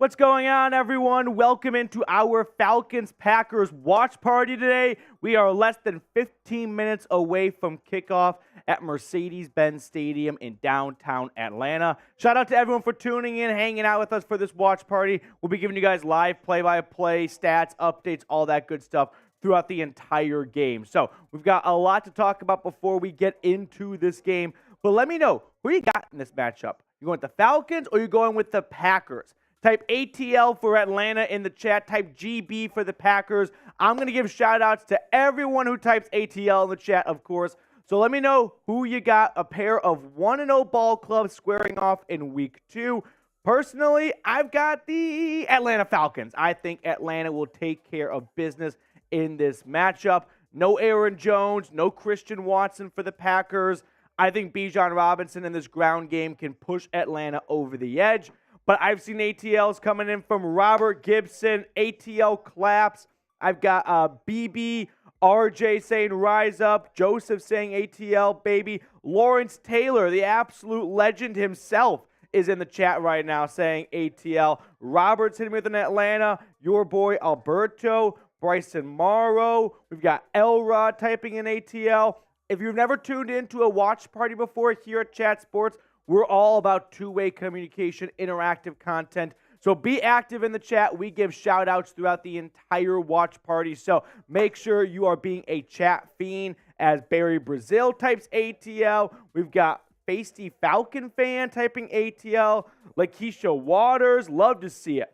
What's going on, everyone? Welcome into our Falcons Packers watch party today. We are less than 15 minutes away from kickoff at Mercedes-Benz Stadium in downtown Atlanta. Shout out to everyone for tuning in, hanging out with us for this watch party. We'll be giving you guys live play-by-play, stats, updates, all that good stuff throughout the entire game. So we've got a lot to talk about before we get into this game. But let me know, who you got in this matchup? You going with the Falcons or you going with the Packers? Type ATL for Atlanta in the chat. Type GB for the Packers. I'm going to give shout-outs to everyone who types ATL in the chat, of course. So let me know who you got. A pair of 1-0 ball clubs squaring off in Week 2. Personally, I've got the Atlanta Falcons. I think Atlanta will take care of business in this matchup. No Aaron Jones, no Christian Watson for the Packers. I think Bijan Robinson in this ground game can push Atlanta over the edge. But I've seen ATLs coming in from Robert Gibson, ATL claps. I've got BB, RJ saying rise up, Joseph saying ATL, baby. Lawrence Taylor, the absolute legend himself, is in the chat right now saying ATL. Robert's hitting me with an Atlanta. Your boy Alberto, Bryson Morrow. We've got Elrod typing in ATL. If you've never tuned into a watch party before here at Chat Sports, we're all about two-way communication, interactive content. So be active in the chat. We give shout-outs throughout the entire watch party. So make sure you are being a chat fiend as Barry Brazil types ATL. We've got Feisty Falcon fan typing ATL. Lakeisha Waters, love to see it.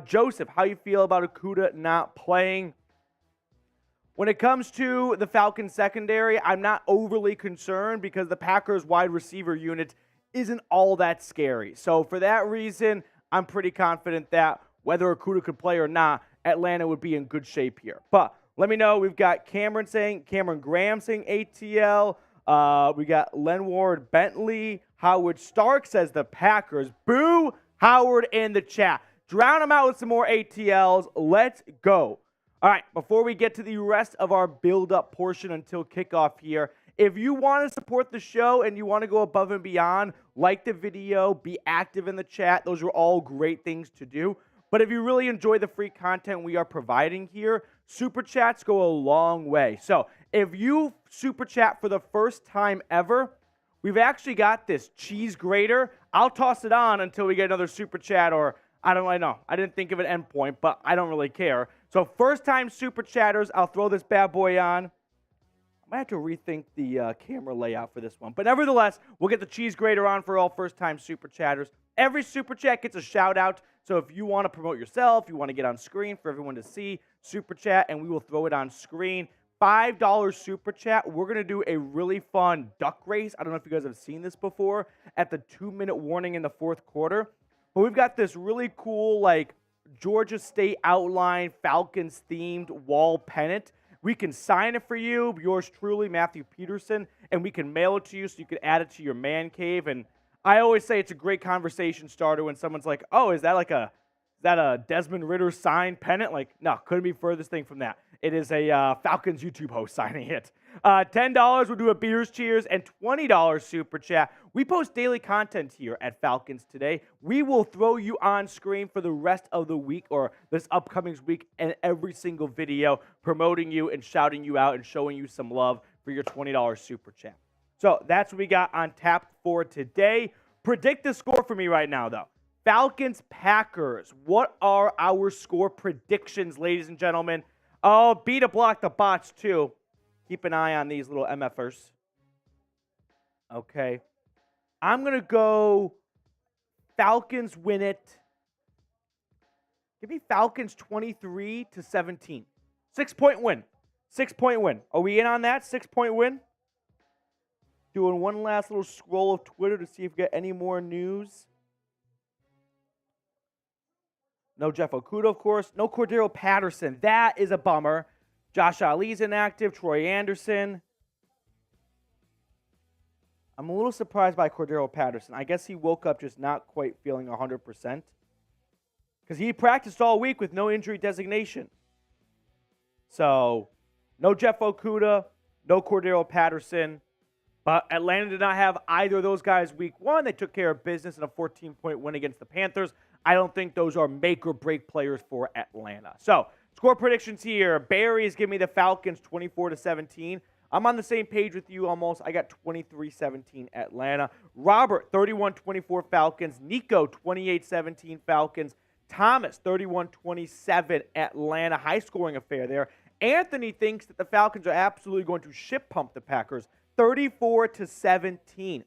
Joseph, how you feel about Okudah not playing? When it comes to the Falcons secondary, I'm not overly concerned because the Packers wide receiver unit isn't all that scary. So for that reason, I'm pretty confident that whether Okudah could play or not, Atlanta would be in good shape here. But let me know. We've got Cameron Graham saying ATL. We got Lenward Bentley. Howard Stark says the Packers. Boo Howard in the chat. Drown him out with some more ATLs. Let's go. All right, before we get to the rest of our build-up portion until kickoff here, if you want to support the show and you want to go above and beyond, like the video, be active in the chat. Those are all great things to do. But if you really enjoy the free content we are providing here, Super Chats go a long way. So if you Super Chat for the first time ever, we've actually got this cheese grater. I'll toss it on until we get another Super Chat, or I don't really know. I didn't think of an endpoint, but I don't really care. So first-time Super Chatters, I'll throw this bad boy on. I might have to rethink the camera layout for this one. But nevertheless, we'll get the cheese grater on for all first-time Super Chatters. Every Super Chat gets a shout-out. So if you want to promote yourself, you want to get on screen for everyone to see, Super Chat, and we will throw it on screen. $5 Super Chat. We're going to do a really fun duck race. I don't know if you guys have seen this before at the 2-minute warning in the fourth quarter. But we've got this really cool, like, Georgia State outline, Falcons-themed wall pennant. We can sign it for you, yours truly, Matthew Peterson, and we can mail it to you so you can add it to your man cave. And I always say it's a great conversation starter when someone's like, oh, is that a Desmond Ritter signed pennant? Like, no, couldn't be furthest thing from that. It is a Falcons YouTube host signing it. $10, we'll do a Beers Cheers, and $20 Super Chat. We post daily content here at Falcons Today. We will throw you on screen for the rest of the week or this upcoming week and every single video promoting you and shouting you out and showing you some love for your $20 Super Chat. So that's what we got on tap for today. Predict the score for me right now, though. Falcons Packers. What are our score predictions, ladies and gentlemen? Oh, B to block the bots, too. Keep an eye on these little MFers. Okay. I'm going to go Falcons win it. Give me Falcons 23-17. 6-point win. 6-point win. Are we in on that? 6-point win? Doing one last little scroll of Twitter to see if we get any more news. No Jeff Okudah, of course. No Cordero Patterson. That is a bummer. Josh Ali's inactive. Troy Anderson. I'm a little surprised by Cordero Patterson. I guess he woke up just not quite feeling 100%. Because he practiced all week with no injury designation. So, no Jeff Okudah. No Cordero Patterson. But Atlanta did not have either of those guys week one. They took care of business in a 14-point win against the Panthers. I don't think those are make or break players for Atlanta. So, score predictions here. Barry is giving me the Falcons 24-17. I'm on the same page with you almost. I got 23-17 Atlanta. Robert, 31-24 Falcons. Nico, 28-17 Falcons. Thomas, 31-27 Atlanta. High-scoring affair there. Anthony thinks that the Falcons are absolutely going to ship pump the Packers, 34-17.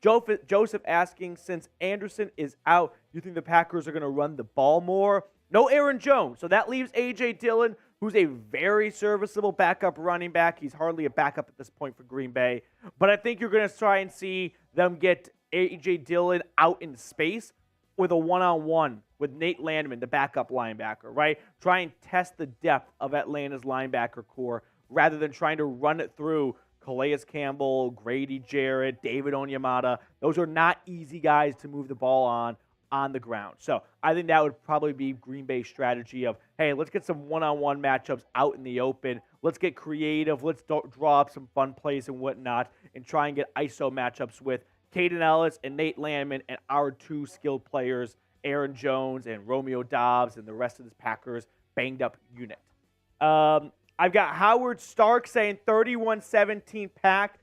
Joseph asking, since Anderson is out, do you think the Packers are going to run the ball more? No Aaron Jones, so that leaves A.J. Dillon, who's a very serviceable backup running back. He's hardly a backup at this point for Green Bay. But I think you're going to try and see them get A.J. Dillon out in space with a one-on-one with Nate Landman, the backup linebacker, right? Try and test the depth of Atlanta's linebacker core rather than trying to run it through Calais Campbell, Grady Jarrett, David Onyemata. Those are not easy guys to move the ball on the ground. So I think that would probably be Green Bay's strategy of, hey, let's get some one-on-one matchups out in the open. Let's get creative. Let's draw up some fun plays and whatnot and try and get ISO matchups with Caden Ellis and Nate Landman and our two skilled players, Aaron Jones and Romeo Doubs and the rest of this Packers banged-up unit. I've got Howard Stark saying 31-17 Pack.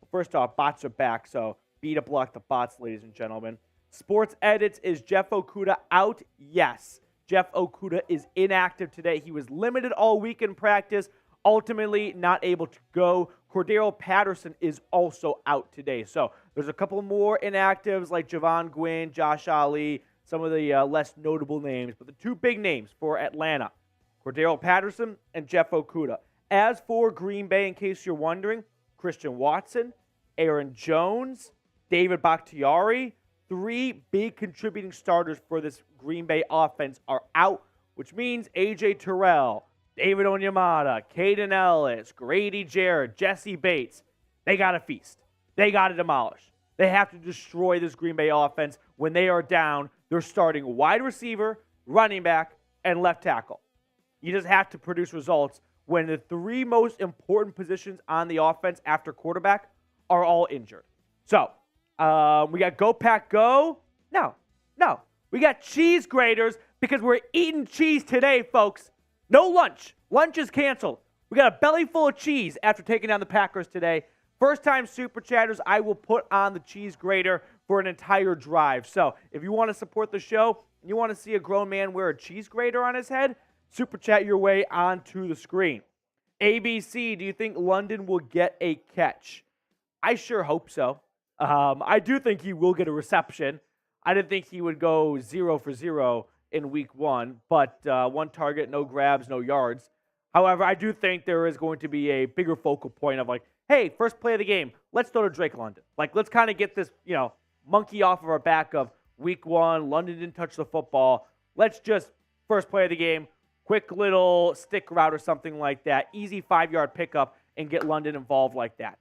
First off, bots are back, so beat up block the bots, ladies and gentlemen. Sports Edits, is Jeff Okudah out? Yes. Jeff Okudah is inactive today. He was limited all week in practice, ultimately not able to go. Cordero Patterson is also out today. So there's a couple more inactives like Javon Gwynn, Josh Ali, some of the less notable names. But the two big names for Atlanta, Cordero Patterson and Jeff Okudah. As for Green Bay, in case you're wondering, Christian Watson, Aaron Jones, David Bakhtiari, three big contributing starters for this Green Bay offense are out, which means A.J. Terrell, David Onyemata, Caden Ellis, Grady Jarrett, Jesse Bates, they got to feast. They got to demolish. They have to destroy this Green Bay offense. When they are down, they're starting wide receiver, running back, and left tackle. You just have to produce results when the three most important positions on the offense after quarterback are all injured. So, we got Go Pack Go. No. We got cheese graters because we're eating cheese today, folks. No lunch. Lunch is canceled. We got a belly full of cheese after taking down the Packers today. First time Super Chatters, I will put on the cheese grater for an entire drive. So if you want to support the show and you want to see a grown man wear a cheese grater on his head, Super Chat your way onto the screen. ABC, do you think London will get a catch? I sure hope so. I do think he will get a reception. I didn't think he would go 0 for 0 in week one, but one target, no grabs, no yards. However, I do think there is going to be a bigger focal point of like, hey, first play of the game, let's throw to Drake London. Like, let's kind of get this, monkey off of our back of week one. London didn't touch the football. Let's just first play of the game, quick little stick route or something like that, easy 5-yard pickup, and get London involved like that.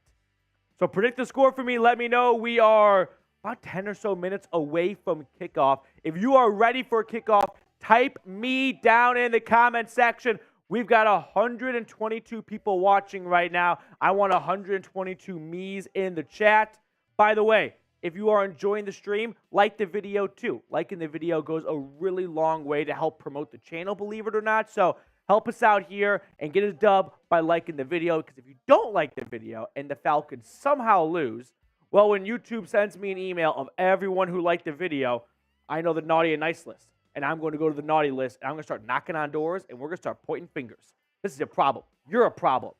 So predict the score for me. Let me know. We are about 10 or so minutes away from kickoff. If you are ready for kickoff, type me down in the comment section. We've got 122 people watching right now. I want 122 me's in the chat. By the way, if you are enjoying the stream, like the video too. Liking the video goes a really long way to help promote the channel, believe it or not. So help us out here and get a dub by liking the video, because if you don't like the video and the Falcons somehow lose, well, when YouTube sends me an email of everyone who liked the video, I know the naughty and nice list. And I'm going to go to the naughty list, and I'm going to start knocking on doors, and we're going to start pointing fingers. This is a problem. You're a problem.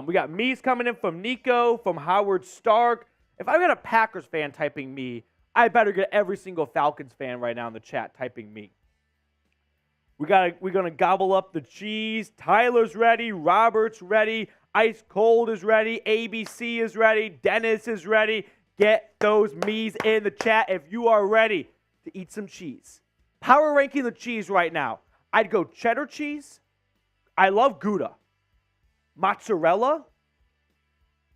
We got me's coming in from Nico, from Howard Stark. If I've got a Packers fan typing me, I better get every single Falcons fan right now in the chat typing me. We're going to gobble up the cheese. Tyler's ready. Robert's ready. Ice Cold is ready. ABC is ready. Dennis is ready. Get those me's in the chat if you are ready to eat some cheese. Power ranking the cheese right now. I'd go cheddar cheese. I love Gouda. Mozzarella.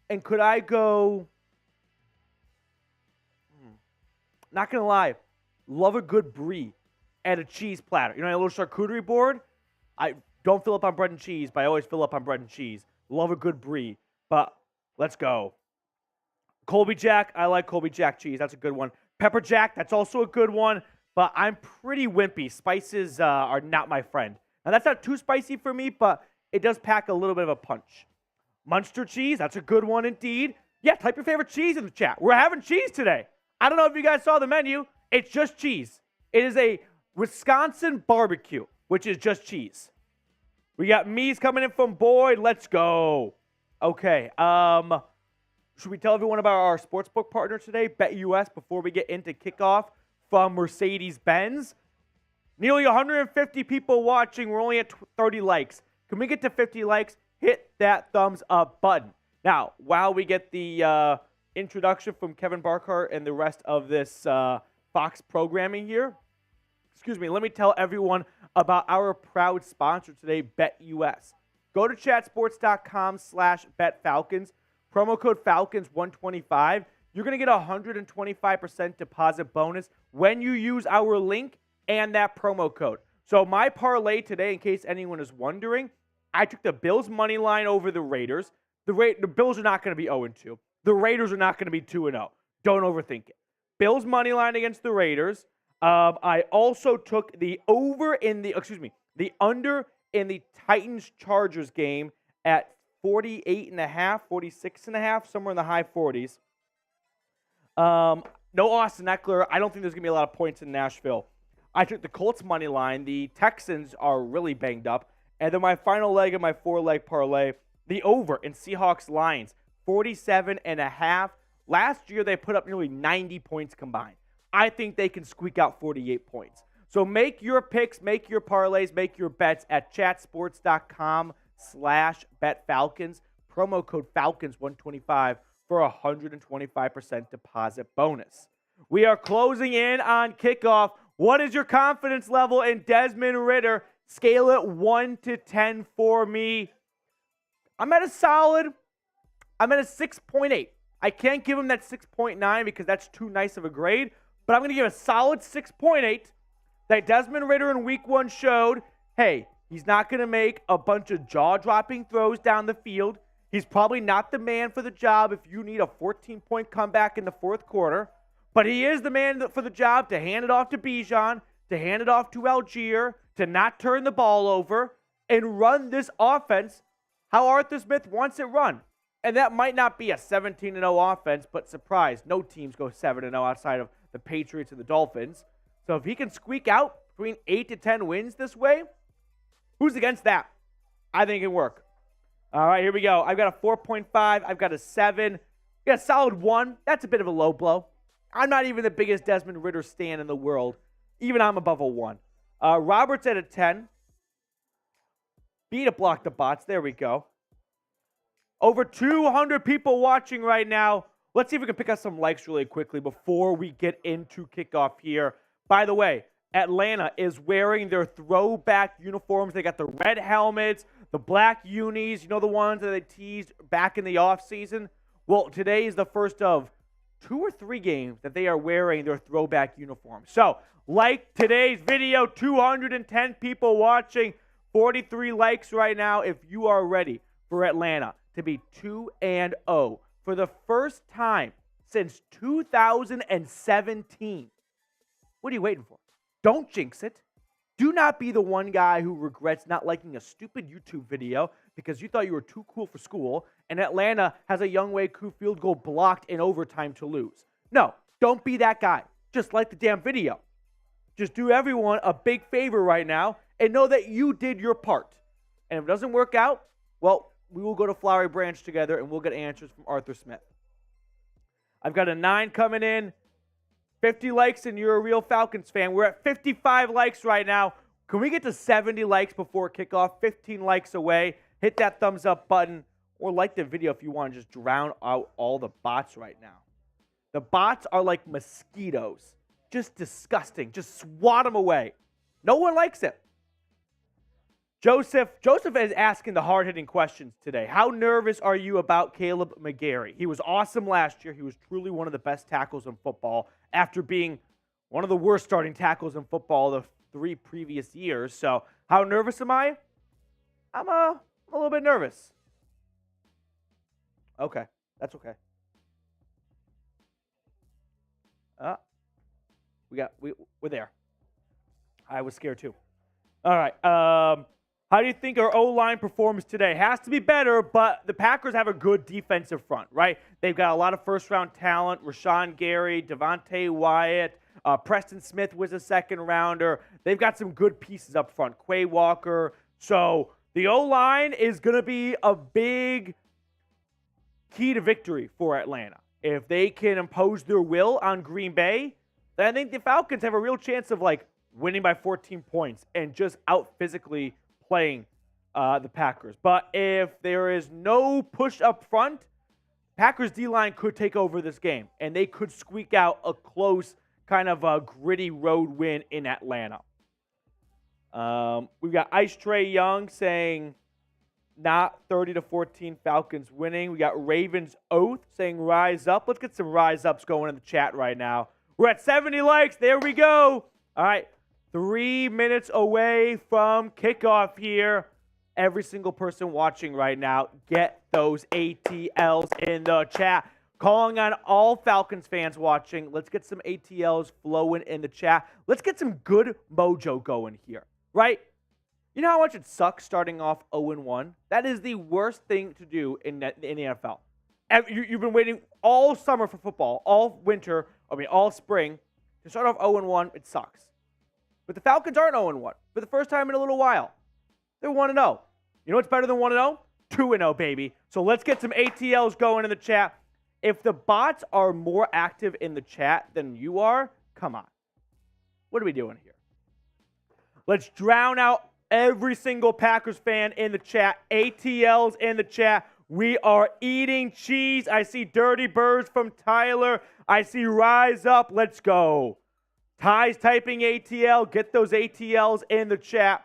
And could I go... Not going to lie. Love a good brie and a cheese platter. You know, a little charcuterie board? I don't fill up on bread and cheese, but I always fill up on bread and cheese. Love a good brie. But let's go. Colby Jack. I like Colby Jack cheese. That's a good one. Pepper Jack. That's also a good one. but I'm pretty wimpy. Spices are not my friend. Now, that's not too spicy for me, but it does pack a little bit of a punch. Munster cheese, that's a good one indeed. Yeah, type your favorite cheese in the chat. We're having cheese today. I don't know if you guys saw the menu. It's just cheese. It is a Wisconsin barbecue, which is just cheese. We got Mees coming in from Boyd. Let's go. Okay. Should we tell everyone about our sportsbook partner today, BetUS, before we get into kickoff from Mercedes-Benz? Nearly 150 people watching. We're only at 30 likes. Can we get to 50 likes? Hit that thumbs up button. Now, while we get the introduction from Kevin Barkhart and the rest of this Fox programming here, let me tell everyone about our proud sponsor today, BetUS. Go to chatsports.com/betfalcons. Promo code Falcons125. You're going to get a 125% deposit bonus when you use our link and that promo code. So my parlay today, in case anyone is wondering, I took the Bills money line over the Raiders. The Bills are not going to be 0-2. The Raiders are not going to be 2-0. Don't overthink it. Bills money line against the Raiders. I also took the under in the Titans-Chargers game at 48.5, 46.5, somewhere in the high 40s. No Austin Eckler. I don't think there's going to be a lot of points in Nashville. I took the Colts money line. The Texans are really banged up. And then my final leg of my 4-leg parlay, the over in Seahawks-Lions, 47.5. Last year, they put up nearly 90 points combined. I think they can squeak out 48 points. So make your picks, make your parlays, make your bets at chatsports.com/betfalcons. Promo code Falcons125 for a 125% deposit bonus. We are closing in on kickoff. What is your confidence level in Desmond Ridder? Scale it 1 to 10 for me. I'm at a 6.8. I can't give him that 6.9 because that's too nice of a grade, but I'm going to give a solid 6.8 that Desmond Ridder in week 1 showed, hey, he's not going to make a bunch of jaw-dropping throws down the field. He's probably not the man for the job if you need a 14-point comeback in the fourth quarter, but he is the man for the job to hand it off to Bijan, to hand it off to Algier, to not turn the ball over, and run this offense how Arthur Smith wants it run. And that might not be a 17-0 offense, but surprise, no teams go 7-0 outside of the Patriots and the Dolphins. So if he can squeak out between 8 to 10 wins this way, who's against that? I think it can work. All right, here we go. I've got a 4.5. I've got a 7. Got a solid 1. That's a bit of a low blow. I'm not even the biggest Desmond Ridder stan in the world. Even I'm above a 1. Roberts at a 10. B to block the bots. There we go. Over 200 people watching right now. Let's see if we can pick up some likes really quickly before we get into kickoff here. By the way, Atlanta is wearing their throwback uniforms. They got the red helmets, the black unis, the ones that they teased back in the offseason. Well, today is the first of 2 or 3 games that they are wearing their throwback uniforms. So, like today's video, 210 people watching, 43 likes right now if you are ready for Atlanta to be 2-0 for the first time since 2017. What are you waiting for? Don't jinx it. Do not be the one guy who regrets not liking a stupid YouTube video because you thought you were too cool for school and Atlanta has a Younghoe Koo field goal blocked in overtime to lose. No, don't be that guy. Just like the damn video. Just do everyone a big favor right now and know that you did your part. And if it doesn't work out, well, we will go to Flowery Branch together and we'll get answers from Arthur Smith. I've got a 9 coming in. 50 likes and you're a real Falcons fan. We're at 55 likes right now. Can we get to 70 likes before kickoff? 15 likes away. Hit that thumbs up button or like the video if you want to just drown out all the bots right now. The bots are like mosquitoes. Just disgusting. Just swat them away. No one likes it. Joseph is asking the hard-hitting questions today. How nervous are you about Caleb McGarry? He was awesome last year. He was truly one of the best tackles in football after being one of the worst starting tackles in football the 3 previous years. So how nervous am I? I'm a little bit nervous. Okay, that's okay. We're there. I was scared too. All right. How do you think our O-line performs today? Has to be better, but the Packers have a good defensive front, right? They've got a lot of first-round talent. Rashawn Gary, Devontae Wyatt, Preston Smith was a second-rounder. They've got some good pieces up front. Quay Walker. So the O-line is going to be a big key to victory for Atlanta. If they can impose their will on Green Bay, then I think the Falcons have a real chance of winning by 14 points and just out physically playing the Packers. But if there is no push up front, Packers D-line could take over this game, and they could squeak out a close kind of a gritty road win in Atlanta. We've got Ice Trey Young saying not 30-14 Falcons winning. We got Ravens Oath saying rise up. Let's get some rise ups going in the chat right now. We're at 70 likes. There we go. All right. 3 minutes away from kickoff here. Every single person watching right now, get those ATLs in the chat. Calling on all Falcons fans watching. Let's get some ATLs flowing in the chat. Let's get some good mojo going here, right? You know how much it sucks starting off 0-1? That is the worst thing to do in the NFL. You've been waiting all summer for football, all winter, all spring. To start off 0-1, it sucks. But the Falcons aren't 0-1 for the first time in a little while. They're 1-0. You know what's better than 1-0? 2-0, baby. So let's get some ATLs going in the chat. If the bots are more active in the chat than you are, come on. What are we doing here? Let's drown out every single Packers fan in the chat. ATLs in the chat. We are eating cheese. I see Dirty Birds from Tyler. I see Rise Up. Let's go. Ty's typing ATL. Get those ATLs in the chat.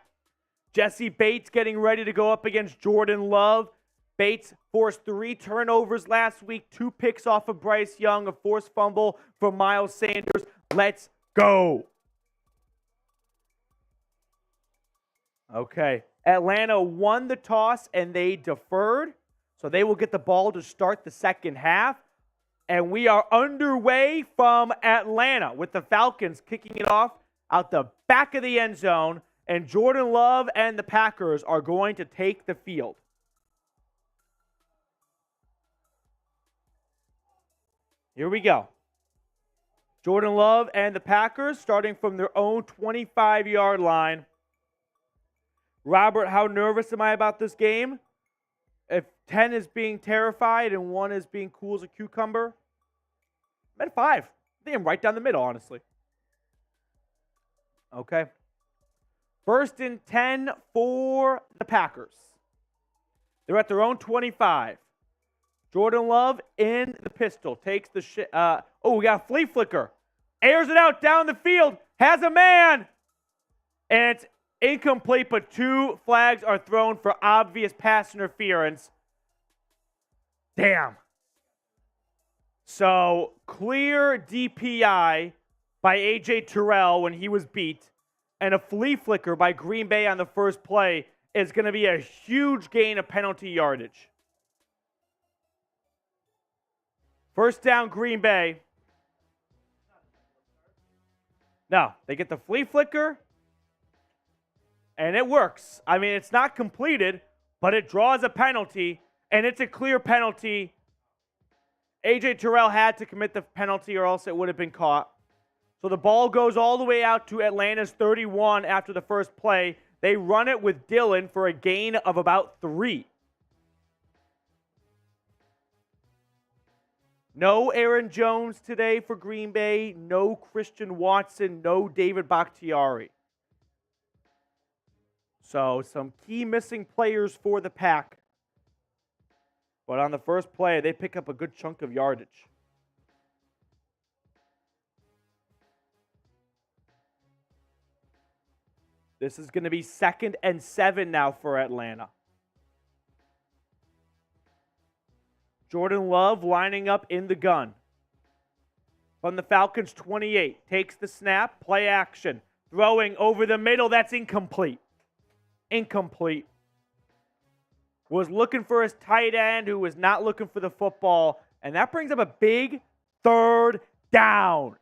Jesse Bates getting ready to go up against Jordan Love. Bates forced 3 turnovers last week, 2 picks off of Bryce Young, a forced fumble from Miles Sanders. Let's go. Okay. Atlanta won the toss and they deferred, so they will get the ball to start the second half. And we are underway from Atlanta with the Falcons kicking it off out the back of the end zone. And Jordan Love and the Packers are going to take the field. Here we go. Jordan Love and the Packers starting from their own 25-yard line. Robert, how nervous am I about this game? If 10 is being terrified and 1 is being cool as a cucumber, I'm at 5. I think I'm right down the middle, honestly. Okay. 1st and 10 for the Packers. They're at their own 25. Jordan Love in the pistol. Takes the shit. We got a flea flicker. Airs it out down the field. Has a man. And it's incomplete, but 2 flags are thrown for obvious pass interference. Damn. So, clear DPI by A.J. Terrell when he was beat, and a flea flicker by Green Bay on the first play is going to be a huge gain of penalty yardage. First down, Green Bay. No, they get the flea flicker, and it works. I mean, it's not completed, but it draws a penalty, and it's a clear penalty. A.J. Terrell had to commit the penalty or else it would have been caught. So the ball goes all the way out to Atlanta's 31 after the first play. They run it with Dillon for a gain of about 3. No Aaron Jones today for Green Bay. No Christian Watson. No David Bakhtiari. So some key missing players for the Pack. But on the first play, they pick up a good chunk of yardage. This is going to be 2nd and 7 now for Atlanta. Jordan Love lining up in the gun. From the Falcons 28. Takes the snap. Play action. Throwing over the middle. That's incomplete. Incomplete. Was looking for his tight end who was not looking for the football. And that brings up a big 3rd down.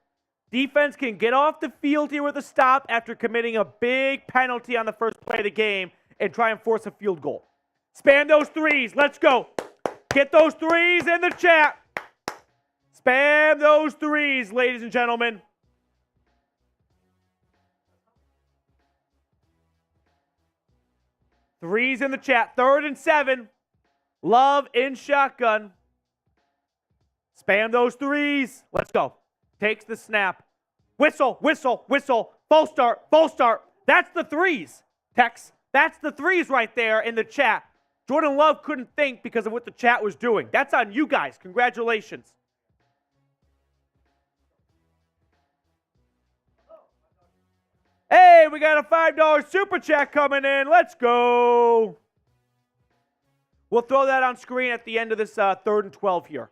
Defense can get off the field here with a stop after committing a big penalty on the first play of the game and try and force a field goal. Spam those threes. Let's go. Get those threes in the chat. Spam those threes, ladies and gentlemen. Threes in the chat. 3rd and 7. Love in shotgun. Spam those threes. Let's go. Takes the snap. Whistle, whistle, whistle. Full start, full start. That's the threes, Tex. That's the threes right there in the chat. Jordan Love couldn't think because of what the chat was doing. That's on you guys. Congratulations. Hey, we got a $5 super chat coming in. Let's go. We'll throw that on screen at the end of this 3rd and 12 here.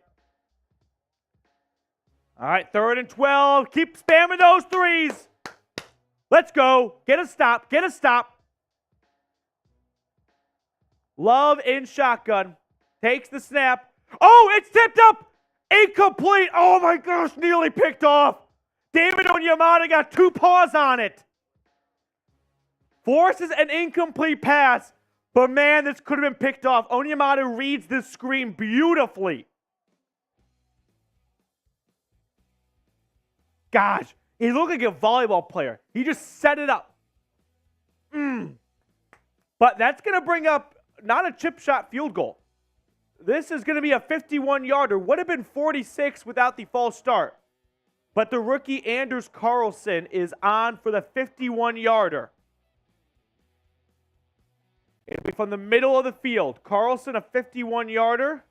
All right, 3rd and 12. Keep spamming those threes. Let's go. Get a stop. Get a stop. Love in shotgun. Takes the snap. Oh, it's tipped up. Incomplete. Oh, my gosh. Nearly picked off. David Onyemata got 2 paws on it. Forces an incomplete pass. But, man, this could have been picked off. Onyemata reads this screen beautifully. Gosh, he looked like a volleyball player. He just set it up. But that's going to bring up not a chip shot field goal. This is going to be a 51-yarder. Would have been 46 without the false start. But the rookie Anders Carlson is on for the 51-yarder. It'll be from the middle of the field. Carlson, a 51-yarder.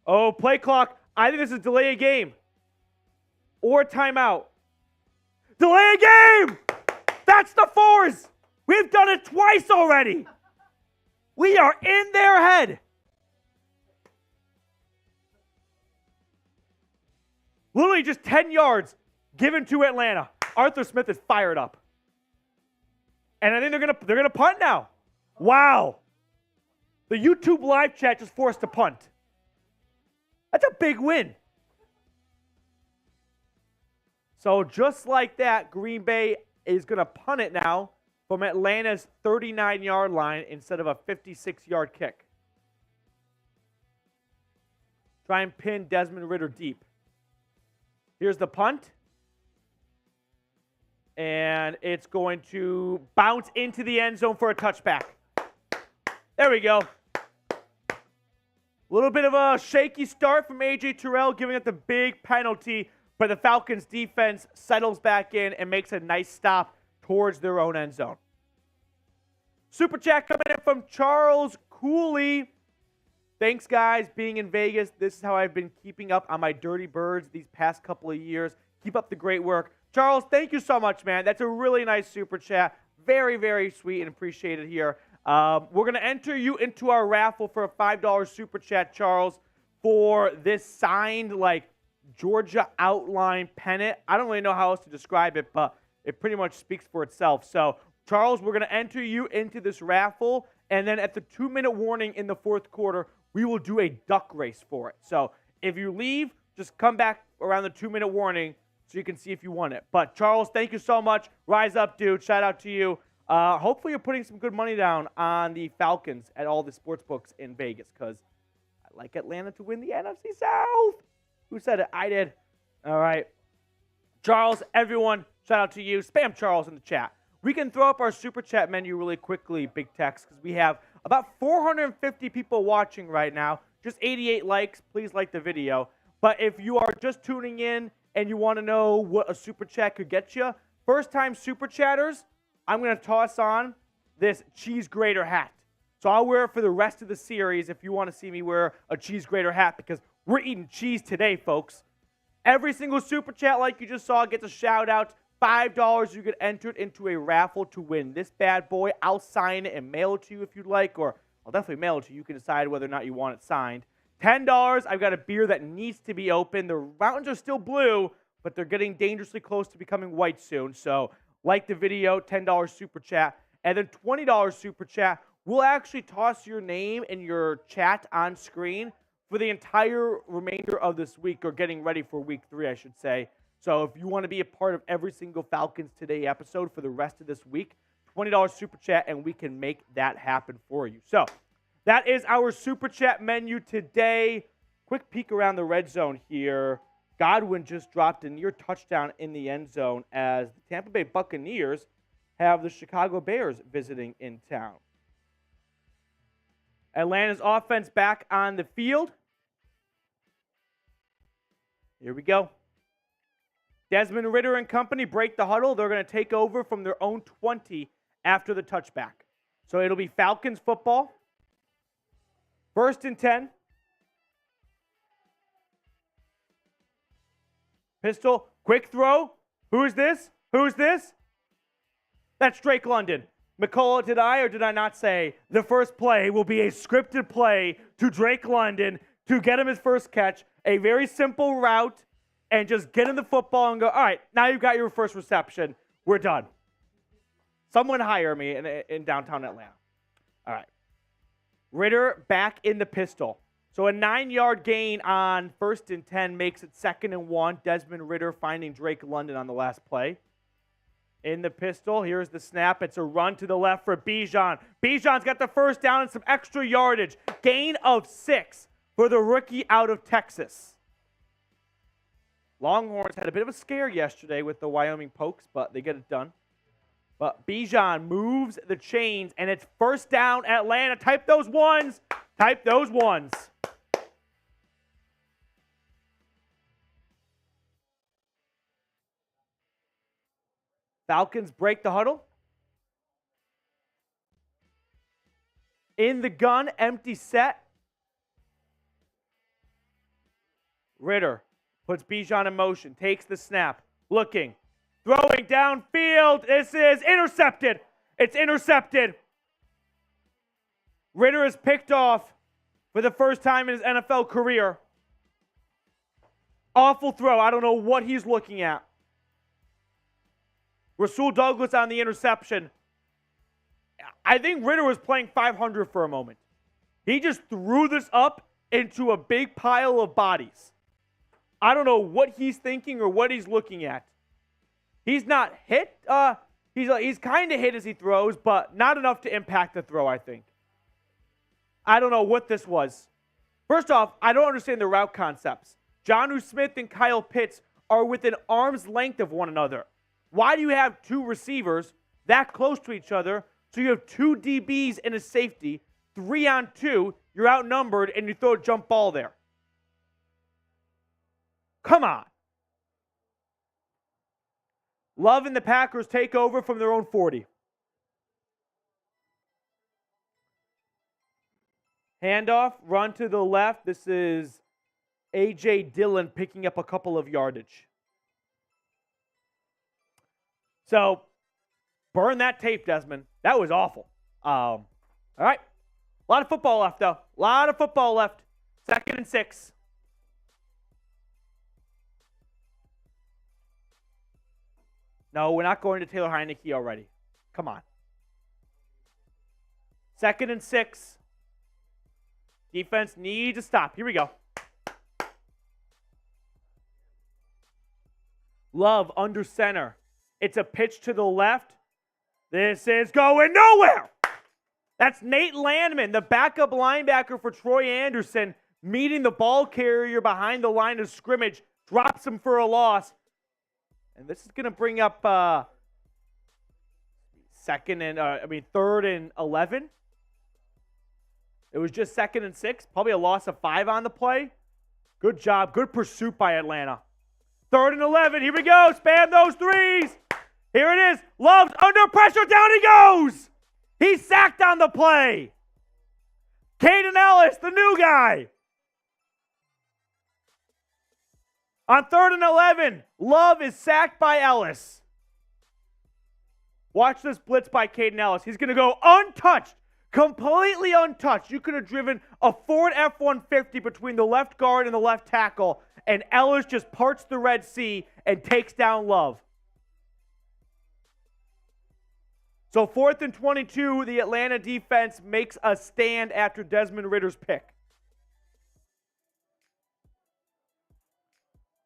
Oh, play clock. I think this is delay a game. Or timeout. Delay a game! That's the fours! We've done it twice already! We are in their head! Literally just 10 yards given to Atlanta. Arthur Smith is fired up. And I think they're gonna punt now. Wow. The YouTube live chat just forced a punt. That's a big win. So just like that, Green Bay is going to punt it now from Atlanta's 39-yard line instead of a 56-yard kick. Try and pin Desmond Ridder deep. Here's the punt. And it's going to bounce into the end zone for a touchback. There we go. A little bit of a shaky start from A.J. Terrell, giving it the big penalty, but the Falcons defense settles back in and makes a nice stop towards their own end zone. Super chat coming in from Charles Cooley. Thanks, guys. Being in Vegas, this is how I've been keeping up on my Dirty Birds these past couple of years. Keep up the great work. Charles, thank you so much, man. That's a really nice super chat. Very, very sweet and appreciated here. We're going to enter you into our raffle for a $5 super chat, Charles, for this signed, Georgia outline pennant. I don't really know how else to describe it, but it pretty much speaks for itself. So, Charles, we're going to enter you into this raffle, and then at the 2-minute warning in the 4th quarter, we will do a duck race for it. So, if you leave, just come back around the 2-minute warning so you can see if you won it. But, Charles, thank you so much. Rise up, dude. Shout out to you. Hopefully you're putting some good money down on the Falcons at all the sports books in Vegas because I like Atlanta to win the NFC South. Who said it? I did. All right. Charles, everyone, shout out to you. Spam Charles in the chat. We can throw up our super chat menu really quickly, Big Tex, because we have about 450 people watching right now. Just 88 likes. Please like the video. But if you are just tuning in and you want to know what a super chat could get you, first-time super chatters, I'm going to toss on this cheese grater hat. So I'll wear it for the rest of the series if you want to see me wear a cheese grater hat because we're eating cheese today, folks. Every single super chat like you just saw gets a shout-out. $5 you get entered into a raffle to win this bad boy. I'll sign it and mail it to you if you'd like, or I'll definitely mail it to you. You can decide whether or not you want it signed. $10, I've got a beer that needs to be opened. The mountains are still blue, but they're getting dangerously close to becoming white soon. So like the video, $10 super chat, and then $20 super chat. We'll actually toss your name and your chat on screen for the entire remainder of this week, or getting ready for week 3, I should say. So if you want to be a part of every single Falcons Today episode for the rest of this week, $20 Super Chat, and we can make that happen for you. So that is our Super Chat menu today. Quick peek around the red zone here. Godwin just dropped a near touchdown in the end zone as the Tampa Bay Buccaneers have the Chicago Bears visiting in town. Atlanta's offense back on the field. Here we go. Desmond Ridder and company break the huddle. They're going to take over from their own 20 after the touchback. So it'll be Falcons football. 1st and 10. Pistol, quick throw. Who's this? Who's this? That's Drake London. McCullough, did I or did I not say the first play will be a scripted play to Drake London to get him his first catch, a very simple route, and just get him the football and go, all right, now you've got your first reception. We're done. Someone hire me in downtown Atlanta. All right. Ridder back in the pistol. So a 9-yard gain on 1st and 10 makes it 2nd and 1. Desmond Ridder finding Drake London on the last play. In the pistol, here's the snap. It's a run to the left for Bijan. Bijan's got the first down and some extra yardage. Gain of 6 for the rookie out of Texas. Longhorns had a bit of a scare yesterday with the Wyoming Pokes, but they get it done. But Bijan moves the chains, and it's 1st down, Atlanta. Type those ones. Type those ones. Falcons break the huddle. In the gun, empty set. Ridder puts Bijan in motion, takes the snap, looking, throwing downfield. This is intercepted. It's intercepted. Ridder is picked off for the first time in his NFL career. Awful throw. I don't know what he's looking at. Rasul Douglas on the interception. I think Ridder was playing 500 for a moment. He just threw this up into a big pile of bodies. I don't know what he's thinking or what he's looking at. He's not hit. He's kind of hit as he throws, but not enough to impact the throw, I think. I don't know what this was. First off, I don't understand the route concepts. Jonnu Smith and Kyle Pitts are within arm's length of one another. Why do you have 2 receivers that close to each other? So you have 2 DBs and a safety, 3 on 2, you're outnumbered, and you throw a jump ball there. Come on. Love and the Packers take over from their own 40. Handoff, run to the left. This is A.J. Dillon picking up a couple of yardage. So, burn that tape, Desmond. That was awful. All right. A lot of football left, though. A lot of football left. 2nd and 6. No, we're not going to Taylor Heineke already. Come on. 2nd and 6. Defense needs to stop. Here we go. Love under center. It's a pitch to the left. This is going nowhere. That's Nate Landman, the backup linebacker for Troy Anderson, meeting the ball carrier behind the line of scrimmage, drops him for a loss. And this is going to bring up 3rd and 11. It was just 2nd and 6. Probably a loss of 5 on the play. Good job. Good pursuit by Atlanta. 3rd and 11. Here we go. Spam those threes. Here it is. Love's under pressure. Down he goes. He's sacked on the play. Caden Ellis, the new guy. On 3rd and 11, Love is sacked by Ellis. Watch this blitz by Caden Ellis. He's going to go untouched, completely untouched. You could have driven a Ford F-150 between the left guard and the left tackle, and Ellis just parts the Red Sea and takes down Love. So 4th and 22, the Atlanta defense makes a stand after Desmond Ridder's pick.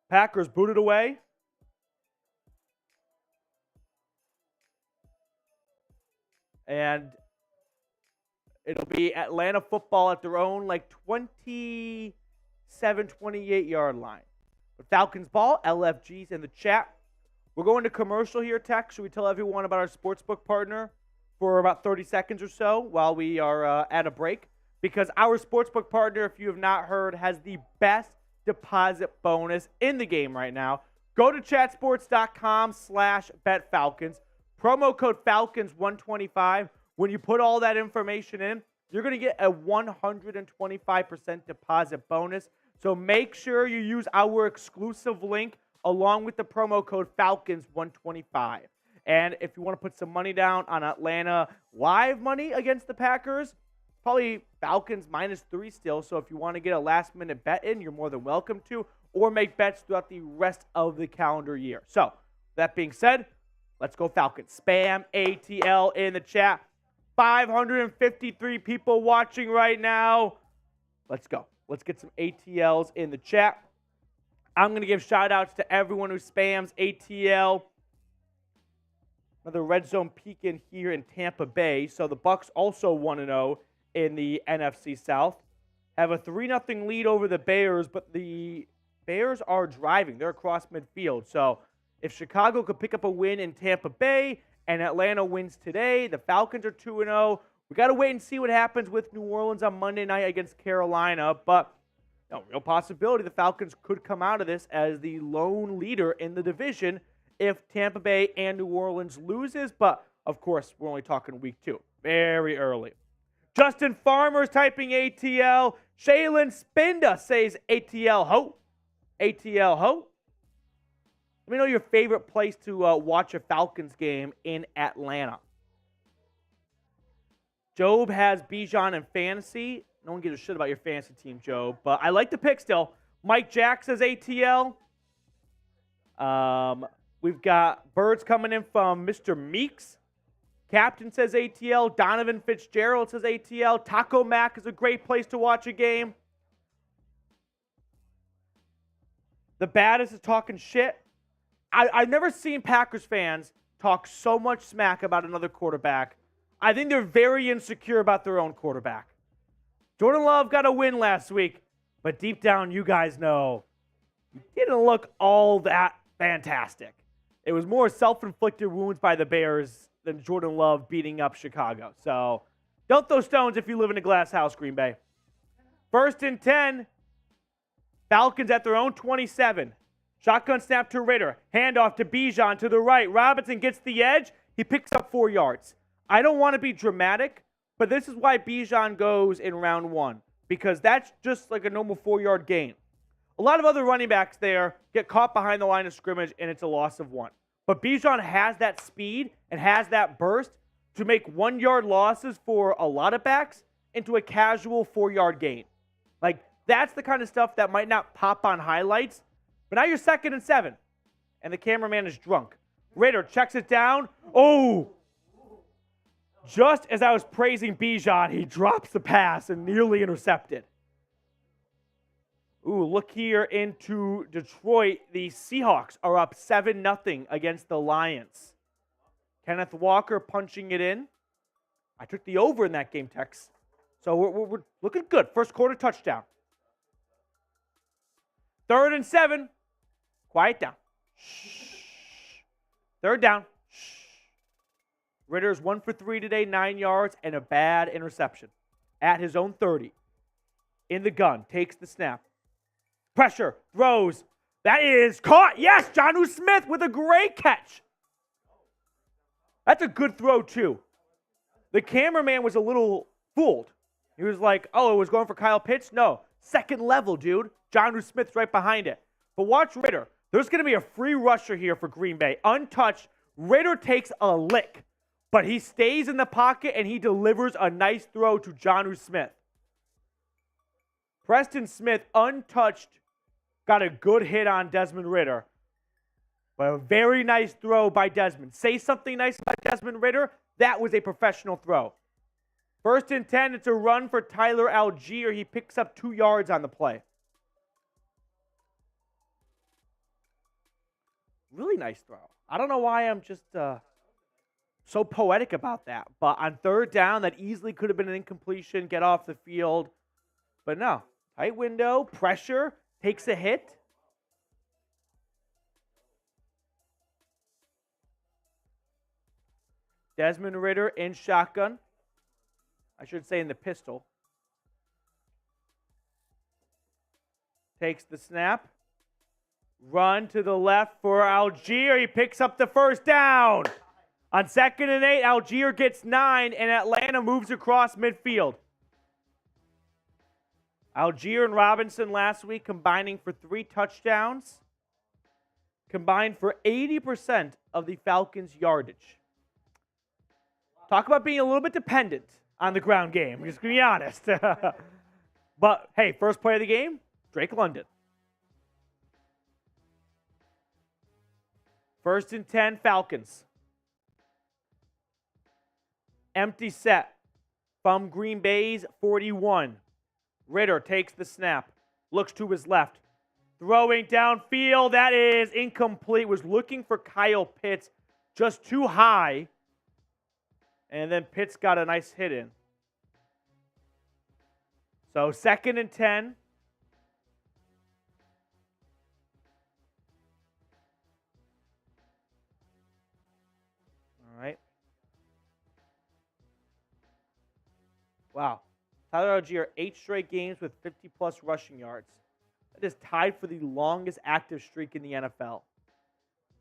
Packers booted away. And it'll be Atlanta football at their own, 27, 28-yard line. But Falcons ball, LFG's in the chat. We're going to commercial here, Tech. Should we tell everyone about our sportsbook partner for about 30 seconds or so while we are at a break? Because our sportsbook partner, if you have not heard, has the best deposit bonus in the game right now. Go to chatsports.com/betfalcons. Promo code Falcons125. When you put all that information in, you're going to get a 125% deposit bonus. So make sure you use our exclusive link along with the promo code Falcons125. And if you want to put some money down on Atlanta live money against the Packers, probably Falcons -3 still. So if you want to get a last-minute bet in, you're more than welcome to, or make bets throughout the rest of the calendar year. So that being said, let's go Falcons. Spam ATL in the chat. 553 people watching right now. Let's go. Let's get some ATLs in the chat. I'm going to give shout-outs to everyone who spams ATL. Another red zone peek in here in Tampa Bay. So the Bucs also 1-0 in the NFC South. Have a 3-0 lead over the Bears, but the Bears are driving. They're across midfield. So if Chicago could pick up a win in Tampa Bay and Atlanta wins today, the Falcons are 2-0. We got to wait and see what happens with New Orleans on Monday night against Carolina. But real possibility the Falcons could come out of this as the lone leader in the division if Tampa Bay and New Orleans loses. But, of course, we're only talking week 2. Very early. Justin Farmer's typing ATL. Shaylin Spinda says ATL ho. ATL ho. Let me know your favorite place to watch a Falcons game in Atlanta. Job has Bijan in fantasy. No one gives a shit about your fantasy team, Job. But I like the pick still. Mike Jack says ATL. We've got birds coming in from Mr. Meeks. Captain says ATL. Donovan Fitzgerald says ATL. Taco Mac is a great place to watch a game. The baddest is talking shit. I've never seen Packers fans talk so much smack about another quarterback. I think they're very insecure about their own quarterback. Jordan Love got a win last week, but deep down, you guys know he didn't look all that fantastic. It was more self-inflicted wounds by the Bears than Jordan Love beating up Chicago. So don't throw stones if you live in a glass house, Green Bay. 1st and 10. Falcons at their own 27. Shotgun snap to Ritter. Handoff to Bijan to the right. Robinson gets the edge. He picks up 4 yards. I don't want to be dramatic, but this is why Bijan goes in round 1, because that's just like a normal 4-yard gain. A lot of other running backs there get caught behind the line of scrimmage, and it's a loss of 1. But Bijan has that speed and has that burst to make 1-yard losses for a lot of backs into a casual 4-yard gain. Like, that's the kind of stuff that might not pop on highlights, but now you're 2nd and 7, and the cameraman is drunk. Ritter checks it down. Oh! Just as I was praising Bijan, he drops the pass and nearly intercepted. Ooh, look here into Detroit. The Seahawks are up 7-0 against the Lions. Kenneth Walker punching it in. I took the over in that game, Tex. So we're looking good. First quarter touchdown. 3rd and 7. Quiet down. Shh. 3rd down. Shh. Ritter's 1 for 3 today, 9 yards, and a bad interception. At his own 30. In the gun. Takes the snap. Pressure. Throws. That is caught. Yes, Jonnu Smith with a great catch. That's a good throw, too. The cameraman was a little fooled. He was like, oh, it was going for Kyle Pitts? No. 2nd level, dude. Jonnu Smith's right behind it. But watch Ritter. There's going to be a free rusher here for Green Bay. Untouched. Ritter takes a lick. But he stays in the pocket and he delivers a nice throw to Jonnu Smith. Preston Smith, untouched, got a good hit on Desmond Ritter. But a very nice throw by Desmond. Say something nice about Desmond Ritter. That was a professional throw. 1st and 10, it's a run for Tyler Algier. He picks up 2 yards on the play. Really nice throw. I don't know why I'm just so poetic about that. But on third down, that easily could have been an incompletion, get off the field. But no, tight window, pressure, takes a hit. Desmond Ridder in shotgun. I should say in the pistol. Takes the snap. Run to the left for Algier. He picks up the first down. On 2nd and 8, Algier gets 9, and Atlanta moves across midfield. Algier and Robinson last week combining for 3 touchdowns. Combined for 80% of the Falcons' yardage. Talk about being a little bit dependent on the ground game. Just to be honest. But, hey, first play of the game, Drake London. 1st and 10, Falcons. Empty set from Green Bay's 41. Ridder takes the snap, looks to his left. Throwing downfield, that is incomplete. Was looking for Kyle Pitts, just too high. And then Pitts got a nice hit in. So 2nd and 10. All right. Wow. Tyler Algier, 8 straight games with 50-plus rushing yards. That is tied for the longest active streak in the NFL.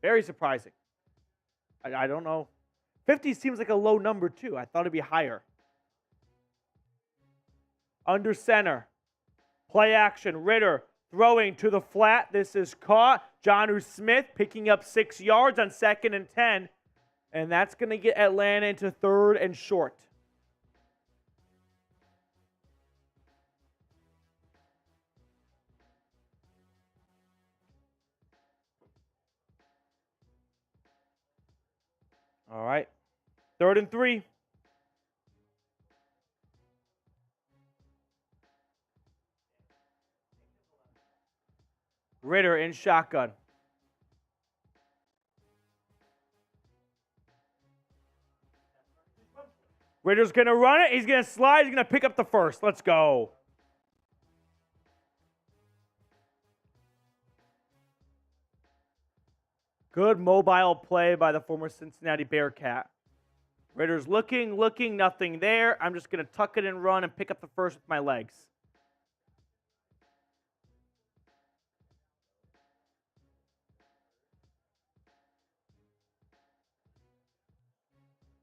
Very surprising. I don't know. 50 seems like a low number, too. I thought it'd be higher. Under center. Play action. Ridder throwing to the flat. This is caught. Jonnu Smith picking up 6 yards on 2nd and 10. And that's going to get Atlanta into 3rd and short. All right. 3rd and 3. Ridder in shotgun. Ridder's going to run it. He's going to slide. He's going to pick up the first. Let's go. Good mobile play by the former Cincinnati Bearcat. Ridder's looking, nothing there. I'm just going to tuck it and run and pick up the first with my legs.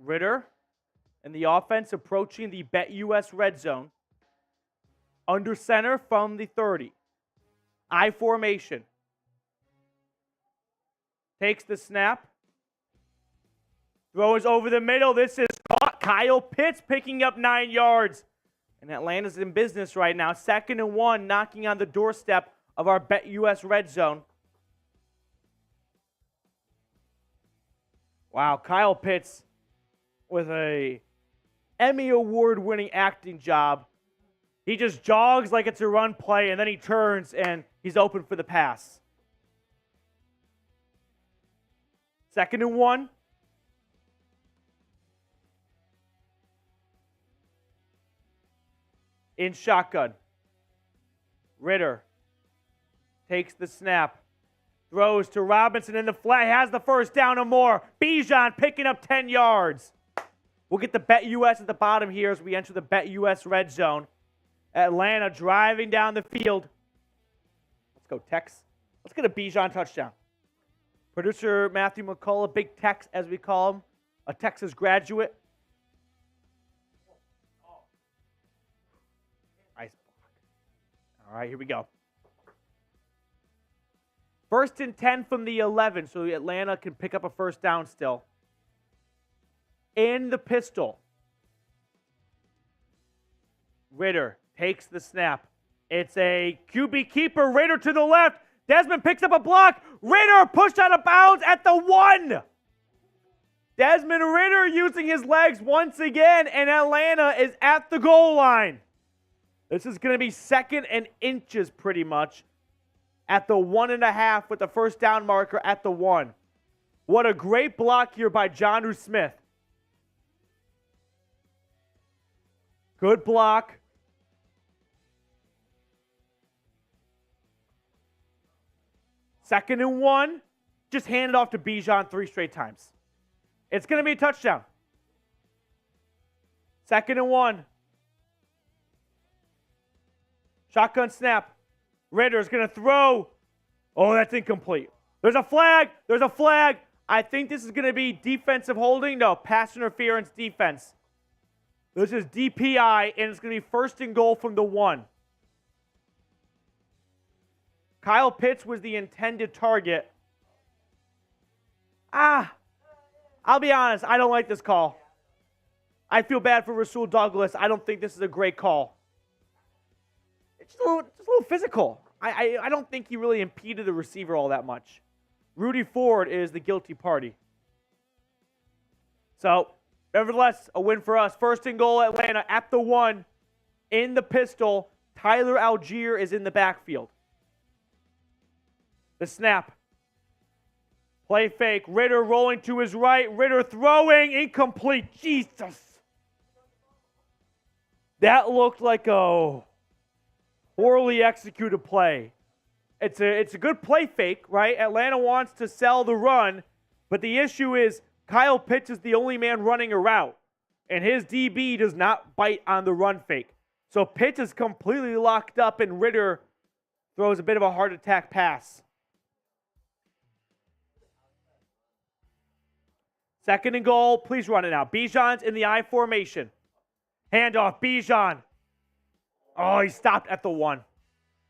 Ridder and the offense approaching the BetUS red zone. Under center from the 30. I formation. Takes the snap. Throws over the middle. This is caught. Kyle Pitts picking up 9 yards. And Atlanta's in business right now. 2nd and 1, knocking on the doorstep of our BetUS red zone. Wow, Kyle Pitts with a Emmy Award-winning acting job. He just jogs like it's a run play, and then he turns, and he's open for the pass. 2nd and 1. In shotgun. Ridder takes the snap. Throws to Robinson in the flat. Has the first down and more. Bijan picking up 10 yards. We'll get the BetUS at the bottom here as we enter the BetUS red zone. Atlanta driving down the field. Let's go, Tex. Let's get a Bijan touchdown. Producer Matthew McCullough, Big Tex as we call him, a Texas graduate. Nice block. All right, here we go. 1st and 10 from the 11, so Atlanta can pick up a first down still. In the pistol. Ridder takes the snap. It's a QB keeper. Ridder to the left. Desmond picks up a block. Ridder pushed out of bounds at the 1. Desmond Ridder using his legs once again, and Atlanta is at the goal line. This is going to be 2nd and inches pretty much at the 1.5 with the first down marker at the 1. What a great block here by Jonnu Smith. Good block. Second and 1. Just hand it off to Bijan 3 straight times. It's going to be a touchdown. Second and 1. Shotgun snap. Ritter's going to throw. Oh, that's incomplete. There's a flag. There's a flag. I think this is going to be defensive holding. No, pass interference defense. This is DPI, and it's going to be first and goal from the 1. Kyle Pitts was the intended target. I'll be honest. I don't like this call. I feel bad for Rasul Douglas. I don't think this is a great call. It's just a little physical. I don't think he really impeded the receiver all that much. Rudy Ford is the guilty party. So, nevertheless, a win for us. First and goal, Atlanta at the 1. In the pistol, Tyler Algier is in the backfield. The snap. Play fake. Ritter rolling to his right. Ritter throwing. Incomplete. Jesus. That looked like a poorly executed play. It's a good play fake, right? Atlanta wants to sell the run, but the issue is Kyle Pitts is the only man running a route, and his DB does not bite on the run fake. So Pitts is completely locked up, and Ritter throws a bit of a heart attack pass. Second and goal. Please run it now. Bijan's in the I formation. Handoff. Bijan. Oh, he stopped at the 1.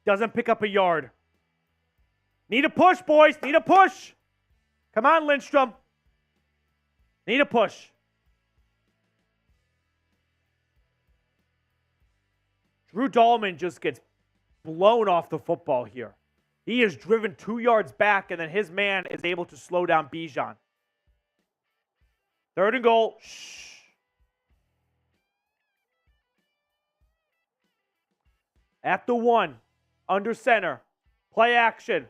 Doesn't pick up a yard. Need a push, boys. Need a push. Come on, Lindstrom. Need a push. Drew Dahlman just gets blown off the football here. He is driven 2 yards back, and then his man is able to slow down Bijan. Third and goal. Shh. At the 1. Under center. Play action.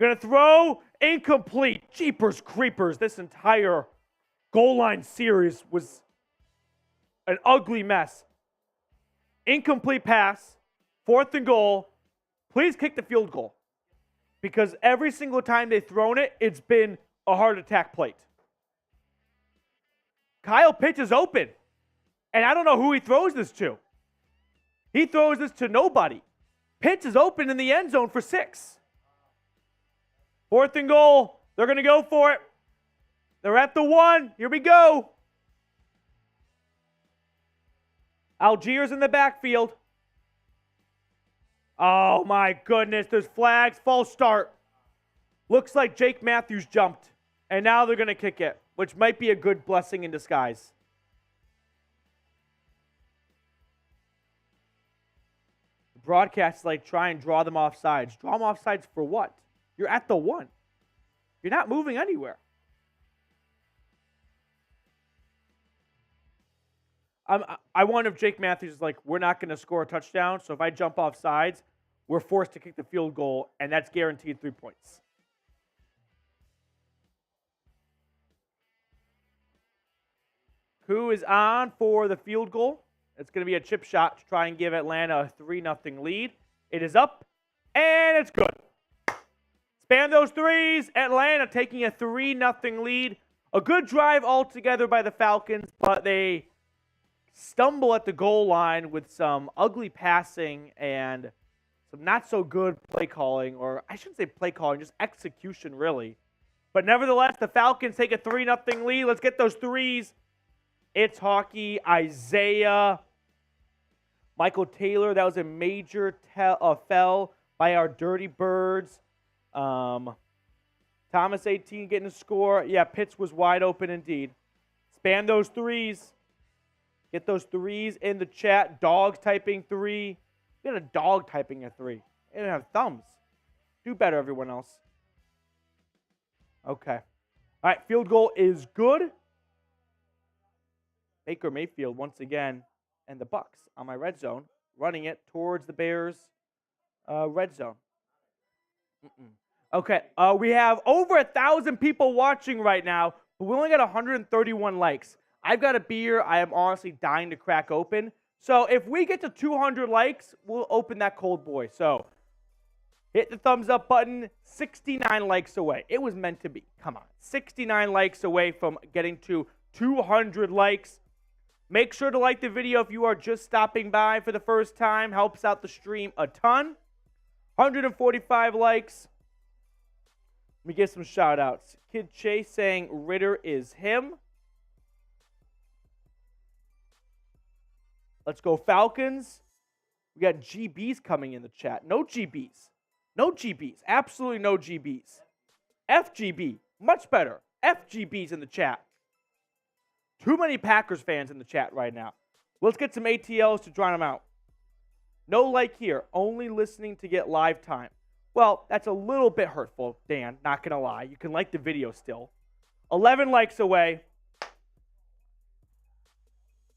Gonna throw. Incomplete. Jeepers creepers. This entire goal line series was an ugly mess. Incomplete pass. Fourth and goal. Please kick the field goal. Because every single time they've thrown it, it's been a heart attack plate. Kyle Pitts is open. And I don't know who he throws this to. He throws this to nobody. Pitts is open in the end zone for 6. Fourth and goal. They're going to go for it. They're at the 1. Here we go. Algier's in the backfield. Oh, my goodness. There's flags. False start. Looks like Jake Matthews jumped. And now they're going to kick it, which might be a good blessing in disguise. The broadcasts try and draw them off sides. Draw them off sides for what? You're at the 1. You're not moving anywhere. I wonder if Jake Matthews is like, we're not going to score a touchdown, so if I jump off sides, we're forced to kick the field goal, and that's guaranteed 3 points. Who is on for the field goal? It's going to be a chip shot to try and give Atlanta a 3-0 lead. It is up, and it's good. Span those threes. Atlanta taking a 3-0 lead. A good drive altogether by the Falcons, but they stumble at the goal line with some ugly passing and some not so good play calling, or I shouldn't say play calling, just execution really. But nevertheless, the Falcons take a 3-0 lead. Let's get those threes. It's hockey. Isaiah. Michael Taylor. That was a major foul by our Dirty Birds. Thomas 18 getting a score. Yeah, Pitts was wide open indeed. Span those threes. Get those threes in the chat. Dogs typing 3. We got a dog typing a 3. They didn't have thumbs. Do better, everyone else. Okay. All right, field goal is good. Baker Mayfield once again, and the Bucks on my red zone, running it towards the Bears' red zone. Okay, we have over 1,000 people watching right now, but we only got 131 likes. I've got a beer I am honestly dying to crack open. So if we get to 200 likes, we'll open that cold boy. So hit the thumbs up button. 69 likes away. It was meant to be. Come on. 69 likes away from getting to 200 likes. Make sure to like the video if you are just stopping by for the first time. Helps out the stream a ton. 145 likes. Let me give some shout outs. Kid Chase saying Ritter is him. Let's go Falcons. We got GBs coming in the chat. No GBs. No GBs. Absolutely no GBs. FGB. Much better. FGBs in the chat. Too many Packers fans in the chat right now. Let's get some ATLs to drown them out. No like here. Only listening to get live time. Well, that's a little bit hurtful, Dan. Not going to lie. You can like the video still. 11 likes away.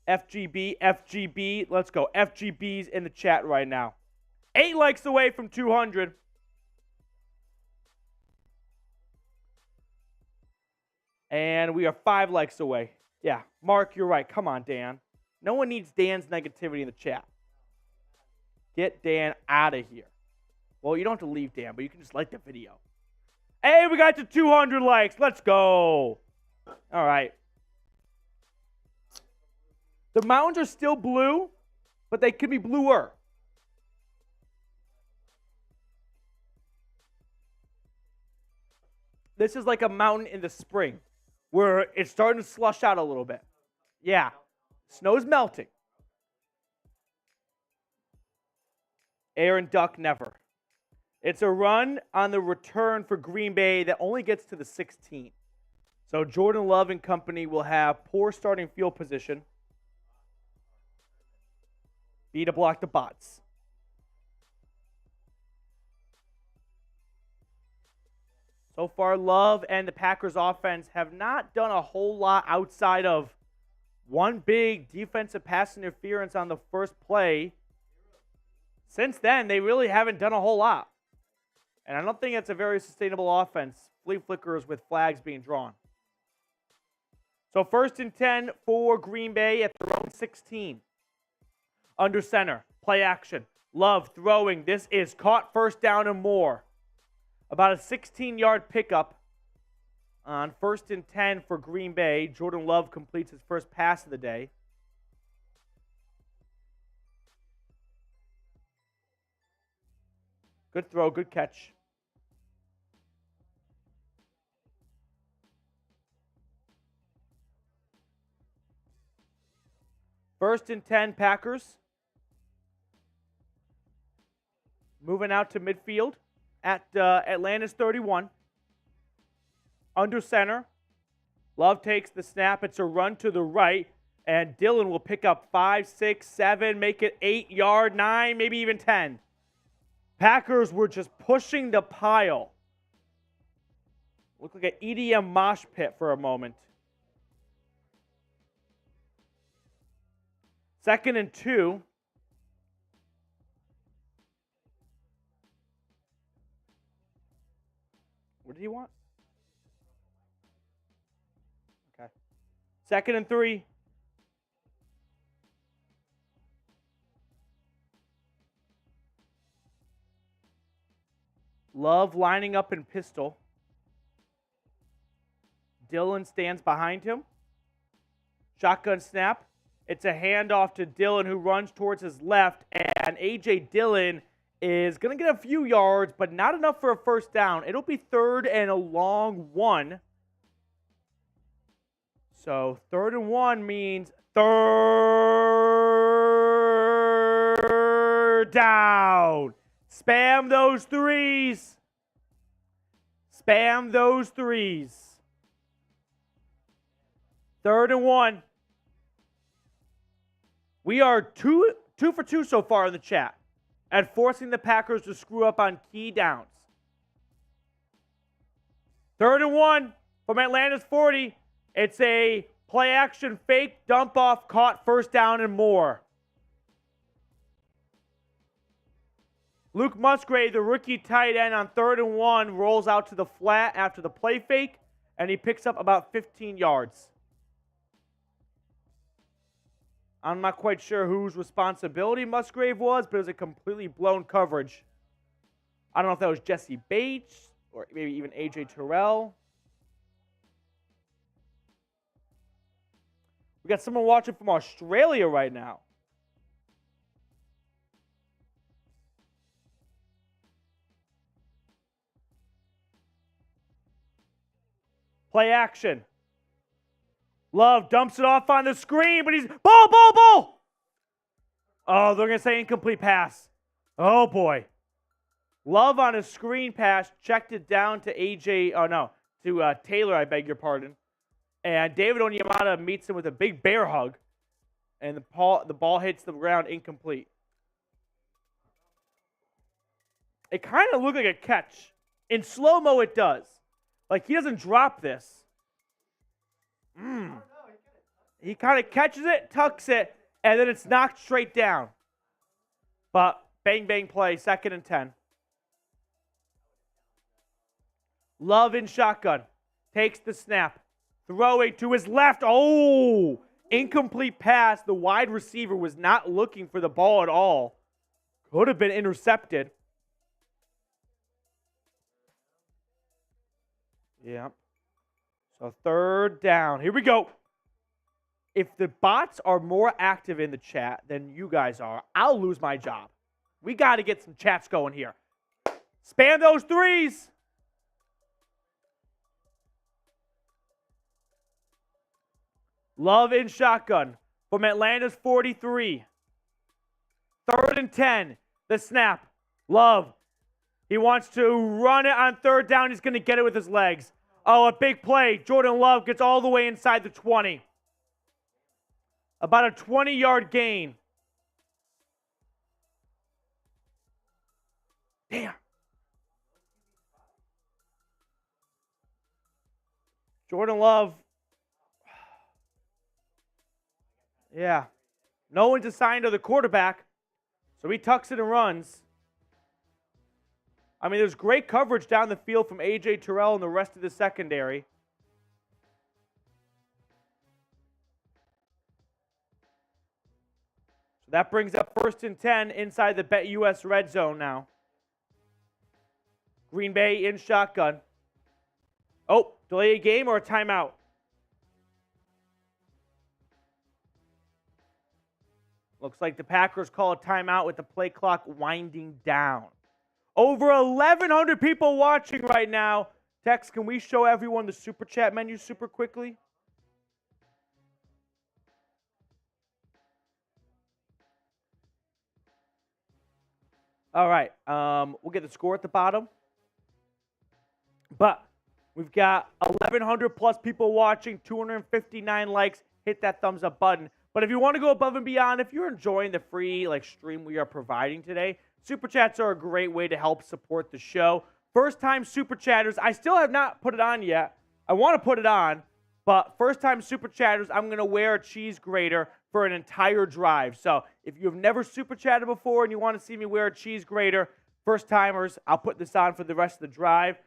FGB, FGB. Let's go. FGBs in the chat right now. 8 likes away from 200. And we are 5 likes away. Yeah, Mark, you're right. Come on, Dan. No one needs Dan's negativity in the chat. Get Dan out of here. Well, you don't have to leave, Dan, but you can just like the video. Hey, we got to 200 likes. Let's go. All right. The mountains are still blue, but they could be bluer. This is like a mountain in the spring where it's starting to slush out a little bit. Yeah. Snow's melting. Aaron Duck never. It's a run on the return for Green Bay that only gets to the 16. So Jordan Love and company will have poor starting field position. B to block the bots. So far, Love and the Packers offense have not done a whole lot outside of one big defensive pass interference on the first play. Since then, they really haven't done a whole lot. And I don't think it's a very sustainable offense. Flea flickers with flags being drawn. So 1st and 10 for Green Bay at their own 16. Under center, play action. Love throwing. This is caught, first down and more. About a 16-yard pickup on 1st and 10 for Green Bay. Jordan Love completes his first pass of the day. Good throw, good catch. First and 10, Packers. Moving out to midfield at Atlanta's 31. Under center. Love takes the snap. It's a run to the right. And Dillon will pick up 5, 6, 7, make it 8-yard, 9, maybe even 10. Packers were just pushing the pile. Looked like an EDM mosh pit for a moment. 2nd and 2. What did he want? Okay. 2nd and 3. Love lining up in pistol. Dillon stands behind him. Shotgun snap. It's a handoff to Dillon, who runs towards his left, and A.J. Dillon is going to get a few yards, but not enough for a first down. It'll be 3rd and a long 1. So 3rd and 1 means 3rd down. Spam those threes. Spam those threes. 3rd and 1. We are two for 2 so far in the chat at forcing the Packers to screw up on key downs. 3rd and 1 from Atlanta's 40. It's a play action fake dump off, caught, first down and more. Luke Musgrave, the rookie tight end, on 3rd and 1, rolls out to the flat after the play fake, and he picks up about 15 yards. I'm not quite sure whose responsibility Musgrave was, but it was a completely blown coverage. I don't know if that was Jesse Bates or maybe even A.J. Terrell. We got someone watching from Australia right now. Play action. Love dumps it off on the screen, but he's ball. Oh, they're going to say incomplete pass. Oh, boy. Love on a screen pass, checked it down to Taylor, I beg your pardon. And David Onyemata meets him with a big bear hug, and the ball hits the ground incomplete. It kind of looked like a catch. In slow-mo, it does. Like, he doesn't drop this. He kind of catches it, tucks it, and then it's knocked straight down. But bang play, 2nd and 10. Love in shotgun. Takes the snap. Throwing to his left. Oh! Incomplete pass. The wide receiver was not looking for the ball at all. Could have been intercepted. Yeah. So 3rd down. Here we go. If the bots are more active in the chat than you guys are, I'll lose my job. We got to get some chats going here. Spam those threes. Love in shotgun from Atlanta's 43. 3rd and 10. The snap. Love. He wants to run it on 3rd down. He's going to get it with his legs. Oh, a big play. Jordan Love gets all the way inside the 20. About a 20-yard gain. Damn. Jordan Love. Yeah. No one's assigned to the quarterback, so he tucks it and runs. I mean, there's great coverage down the field from A.J. Terrell and the rest of the secondary. So that brings up 1st and 10 inside the BetUS red zone now. Green Bay in shotgun. Oh, delay a game or a timeout? Looks like the Packers call a timeout with the play clock winding down. Over 1,100 people watching right now. Tex, can we show everyone the Super Chat menu super quickly? All right. We'll get the score at the bottom. But we've got 1,100 plus people watching, 259 likes. Hit that thumbs up button. But if you want to go above and beyond, if you're enjoying the free stream we are providing today, Super Chats are a great way to help support the show. First-time Super Chatters, I still have not put it on yet. I want to put it on, but first-time Super Chatters, I'm going to wear a cheese grater for an entire drive. So if you've never Super Chatted before and you want to see me wear a cheese grater, first-timers, I'll put this on for the rest of the drive.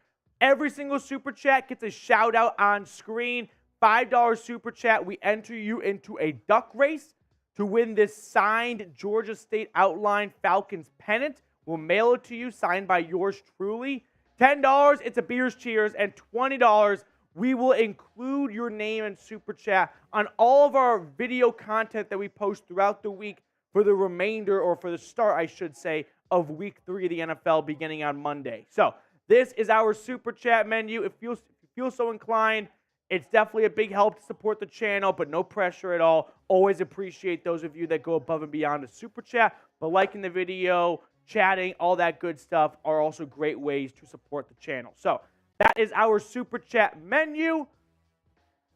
Every single Super Chat gets a shout-out on screen. $5 Super Chat, we enter you into a duck race to win this signed Georgia State Outline Falcons pennant. We'll mail it to you, signed by yours truly. $10, it's a beers cheers, and $20, we will include your name and Super Chat on all of our video content that we post throughout the week for the remainder, or for the start, I should say, of Week 3 of the NFL beginning on Monday. So this is our Super Chat menu. If you feel so inclined, it's definitely a big help to support the channel, but no pressure at all. Always appreciate those of you that go above and beyond the Super Chat. But liking the video, chatting, all that good stuff are also great ways to support the channel. So that is our Super Chat menu.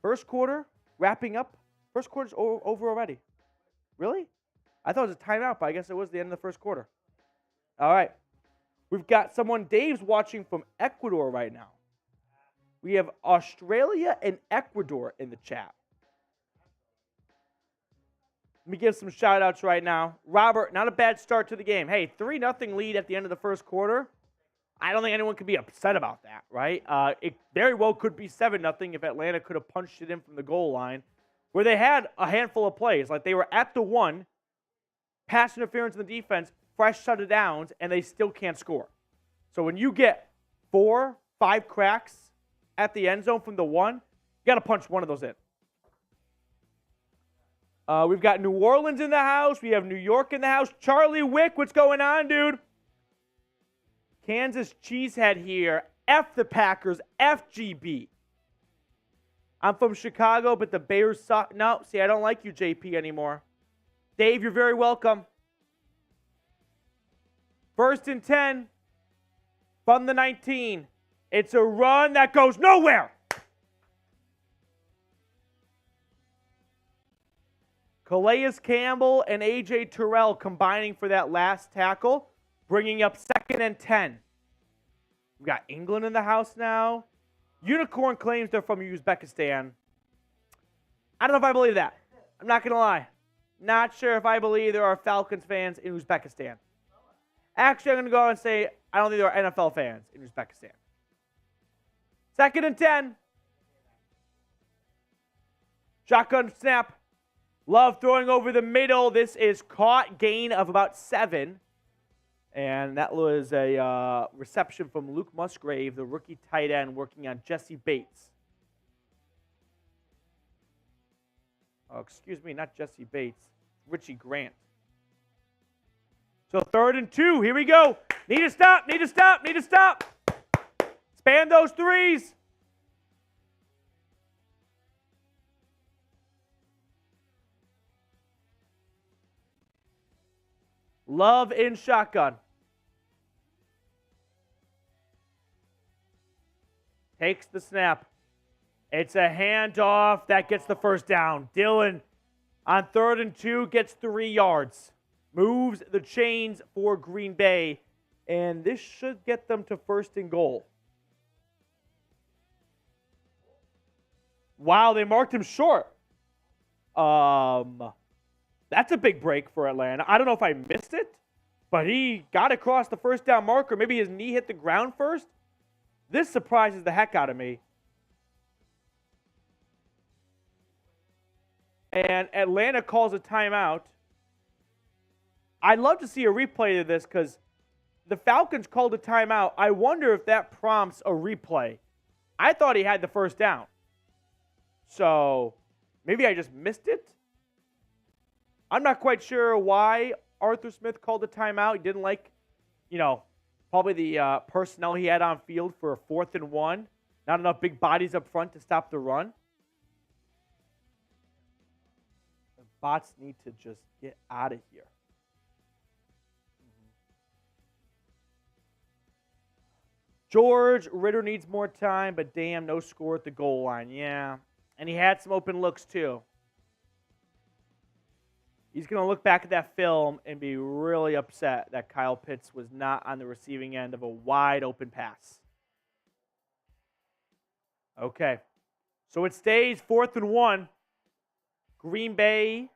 First quarter, wrapping up. First quarter's over already. Really? I thought it was a timeout, but I guess it was the end of the first quarter. All right. We've got someone, Dave's watching from Ecuador right now. We have Australia and Ecuador in the chat. Let me give some shout-outs right now. Robert, not a bad start to the game. Hey, 3-0 lead at the end of the first quarter. I don't think anyone could be upset about that, right? It very well could be 7-0 if Atlanta could have punched it in from the goal line, where they had a handful of plays. Like they were at the 1, pass interference in the defense, fresh set of downs, and they still can't score. So when you get 4, 5 cracks at the end zone from the 1, you got to punch one of those in. We've got New Orleans in the house. We have New York in the house. Charlie Wick, what's going on, dude? Kansas Cheesehead here. F the Packers. FGB. I'm from Chicago, but the Bears suck. No, see, I don't like you, JP, anymore. Dave, you're very welcome. 1st and 10 from the 19. It's a run that goes nowhere. Calais Campbell and A.J. Terrell combining for that last tackle, bringing up 2nd and 10. We've got England in the house now. Unicorn claims they're from Uzbekistan. I don't know if I believe that. I'm not going to lie. Not sure if I believe there are Falcons fans in Uzbekistan. Actually, I'm going to go and say I don't think there are NFL fans in Uzbekistan. 2nd and 10. Shotgun snap. Love throwing over the middle. This is caught, gain of about 7. And that was a reception from Luke Musgrave, the rookie tight end, working on Jesse Bates. Oh, excuse me, not Jesse Bates. Richie Grant. So 3rd and 2. Here we go. Need to stop, need to stop, need to stop. Span those threes. Love in shotgun. Takes the snap. It's a handoff. That gets the first down. Dillon on 3rd and 2 gets 3 yards. Moves the chains for Green Bay. And this should get them to 1st and goal. Wow, they marked him short. That's a big break for Atlanta. I don't know if I missed it, but he got across the 1st down marker. Maybe his knee hit the ground first. This surprises the heck out of me. And Atlanta calls a timeout. I'd love to see a replay of this because the Falcons called a timeout. I wonder if that prompts a replay. I thought he had the 1st down. So maybe I just missed it. I'm not quite sure why Arthur Smith called a timeout. He didn't like, probably the personnel he had on field for a 4th and 1. Not enough big bodies up front to stop the run. The bots need to just get out of here. George Ritter needs more time, but damn, no score at the goal line. Yeah, and he had some open looks too. He's going to look back at that film and be really upset that Kyle Pitts was not on the receiving end of a wide open pass. Okay. So it stays 4th and 1. Green Bay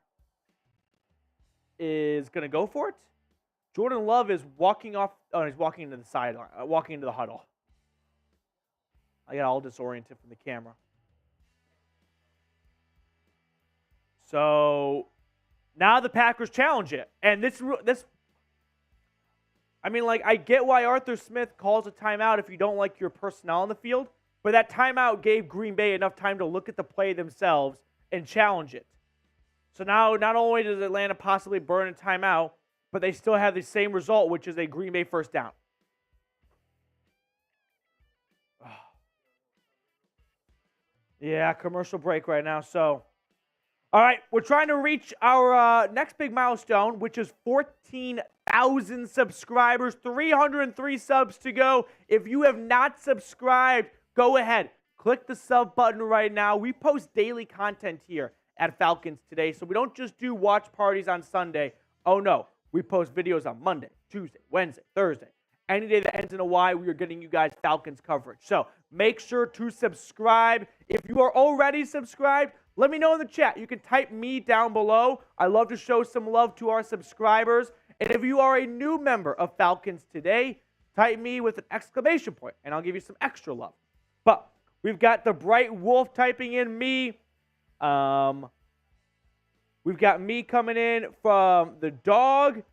is going to go for it. Jordan Love is walking off. Oh, he's walking into the sideline, walking into the huddle. I got all disoriented from the camera. So now the Packers challenge it. And I get why Arthur Smith calls a timeout if you don't like your personnel on the field, but that timeout gave Green Bay enough time to look at the play themselves and challenge it. So now not only does Atlanta possibly burn a timeout, but they still have the same result, which is a Green Bay 1st down. Yeah, commercial break right now. So, all right, we're trying to reach our next big milestone, which is 14,000 subscribers, 303 subs to go. If you have not subscribed, go ahead. Click the sub button right now. We post daily content here at Falcons Today, so we don't just do watch parties on Sunday. Oh, no. We post videos on Monday, Tuesday, Wednesday, Thursday. Any day that ends in a Y, we are getting you guys Falcons coverage. So make sure to subscribe. If you are already subscribed, Let me know in the chat. You can type me down below. I love to show some love to our subscribers. And if you are a new member of Falcons Today, type me with an exclamation point, and I'll give you some extra love. But we've got the Bright Wolf typing in me. We've got me coming in from the dog.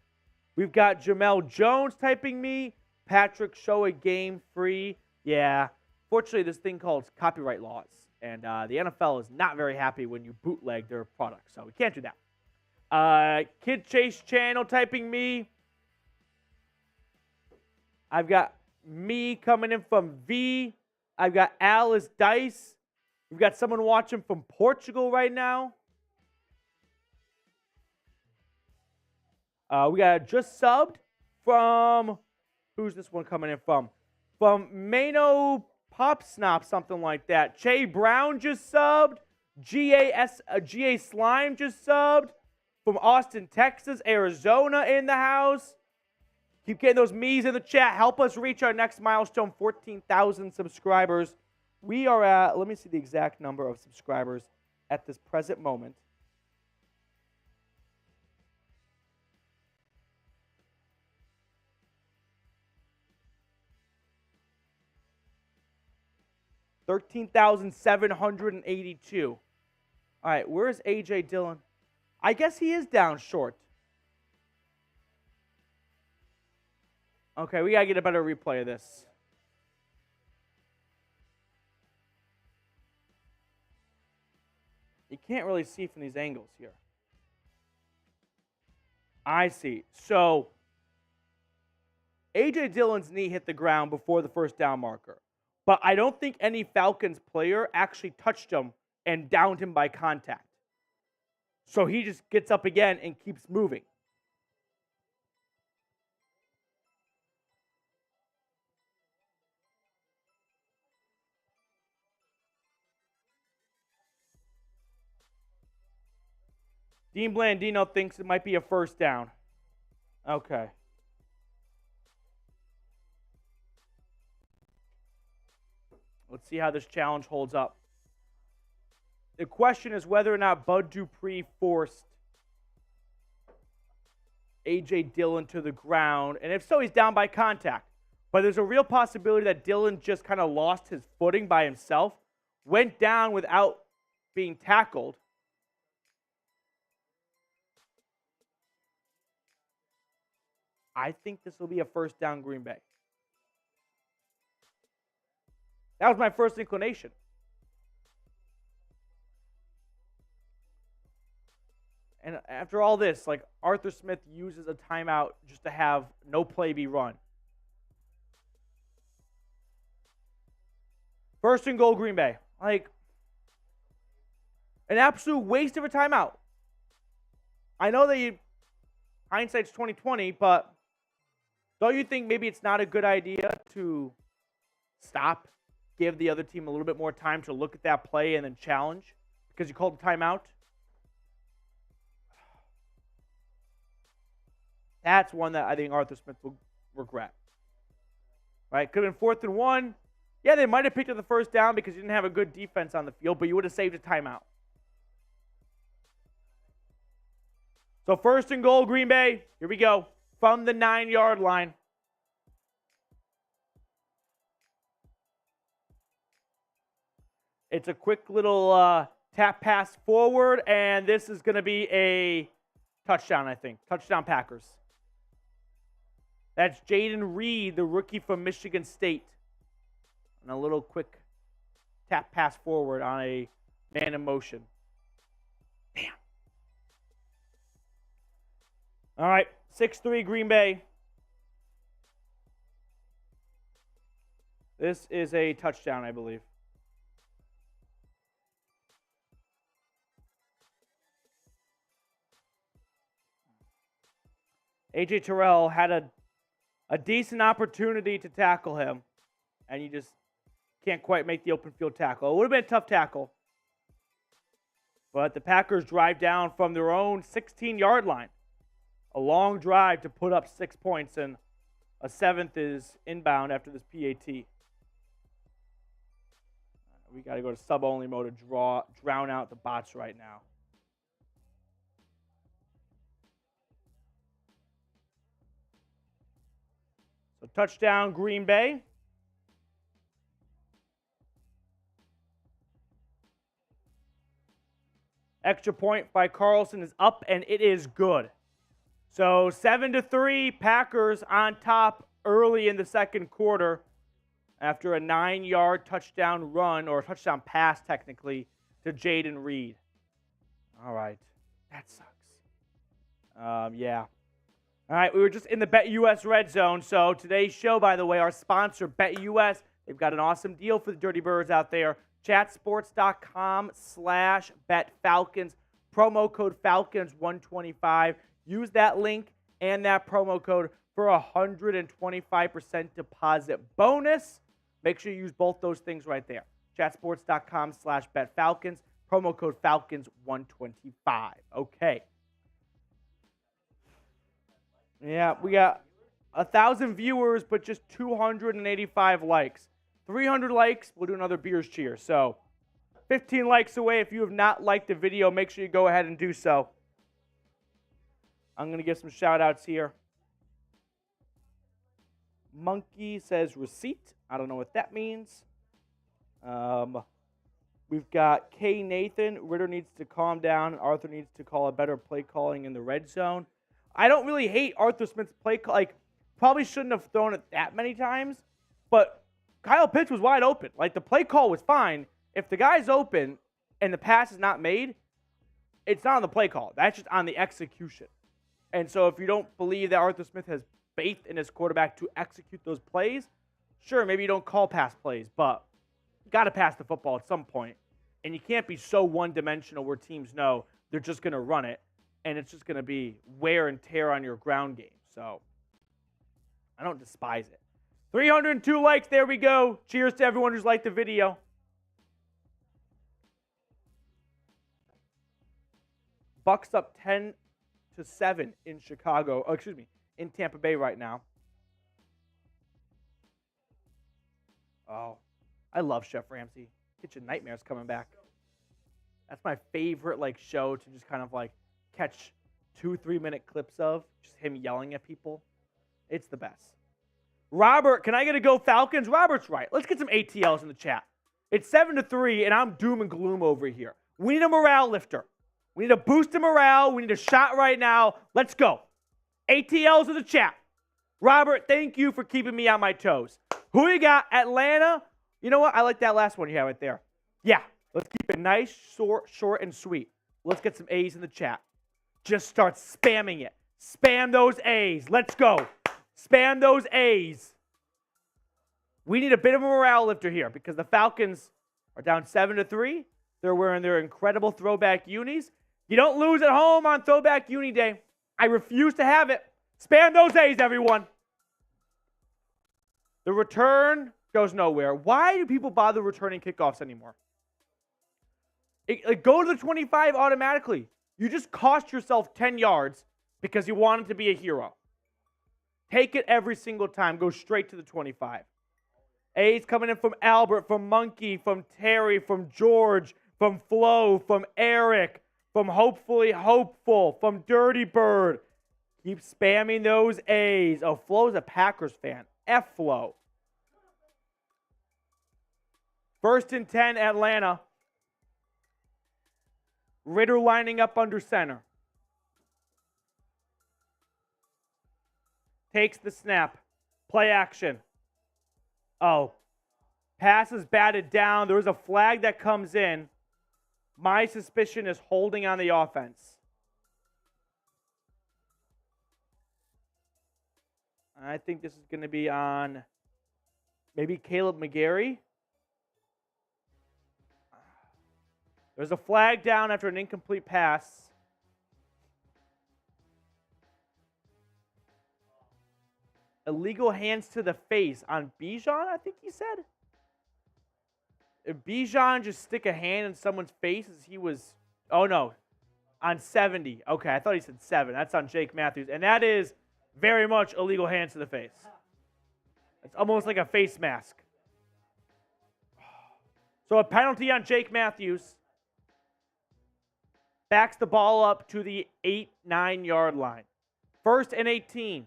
We've got Jamel Jones typing me. Patrick, show a game free. Yeah. Fortunately, this thing called copyright laws. And the NFL is not very happy when you bootleg their product. So we can't do that. Kid Chase Channel typing me. I've got me coming in from V. I've got Alice Dice. We've got someone watching from Portugal right now. We got just subbed from, who's this one coming in from? From Mano Pop Snop, something like that. Che Brown just subbed. GA Slime just subbed. From Austin, Texas. Arizona in the house. Keep getting those me's in the chat. Help us reach our next milestone, 14,000 subscribers. We are at, let me see the exact number of subscribers at this present moment. $13,782. All right, where's A.J. Dillon? I guess he is down short. Okay, we got to get a better replay of this. You can't really see from these angles here. I see. So, A.J. Dillon's knee hit the ground before the first down marker. But I don't think any Falcons player actually touched him and downed him by contact. So he just gets up again and keeps moving. Dean Blandino thinks it might be a first down. Okay. Let's see how this challenge holds up. The question is whether or not Bud Dupree forced A.J. Dillon to the ground. And if so, he's down by contact. But there's a real possibility that Dillon just kind of lost his footing by himself, went down without being tackled. I think this will be a first down Green Bay. That was my first inclination. And after all this, like, Arthur Smith uses a timeout just to have no play be run. First and goal, Green Bay. Like, an absolute waste of a timeout. I know that hindsight's 20/20, but don't you think maybe it's not a good idea to stop, give the other team a little bit more time to look at that play and then challenge because you called a timeout? That's one that I think Arthur Smith will regret. Right? Could have been 4th and 1. Yeah, they might have picked up the first down because you didn't have a good defense on the field, but you would have saved a timeout. So first and goal, Green Bay. Here we go. From the 9-yard line. It's a quick little tap pass forward, and this is going to be a touchdown, I think. Touchdown Packers. That's Jaden Reed, the rookie from Michigan State. And a little quick tap pass forward on a man in motion. Damn. All right, 6-3 Green Bay. This is a touchdown, I believe. A.J. Terrell had a decent opportunity to tackle him, and you just can't quite make the open field tackle. It would have been a tough tackle, but the Packers drive down from their own 16-yard line. A long drive to put up 6 points, and a 7th is inbound after this PAT. We got to go to sub-only mode to drown out the bots right now. So touchdown, Green Bay. Extra point by Carlson is up, and it is good. So 7-3, Packers on top early in the second quarter after a 9-yard touchdown run, or touchdown pass technically, to Jaden Reed. All right. That sucks. Yeah. All right, we were just in the BetUS red zone. So today's show, by the way, our sponsor, BetUS, they've got an awesome deal for the Dirty Birds out there. Chatsports.com/BetFalcons. Promo code Falcons125. Use that link and that promo code for a 125% deposit bonus. Make sure you use both those things right there. Chatsports.com/BetFalcons. Promo code Falcons125. Okay. Yeah, we got 1,000 viewers, but just 285 likes. 300 likes, we'll do another beers cheer. So 15 likes away. If you have not liked the video, make sure you go ahead and do so. I'm going to give some shout-outs here. Monkey says receipt. I don't know what that means. We've got K. Nathan. Ritter needs to calm down. Arthur needs to call a better play calling in the red zone. I don't really hate Arthur Smith's play call. Like, probably shouldn't have thrown it that many times, but Kyle Pitts was wide open. Like, the play call was fine. If the guy's open and the pass is not made, it's not on the play call. That's just on the execution. And so if you don't believe that Arthur Smith has faith in his quarterback to execute those plays, sure, maybe you don't call pass plays, but you got to pass the football at some point. And you can't be so one-dimensional where teams know they're just going to run it, and it's just going to be wear and tear on your ground game. So I don't despise it. 302 likes. There we go. Cheers to everyone who's liked the video. Bucks up 10-7 in Chicago. Oh, excuse me, in Tampa Bay right now. Oh, I love Chef Ramsay. Kitchen Nightmares coming back. That's my favorite show to just kind of catch 2-3 minute clips of just him yelling at people. It's the best. Robert, can I get a go Falcons? Robert's right. Let's get some ATLs in the chat. It's 7-3, and I'm doom and gloom over here. We need a morale lifter. We need to boost the morale. We need a shot right now. Let's go. ATLs in the chat. Robert, thank you for keeping me on my toes. Who you got? Atlanta? You know what? I like that last one you have right there. Yeah, let's keep it nice, short, and sweet. Let's get some A's in the chat. Just start spamming it. Spam those A's. Let's go. Spam those A's. We need a bit of a morale lifter here because the Falcons are down 7-3. They're wearing their incredible throwback unis. You don't lose at home on Throwback Uni Day. I refuse to have it. Spam those A's, everyone. The return goes nowhere. Why do people bother returning kickoffs anymore? Go to the 25 automatically. You just cost yourself 10 yards because you wanted to be a hero. Take it every single time. Go straight to the 25. A's coming in from Albert, from Monkey, from Terry, from George, from Flo, from Eric, from Hopefully Hopeful, from Dirty Bird. Keep spamming those A's. Oh, Flo's a Packers fan. F Flo. 1st and 10, Atlanta. Ritter lining up under center. Takes the snap. Play action. Oh. Pass is batted down. There was a flag that comes in. My suspicion is holding on the offense. I think this is going to be on maybe Caleb McGarry. There's a flag down after an incomplete pass. Illegal hands to the face on Bijan, I think he said. If Bijan just stick a hand in someone's face as he was, oh no, on 70. Okay, I thought he said 7. That's on Jake Matthews. And that is very much illegal hands to the face. It's almost like a face mask. So a penalty on Jake Matthews. Backs the ball up to the 8-9 yard line. 1st and 18.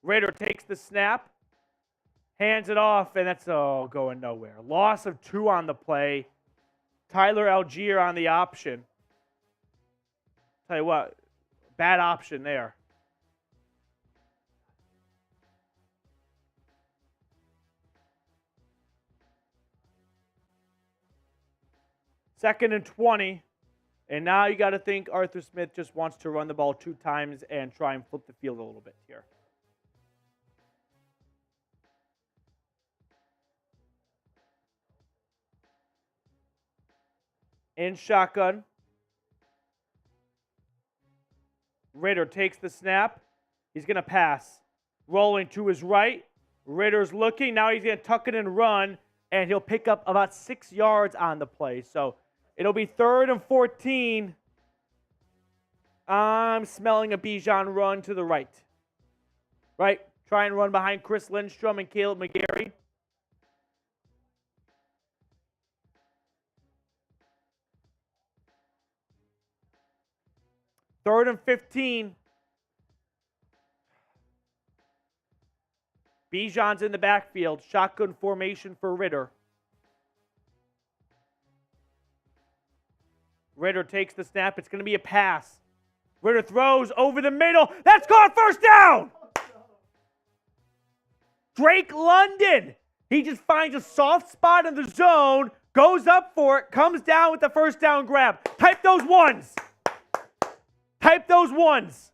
Ritter takes the snap. Hands it off, and that's going nowhere. Loss of 2 on the play. Tyler Algier on the option. Tell you what, bad option there. Second and 20. And now you got to think Arthur Smith just wants to run the ball 2 times and try and flip the field a little bit here. In shotgun. Ritter takes the snap. He's going to pass. Rolling to his right. Ritter's looking. Now he's going to tuck it and run, and he'll pick up about 6 yards on the play. So it'll be 3rd and 14. I'm smelling a Bijan run to the right. Right? Try and run behind Chris Lindstrom and Caleb McGarry. Third and 15. Bijan's in the backfield. Shotgun formation for Ritter. Ritter takes the snap. It's going to be a pass. Ritter throws over the middle. That's caught. First down. Drake London. He just finds a soft spot in the zone, goes up for it, comes down with the first down grab. Type those ones. Type those ones.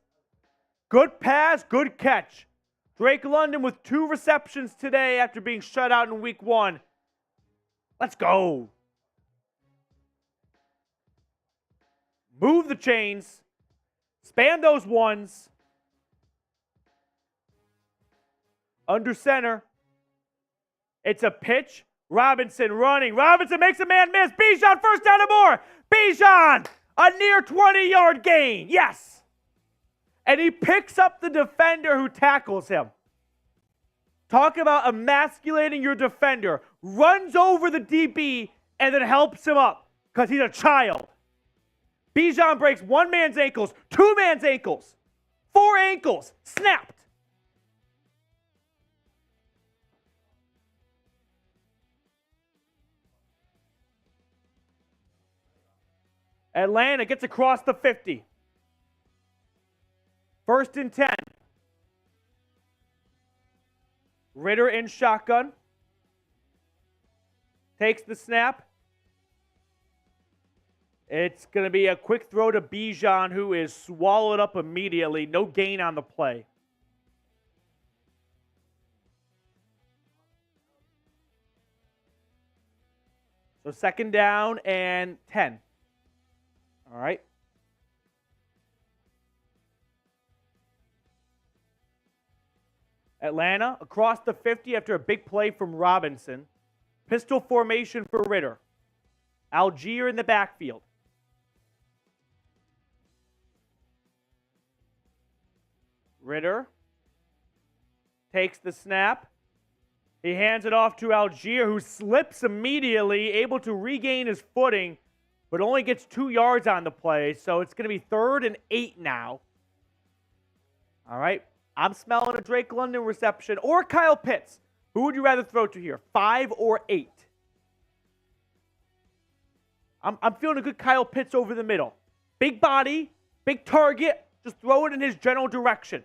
Good pass, good catch. Drake London with 2 receptions today after being shut out in week 1. Let's go. Move the chains. Span those ones. Under center. It's a pitch. Robinson running. Robinson makes a man miss. Bijan first down and more. Bijan, a near 20-yard gain. Yes. And he picks up the defender who tackles him. Talk about emasculating your defender. Runs over the DB and then helps him up because he's a child. Bijan breaks 1 man's ankles, 2 man's ankles, 4 ankles, snapped. Atlanta gets across the 50. 1st and 10. Ritter in shotgun. Takes the snap. It's going to be a quick throw to Bijan, who is swallowed up immediately. No gain on the play. So 2nd down and 10. All right. Atlanta across the 50 after a big play from Robinson. Pistol formation for Ritter. Algier in the backfield. Ritter takes the snap. He hands it off to Algier, who slips immediately, able to regain his footing, but only gets 2 yards on the play. So it's going to be 3rd and 8 now. All right. I'm smelling a Drake London reception or Kyle Pitts. Who would you rather throw to here, 5 or 8? I'm feeling a good Kyle Pitts over the middle. Big body, big target. Just throw it in his general direction.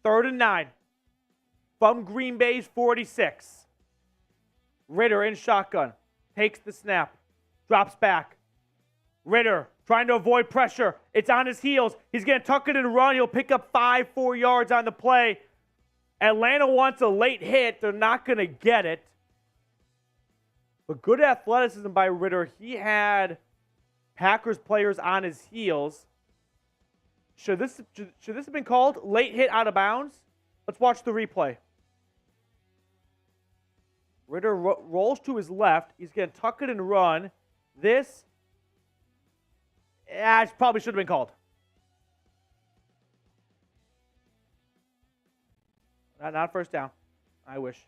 3rd and 9. From Green Bay's 46. Ritter in shotgun. Takes the snap. Drops back. Ritter trying to avoid pressure. It's on his heels. He's going to tuck it and run. He'll pick up 4 yards on the play. Atlanta wants a late hit. They're not going to get it. But good athleticism by Ritter. He had Packers players on his heels. Should this have been called late hit out of bounds? Let's watch the replay. Ritter rolls to his left. He's going to tuck it and run. This probably should have been called. Not first down. I wish.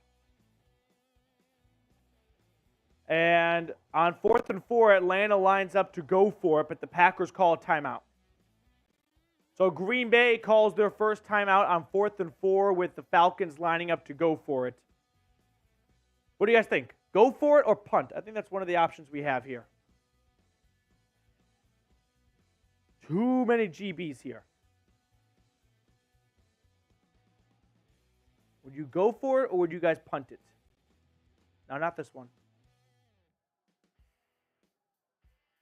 And on 4th and 4, Atlanta lines up to go for it, but the Packers call a timeout. So Green Bay calls their first timeout on 4th and 4 with the Falcons lining up to go for it. What do you guys think? Go for it or punt? I think that's one of the options we have here. Too many GBs here. Would you go for it or would you guys punt it? No, not this one.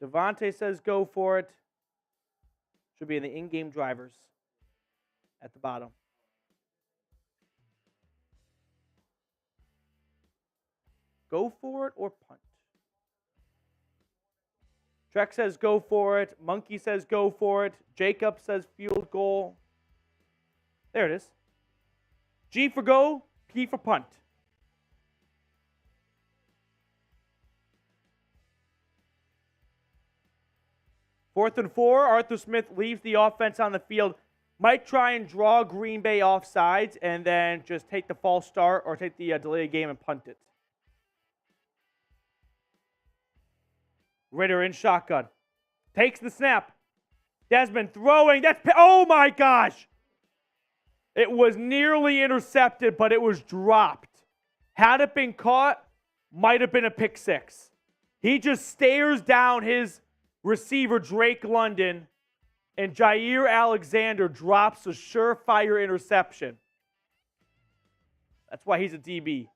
Devontae says go for it. Should be in the in-game drivers at the bottom. Go for it or punt? Trek says go for it. Monkey says go for it. Jacob says field goal. There it is. G for go, P for punt. Fourth and 4, Arthur Smith leaves the offense on the field. Might try and draw Green Bay off sides and then just take the false start or take the delay game and punt it. Ritter in shotgun. Takes the snap. Desmond throwing. Oh my gosh. It was nearly intercepted, but it was dropped. Had it been caught, might have been a pick six. He just stares down his receiver, Drake London, and Jair Alexander drops a surefire interception. That's why he's a DB.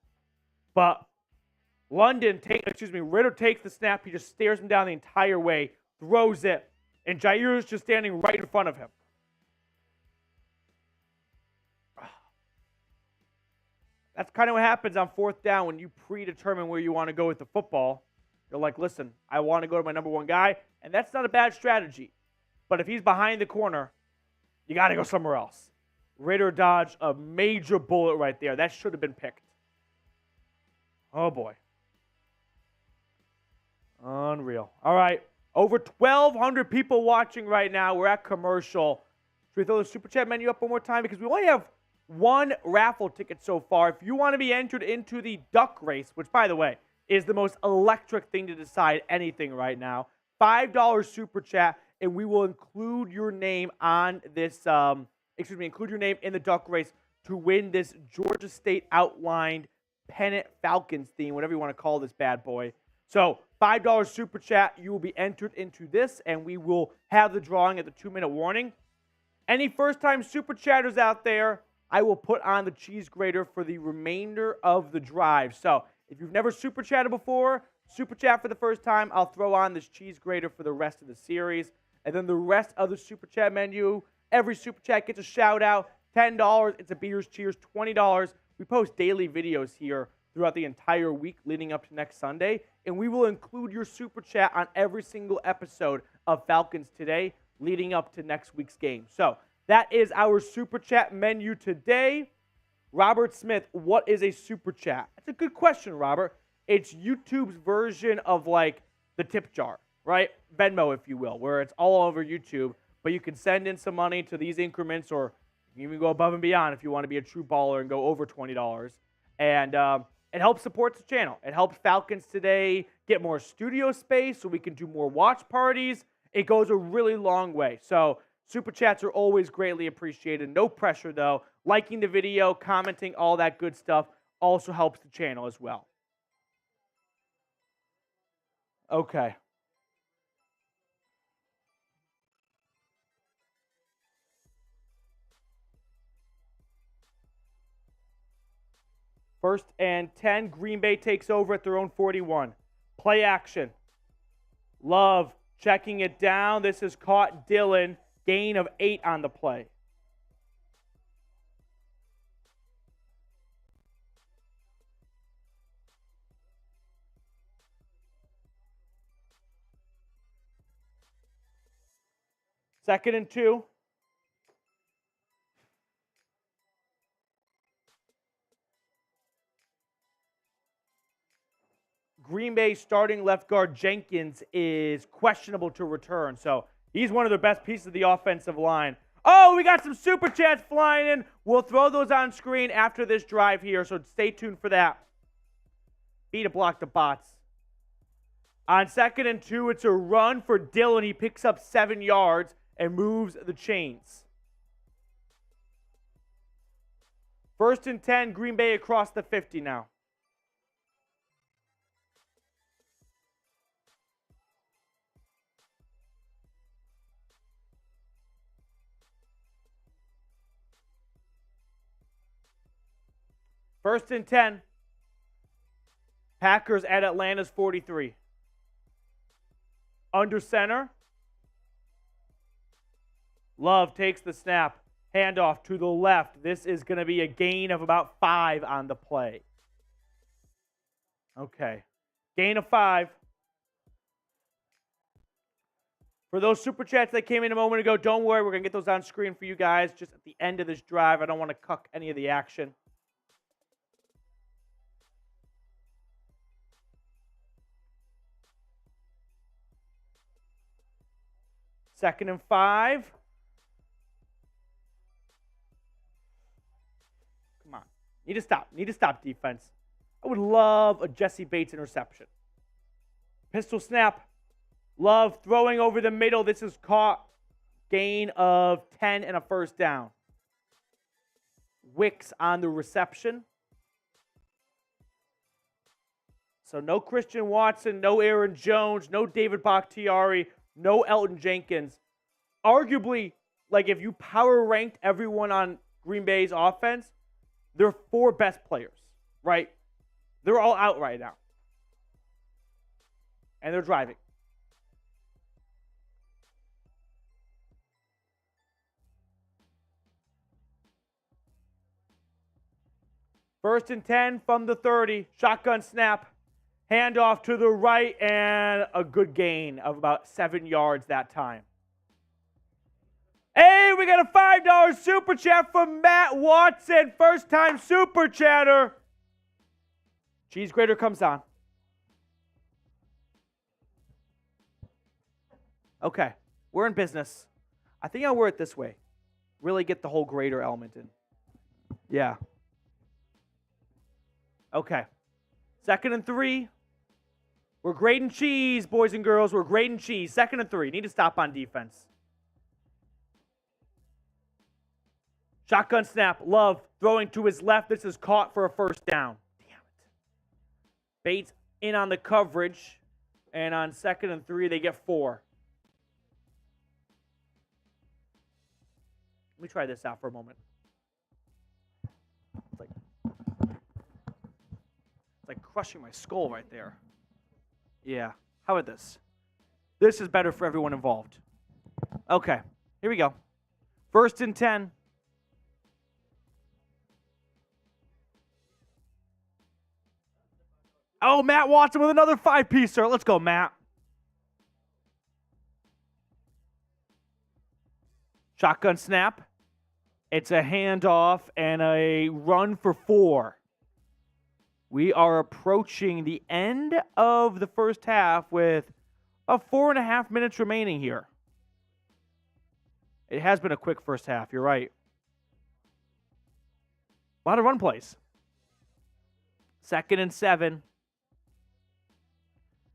But Ritter takes the snap. He just stares him down the entire way, throws it, and Jair is just standing right in front of him. That's kind of what happens on 4th down when you predetermine where you want to go with the football. You're like, listen, I want to go to my number one guy, and that's not a bad strategy. But if he's behind the corner, you got to go somewhere else. Ritter dodged a major bullet right there. That should have been picked. Oh, boy. Unreal. All right. Over 1,200 people watching right now. We're at commercial. Should we throw the Super Chat menu up one more time? Because we only have one raffle ticket so far. If you want to be entered into the duck race, which, by the way, is the most electric thing to decide anything right now, $5 Super Chat, and we will include your name on this, include your name in the duck race to win this Georgia State outlined pennant Falcons theme, whatever you want to call this bad boy. So $5 Super Chat, you will be entered into this, and we will have the drawing at the 2-minute warning. Any first-time Super Chatters out there, I will put on the cheese grater for the remainder of the drive. So if you've never Super Chatted before, Super Chat for the first time, I'll throw on this cheese grater for the rest of the series. And then the rest of the Super Chat menu, every Super Chat gets a shout-out. $10, it's a Beers Cheers. $20, we post daily videos here throughout the entire week leading up to next Sunday. And we will include your Super Chat on every single episode of Falcons Today leading up to next week's game. So that is our Super Chat menu today. Robert Smith, what is a Super Chat? That's a good question, Robert. It's YouTube's version of like the tip jar, right? Venmo, if you will, where it's all over YouTube, but you can send in some money to these increments, or you can even go above and beyond if you want to be a true baller and go over $20. And it helps support the channel. It helps Falcons Today get more studio space so we can do more watch parties. It goes a really long way. So Super Chats are always greatly appreciated. No pressure, though. Liking the video, commenting, all that good stuff also helps the channel as well. Okay. First and 10, Green Bay takes over at their own 41. Play action. Love checking it down. This is caught Dillon. Gain of 8 on the play. Second and 2. Green Bay starting left guard Jenkins is questionable to return. So he's one of the best pieces of the offensive line. Oh, we got some Super Chats flying in. We'll throw those on screen after this drive here, so stay tuned for that. Be to block the bots. On 2nd and 2, it's a run for Dillon. He picks up 7 yards and moves the chains. 1st and 10, Green Bay across the 50 now. First and 10. Packers at Atlanta's 43. Under center. Love takes the snap. Handoff to the left. This is going to be a gain of about 5 on the play. Okay. Gain of 5. For those super chats that came in a moment ago, don't worry. We're going to get those on screen for you guys just at the end of this drive. I don't want to cuck any of the action. Second and 5. Come on. Need to stop. Need to stop, defense. I would love a Jesse Bates interception. Pistol snap. Love throwing over the middle. This is caught. Gain of 10 and a first down. Wicks on the reception. So no Christian Watson, no Aaron Jones, no David Bakhtiari, no Elton Jenkins. Arguably, like if you power ranked everyone on Green Bay's offense, they're 4 best players, right? They're all out right now. And they're driving. First and 10 from the 30. Shotgun snap. Handoff to the right, and a good gain of about 7 yards that time. Hey, we got a $5 super chat from Matt Watson. First time super chatter. Cheese grater comes on. Okay, we're in business. I think I'll wear it this way. Really get the whole grater element in. Yeah. Okay. 2nd and 3. We're grading cheese, boys and girls. We're grading cheese. 2nd and 3. Need to stop on defense. Shotgun snap. Love throwing to his left. This is caught for a first down. Damn it. Bates in on the coverage. And on 2nd and 3, they get 4. Let me try this out for a moment. It's like crushing my skull right there. Yeah. How about this? This is better for everyone involved. Okay. Here we go. 1st and 10. Oh, Matt Watson with another 5-piecer. Let's go, Matt. Shotgun snap. It's a handoff and a run for 4. We are approaching the end of the first half with 4.5 minutes remaining here. It has been a quick first half, you're right. A lot of run plays. 2nd and 7.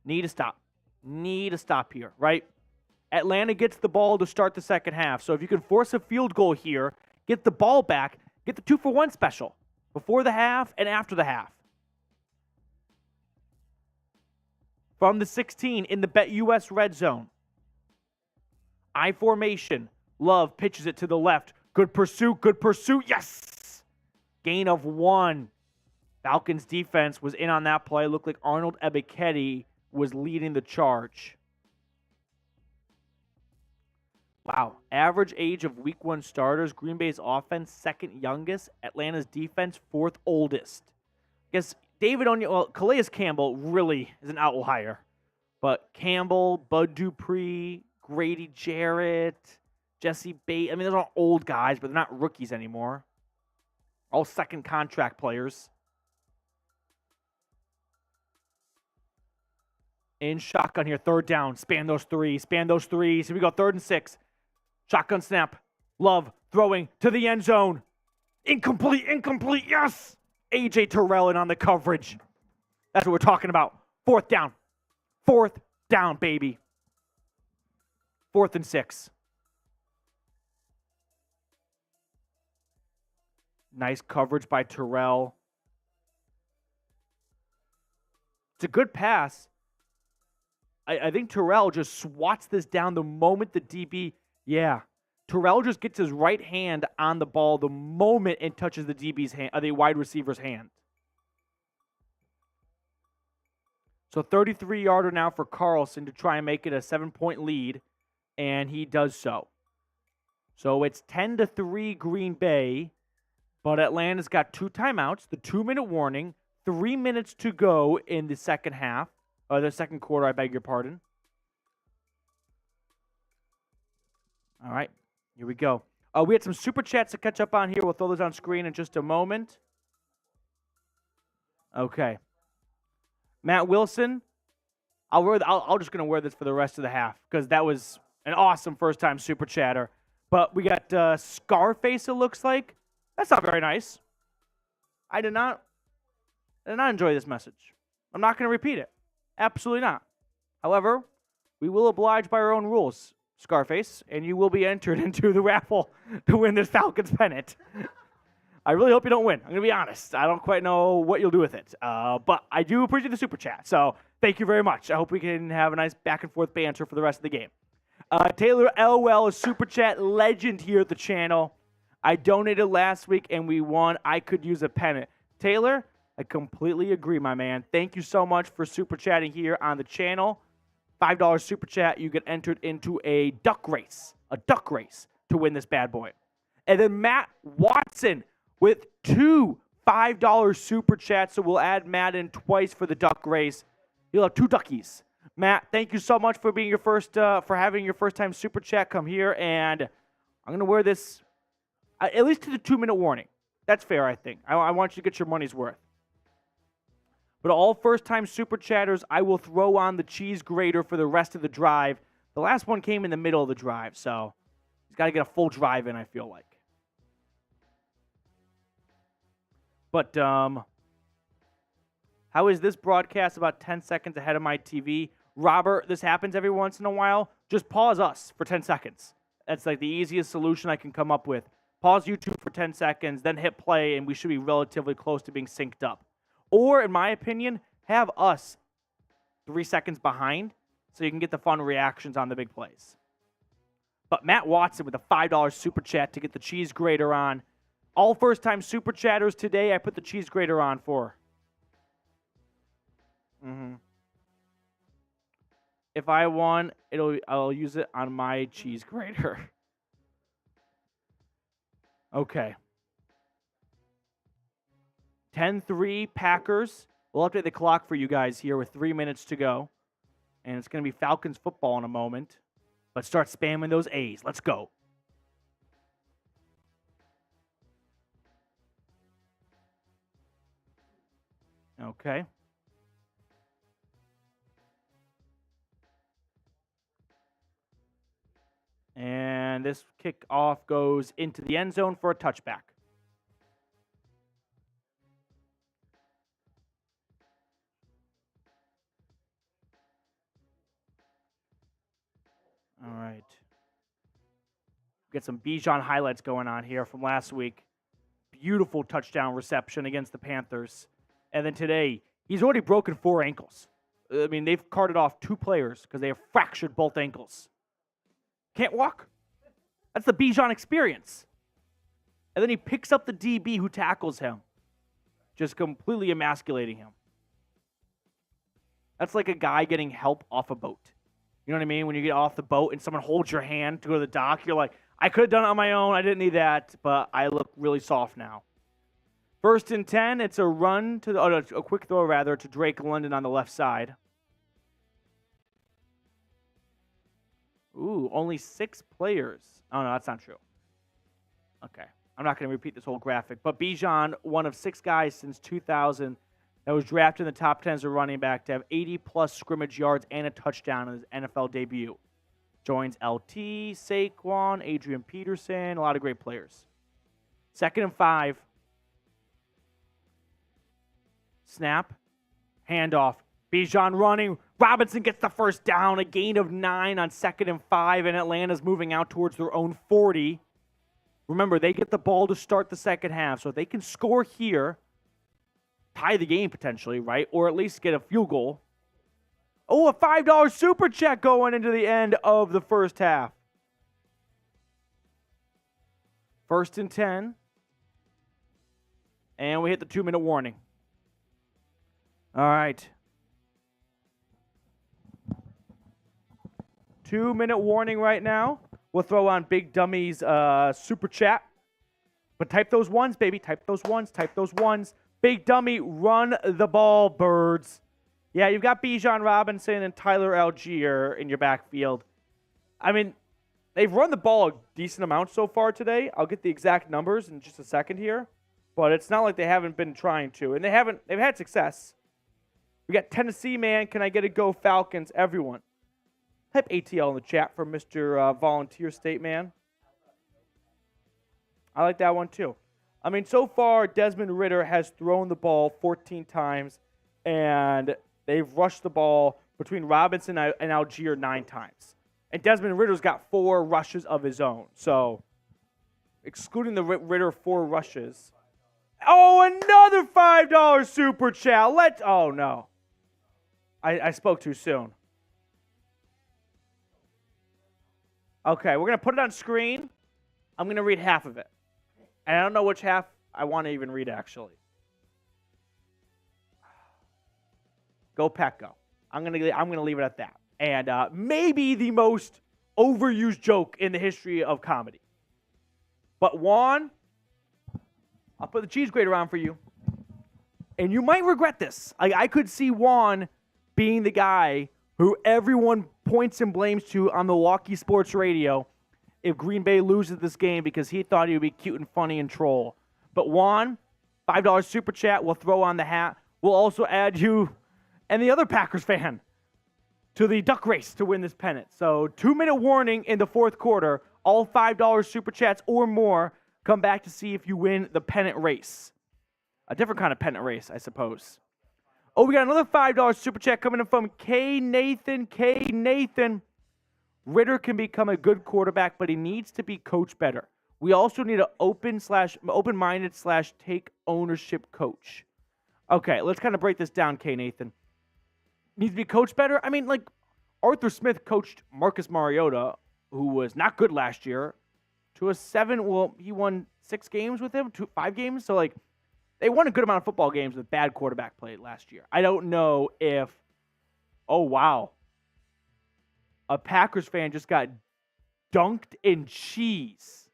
Need to stop. Need to stop here, right? Atlanta gets the ball to start the second half. So if you can force a field goal here, get the ball back, get the 2-for-1 special before the half and after the half. From the 16 in the BetUS red zone. I formation. Love pitches it to the left. Good pursuit, good pursuit. Yes! Gain of 1. Falcons defense was in on that play. Looked like Arnold Ebiketie was leading the charge. Wow. Average age of week 1 starters. Green Bay's offense, 2nd youngest. Atlanta's defense, 4th oldest. I guess Calais Campbell really is an outlier. But Campbell, Bud Dupree, Grady Jarrett, Jesse Bates. I mean, those are all old guys, but they're not rookies anymore. All second contract players. In shotgun here, 3rd down. Span those threes. Here we go, 3rd and 6. Shotgun snap. Love throwing to the end zone. Incomplete, yes! A.J. Terrell in on the coverage. That's what we're talking about. 4th down. 4th down, baby. 4th and 6. Nice coverage by Terrell. It's a good pass. I think Terrell just swats this down the moment the DB... Yeah. Terrell just gets his right hand on the ball the moment it touches the DB's hand, the wide receiver's hand. So 33-yarder now for Carlson to try and make it a 7-point lead, and he does so. So it's 10-3 Green Bay, but Atlanta's got 2 timeouts, the 2-minute warning, 3 minutes to go in the second half, or the second quarter, I beg your pardon. All right, here we go. We had some super chats to catch up on here. We'll throw those on screen in just a moment. Okay. Matt Wilson, I'll just going to wear this for the rest of the half because that was an awesome first-time super chatter. But we got Scarface, it looks like. That's not very nice. I did not enjoy this message. I'm not going to repeat it. Absolutely not. However, we will oblige by our own rules, Scarface, and you will be entered into the raffle to win this Falcons pennant. I really hope you don't win. I'm going to be honest. I don't quite know what you'll do with it. But I do appreciate the super chat, so thank you very much. I hope we can have a nice back-and-forth banter for the rest of the game. Taylor Elwell, a super chat legend here at the channel. I donated last week, and we won. I could use a pennant. Taylor, I completely agree, my man. Thank you so much for super chatting here on the channel. $5 super chat, you get entered into a duck race to win this bad boy. And then Matt Watson with 2 $5 super chats, so we'll add Matt in twice for the duck race. You'll have 2 duckies. Matt, thank you so much for being your first, for having your first time super chat come here, and I'm gonna wear this at least to the 2-minute warning. That's fair, I think. I want you to get your money's worth. But all first-time super chatters, I will throw on the cheese grater for the rest of the drive. The last one came in the middle of the drive, so he's got to get a full drive in, I feel like. But how is this broadcast about 10 seconds ahead of my TV? Robert, this happens every once in a while. Just pause us for 10 seconds. That's like the easiest solution I can come up with. Pause YouTube for 10 seconds, then hit play, and we should be relatively close to being synced up. Or, in my opinion, have us 3 seconds behind so you can get the fun reactions on the big plays. But Matt Watson with a $5 super chat to get the cheese grater on. All first-time super chatters today, I put the cheese grater on for. If I won, I'll use it on my cheese grater. Okay. 10-3 Packers. We'll update the clock for you guys here with 3 minutes to go. And it's going to be Falcons football in a moment. Let's start spamming those A's. Let's go. Okay. And this kickoff goes into the end zone for a touchback. All right. Get some Bijan highlights going on here from last week. Beautiful touchdown reception against the Panthers. And then today, he's already broken 4 ankles. I mean, they've carted off 2 players because they have fractured both ankles. Can't walk. That's the Bijan experience. And then he picks up the DB who tackles him, just completely emasculating him. That's like a guy getting help off a boat. You know what I mean? When you get off the boat and someone holds your hand to go to the dock, you're like, I could have done it on my own. I didn't need that, but I look really soft now. 1st and 10. It's a run to a quick throw rather to Drake London on the left side. Ooh, only 6 players. Oh no, that's not true. Okay, I'm not going to repeat this whole graphic, but Bijan, one of 6 guys since 2000 that was drafted in the top 10 as a running back to have 80-plus scrimmage yards and a touchdown in his NFL debut. Joins LT, Saquon, Adrian Peterson, a lot of great players. 2nd and 5. Snap. Handoff. Bijan running. Robinson gets the first down, a gain of 9 on 2nd and 5, and Atlanta's moving out towards their own 40. Remember, they get the ball to start the second half, so if they can score here, tie the game potentially, right? Or at least get a field goal. Oh, a $5 super chat going into the end of the first half. 1st and 10. And we hit the 2-minute warning. All right. 2-minute warning right now. We'll throw on Big Dummy's super chat. But type those ones, baby. Type those ones. Type those ones. Big Dummy, run the ball, birds. Yeah, you've got Bijan Robinson and Tyler Algier in your backfield. I mean, they've run the ball a decent amount so far today. I'll get the exact numbers in just a second here. But it's not like they haven't been trying to. And they've had success. We got Tennessee, man. Can I get a go Falcons? Everyone. Type ATL in the chat for Mr. Volunteer State Man. I like that one too. I mean, so far, Desmond Ridder has thrown the ball 14 times, and they've rushed the ball between Robinson and Algier 9 times. And Desmond Ridder's got 4 rushes of his own. So, excluding the Ridder 4 rushes. Oh, another $5 super chat. Oh, no. I spoke too soon. Okay, we're going to put it on screen. I'm going to read half of it. And I don't know which half I want to even read, actually. Go Pack, go. I'm gonna leave it at that. And maybe the most overused joke in the history of comedy. But Juan, I'll put the cheese grater on for you. And you might regret this. I could see Juan being the guy who everyone points and blames to on Milwaukee Sports Radio if Green Bay loses this game because he thought he would be cute and funny and troll. But Juan, $5 super chat, we'll throw on the hat. We'll also add you and the other Packers fan to the duck race to win this pennant. So 2-minute warning in the fourth quarter. All $5 super chats or more come back to see if you win the pennant race. A different kind of pennant race, I suppose. Oh, we got another $5 super chat coming in from K. Nathan. K. Nathan. Ridder can become a good quarterback, but he needs to be coached better. We also need an open-minded / take ownership coach. Okay, let's kind of break this down, K. Nathan. Needs to be coached better? I mean, like, Arthur Smith coached Marcus Mariota, who was not good last year, to a 7. Well, he won 6 games with him, 5 games. So, like, they won a good amount of football games with bad quarterback play last year. I don't know if, oh, wow. A Packers fan just got dunked in cheese.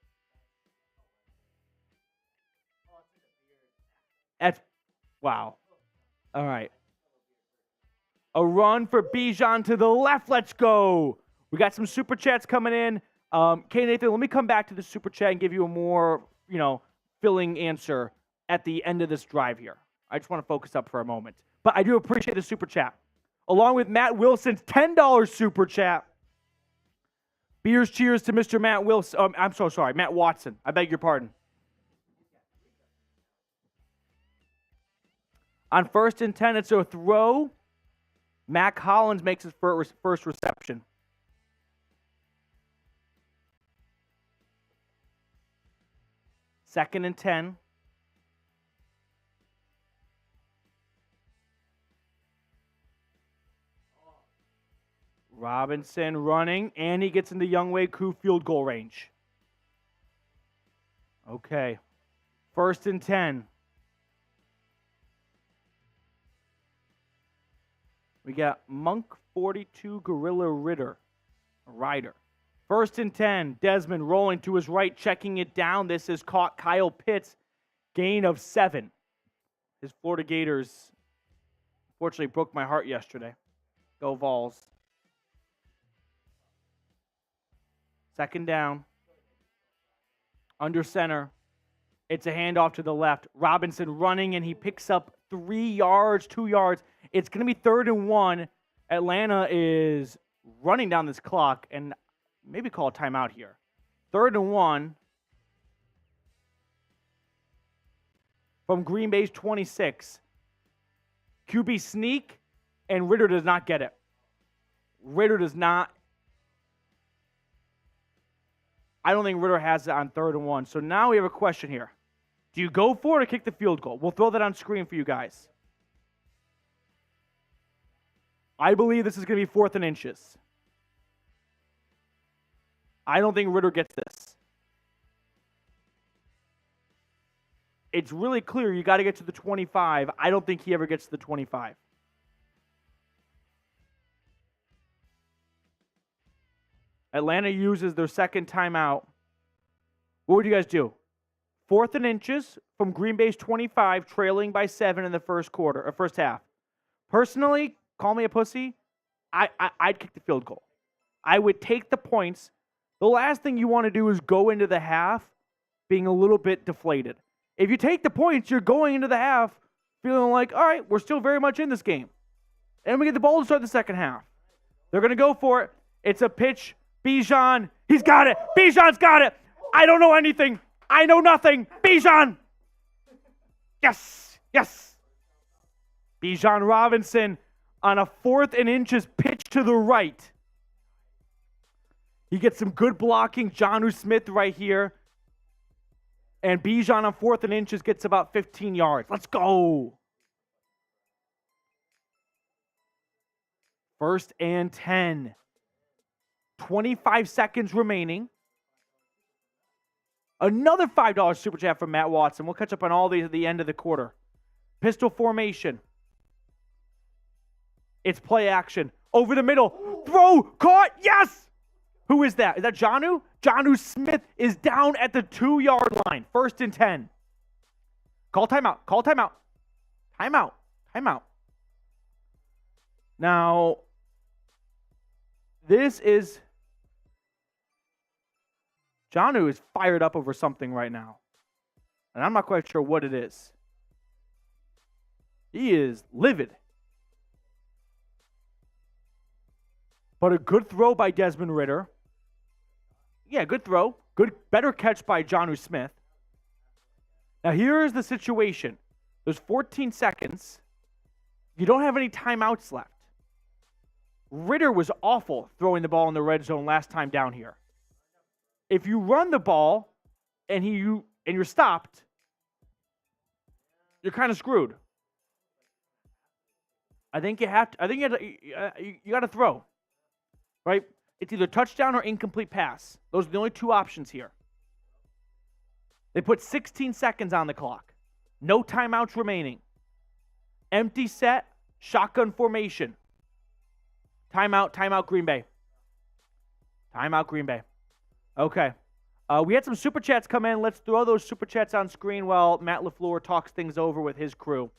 That's, wow. All right. A run for Bijan to the left. Let's go. We got some super chats coming in. K. Nathan, let me come back to the super chat and give you a more, filling answer at the end of this drive here. I just want to focus up for a moment. But I do appreciate the super chat. Along with Matt Wilson's $10 super chat. Beers cheers to Mr. Matt Wilson. I'm so sorry, Matt Watson. I beg your pardon. On 1st and 10, it's a throw. Mac Hollins makes his first reception. Second and 10. Robinson running, and he gets into Younghoe Koo field goal range. Okay. 1st and 10. We got Monk 42 Gorilla Rider. 1st and 10. Desmond rolling to his right, checking it down. This is caught Kyle Pitts. Gain of 7. His Florida Gators, unfortunately, broke my heart yesterday. Go Vols. 2nd down. Under center. It's a handoff to the left. Robinson running, and he picks up 3 yards, 2 yards. It's going to be 3rd and 1. Atlanta is running down this clock, and maybe call a timeout here. 3rd and 1 from Green Bay's 26. QB sneak, and Ridder does not get it. Ritter does not. I don't think Ritter has it on 3rd and 1. So now we have a question here. Do you go for it or kick the field goal? We'll throw that on screen for you guys. I believe this is going to be 4th and inches. I don't think Ritter gets this. It's really clear you got to get to the 25. I don't think he ever gets to the 25. Atlanta uses their second timeout. What would you guys do? 4th and inches from Green Bay's 25, trailing by 7 in the first quarter or first half. Personally, call me a pussy. I'd kick the field goal. I would take the points. The last thing you want to do is go into the half being a little bit deflated. If you take the points, you're going into the half feeling like, all right, we're still very much in this game. And we get the ball to start the second half. They're going to go for it. It's a pitch. Bijan, he's got it. Bijan's got it. I don't know anything. I know nothing. Bijan. Yes. Yes. Bijan Robinson on a 4th and inches pitch to the right. He gets some good blocking. Jonnu Smith right here. And Bijan on 4th and inches gets about 15 yards. Let's go. 1st and 10. 25 seconds remaining. Another $5 super chat from Matt Watson. We'll catch up on all these at the end of the quarter. Pistol formation. It's play action. Over the middle. Throw. Caught. Yes. Who is that? Is that Jonnu? Jonnu Smith is down at the 2-yard line. 1st and 10. Call timeout. Call timeout. Timeout. Timeout. Now, this is... Jonnu is fired up over something right now. And I'm not quite sure what it is. He is livid. But a good throw by Desmond Ritter. Yeah, good throw. Better catch by Jonnu Smith. Now here's the situation. There's 14 seconds. You don't have any timeouts left. Ritter was awful throwing the ball in the red zone last time down here. If you run the ball and you're stopped, you're kind of screwed. I think you got to throw. Right? It's either touchdown or incomplete pass. Those are the only two options here. They put 16 seconds on the clock. No timeouts remaining. Empty set, shotgun formation. Timeout, Green Bay. Timeout, Green Bay. Okay. We had some super chats come in. Let's throw those super chats on screen while Matt LaFleur talks things over with his crew.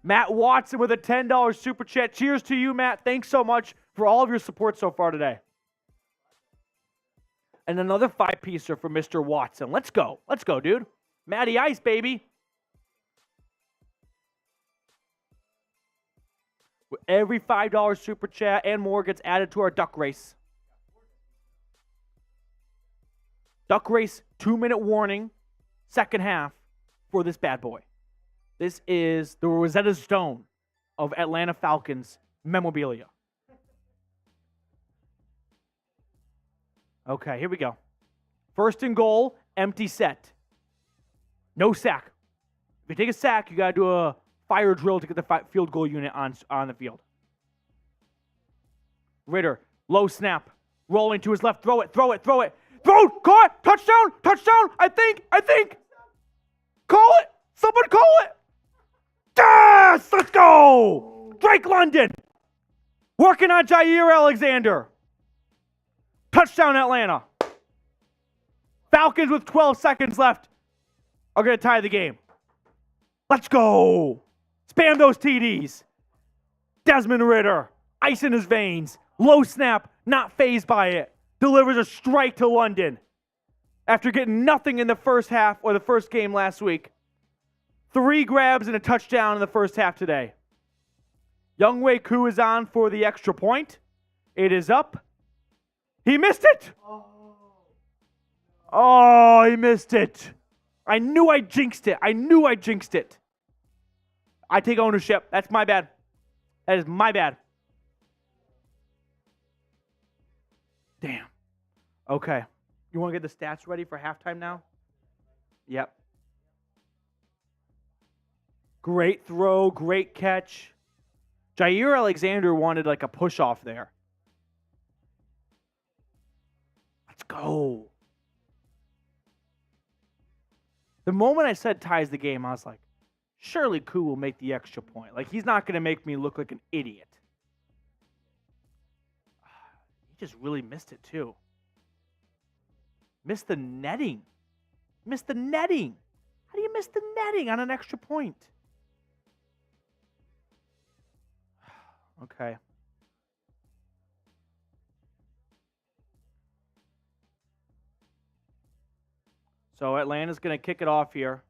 Matt Watson with a $10 super chat. Cheers to you, Matt. Thanks so much for all of your support so far today. And another 5-piecer for Mr. Watson. Let's go. Let's go, dude. Matty Ice, baby. Every $5 super chat and more gets added to our duck race. Duck race, 2-minute warning, second half for this bad boy. This is the Rosetta Stone of Atlanta Falcons memorabilia. Okay, here we go. 1st and goal, empty set. No sack. If you take a sack, you got to do a fire drill to get the field goal unit on the field. Ritter, low snap, rolling to his left, throw it. Throw, caught, touchdown, I think. Call it, someone call it. Yes, let's go. Drake London, working on Jair Alexander. Touchdown, Atlanta. Falcons with 12 seconds left are going to tie the game. Let's go. Spam those TDs. Desmond Ritter, ice in his veins. Low snap, not fazed by it. Delivers a strike to London. After getting nothing in the first half or the first game last week. 3 grabs and a touchdown in the first half today. Younghoe Koo is on for the extra point. It is up. He missed it. Oh, he missed it. I knew I jinxed it. I take ownership. That's my bad. That is my bad. Okay. You want to get the stats ready for halftime now? Yep. Great throw, great catch. Jair Alexander wanted like a push off there. Let's go. The moment I said ties the game, I was like, surely Koo will make the extra point. Like, he's not going to make me look like an idiot. He just really missed it, too. Missed the netting. Missed the netting. How do you miss the netting on an extra point? Okay. So Atlanta's going to kick it off here.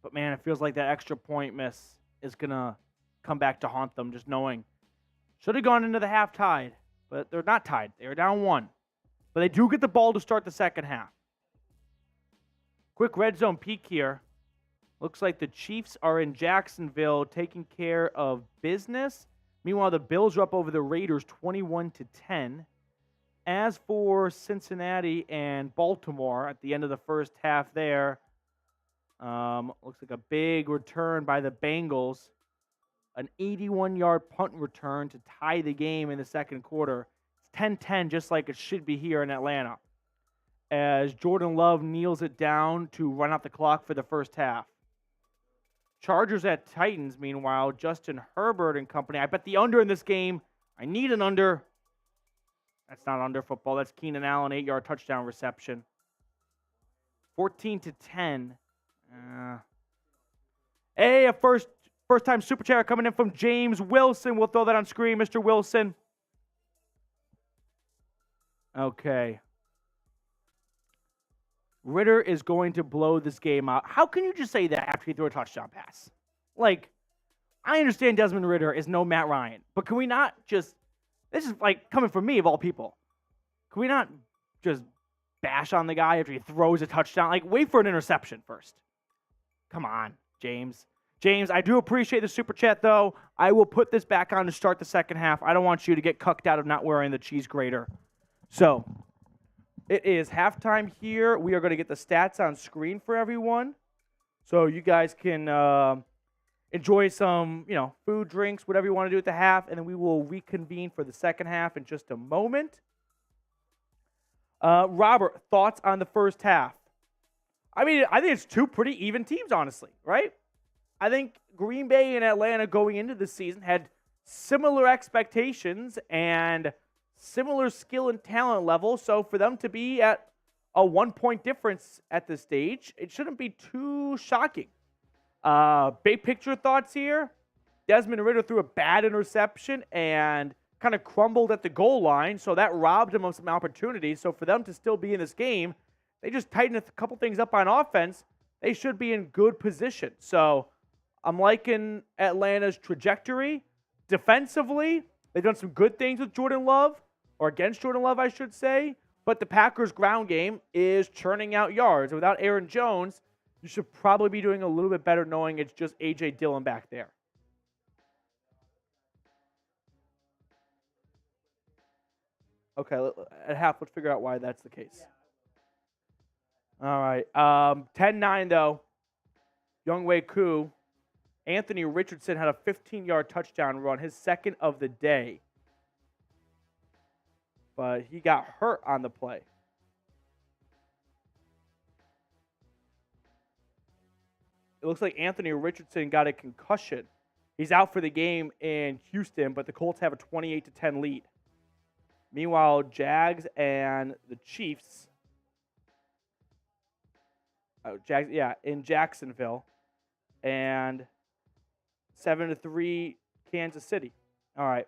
But, man, it feels like that extra point miss is going to come back to haunt them, just knowing. Should have gone into the half tied, but they're not tied. They're down 1. But they do get the ball to start the second half. Quick red zone peek here. Looks like the Chiefs are in Jacksonville taking care of business. Meanwhile, the Bills are up over the Raiders 21-10. As for Cincinnati and Baltimore at the end of the first half there, looks like a big return by the Bengals. An 81-yard punt return to tie the game in the second quarter. It's 10-10, just like it should be here in Atlanta, as Jordan Love kneels it down to run out the clock for the first half. Chargers at Titans, meanwhile, Justin Herbert and company. I bet the under in this game. I need an under. That's not under football. That's Keenan Allen, 8-yard touchdown reception. 14-10. Hey, a first-time super chat coming in from James Wilson. We'll throw that on screen, Mr. Wilson. Okay. Ritter is going to blow this game out. How can you just say that after he threw a touchdown pass? Like, I understand Desmond Ritter is no Matt Ryan, but can we not just, this is like coming from me of all people, can we not just bash on the guy after he throws a touchdown? Like, wait for an interception first. Come on, James. James, I do appreciate the super chat, though. I will put this back on to start the second half. I don't want you to get cucked out of not wearing the cheese grater. So, it is halftime here. We are going to get the stats on screen for everyone, so you guys can enjoy some, food, drinks, whatever you want to do at the half, and then we will reconvene for the second half in just a moment. Robert, thoughts on the first half? I mean, I think it's two pretty even teams, honestly, right? I think Green Bay and Atlanta going into the season had similar expectations and similar skill and talent level, so for them to be at a 1-point difference at this stage, it shouldn't be too shocking. Big picture thoughts here. Desmond Ritter threw a bad interception and kind of crumbled at the goal line, so that robbed him of some opportunities. So for them to still be in this game, they just tightened a couple things up on offense. They should be in good position. So I'm liking Atlanta's trajectory. Defensively, they've done some good things with Jordan Love, or against Jordan Love, I should say. But the Packers' ground game is churning out yards. Without Aaron Jones, you should probably be doing a little bit better knowing it's just A.J. Dillon back there. Okay, at half, let's figure out why that's the case. All right. 10-9, though. Younghoe Koo. Anthony Richardson had a 15-yard touchdown run, his second of the day. But he got hurt on the play. It looks like Anthony Richardson got a concussion. He's out for the game in Houston, but the Colts have a 28-10 lead. Meanwhile, Jags and the Chiefs, in Jacksonville, and 7-3 Kansas City. All right.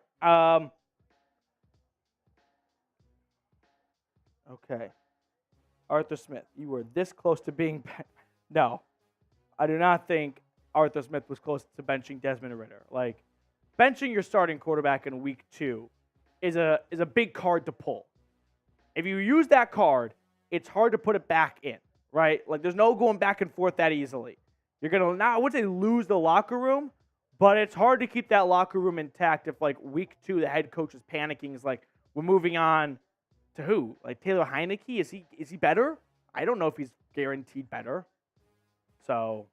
Okay. Arthur Smith, you were this close to being no. I do not think Arthur Smith was close to benching Desmond Ritter. Like, benching your starting quarterback in week 2 is a big card to pull. If you use that card, it's hard to put it back in, right? Like, there's no going back and forth that easily. You're going to not, I wouldn't say lose the locker room, but it's hard to keep that locker room intact if, like, week 2, the head coach is panicking. Is like, we're moving on to who? Like Taylor Heineke? Is he better? I don't know if he's guaranteed better. So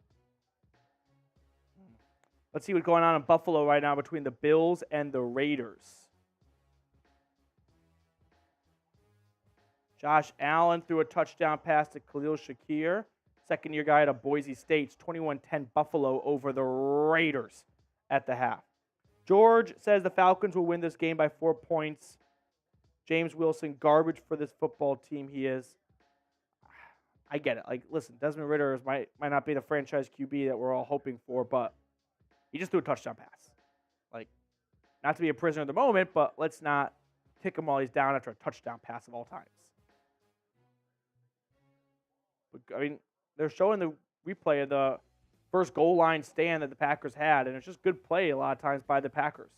let's see what's going on in Buffalo right now between the Bills and the Raiders. Josh Allen threw a touchdown pass to Khalil Shakir, second-year guy at Boise State. 21-10 Buffalo over the Raiders at the half. George says the Falcons will win this game by 4 points. James Wilson, garbage for this football team he is. I get it. Like, listen, Desmond Ritter might not be the franchise QB that we're all hoping for, but he just threw a touchdown pass. Like, not to be a prisoner of the moment, but let's not kick him while he's down after a touchdown pass of all times. But, I mean, they're showing the replay of the first goal line stand that the Packers had, and it's just good play a lot of times by the Packers.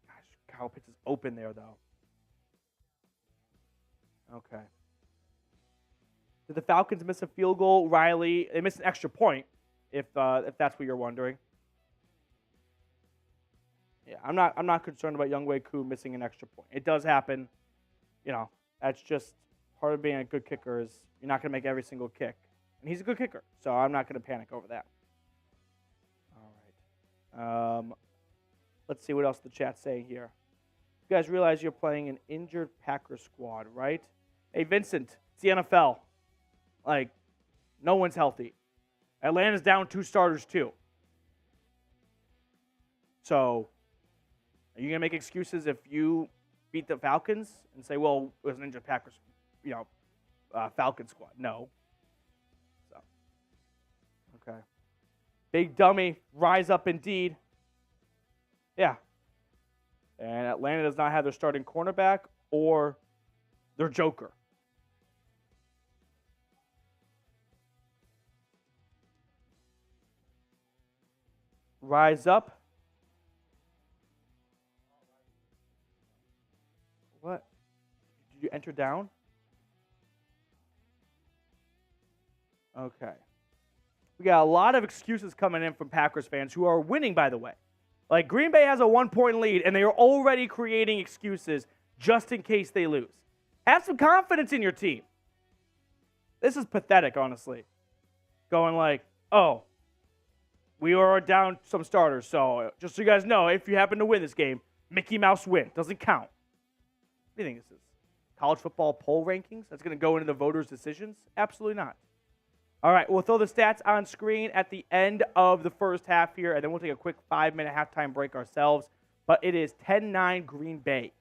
Gosh, Kyle Pitts is open there, though. Okay. Did the Falcons miss a field goal? Riley, they missed an extra point, if that's what you're wondering. Yeah, I'm not concerned about Younghoe Koo missing an extra point. It does happen. You know, that's just part of being a good kicker is you're not going to make every single kick. And he's a good kicker, so I'm not going to panic over that. All right. Let's see what else the chat's saying here. You guys realize you're playing an injured Packers squad, right? Hey, Vincent, it's the NFL. Like, no one's healthy. Atlanta's down 2 starters, too. So, are you going to make excuses if you beat the Falcons and say, well, it was an injured Packers, Falcons squad? No. So, okay. Big dummy, rise up indeed. Yeah. And Atlanta does not have their starting cornerback or their joker. Rise up. What? Did you enter down? Okay. We got a lot of excuses coming in from Packers fans who are winning, by the way. Like, Green Bay has a 1-point lead, and they are already creating excuses just in case they lose. Have some confidence in your team. This is pathetic, honestly. Going like, oh, we are down some starters, so just so you guys know, if you happen to win this game, Mickey Mouse win. Doesn't count. What do you think this is? College football poll rankings? That's going to go into the voters' decisions? Absolutely not. All right, we'll throw the stats on screen at the end of the first half here, and then we'll take a quick 5-minute halftime break ourselves. But it is 10-9 Green Bay.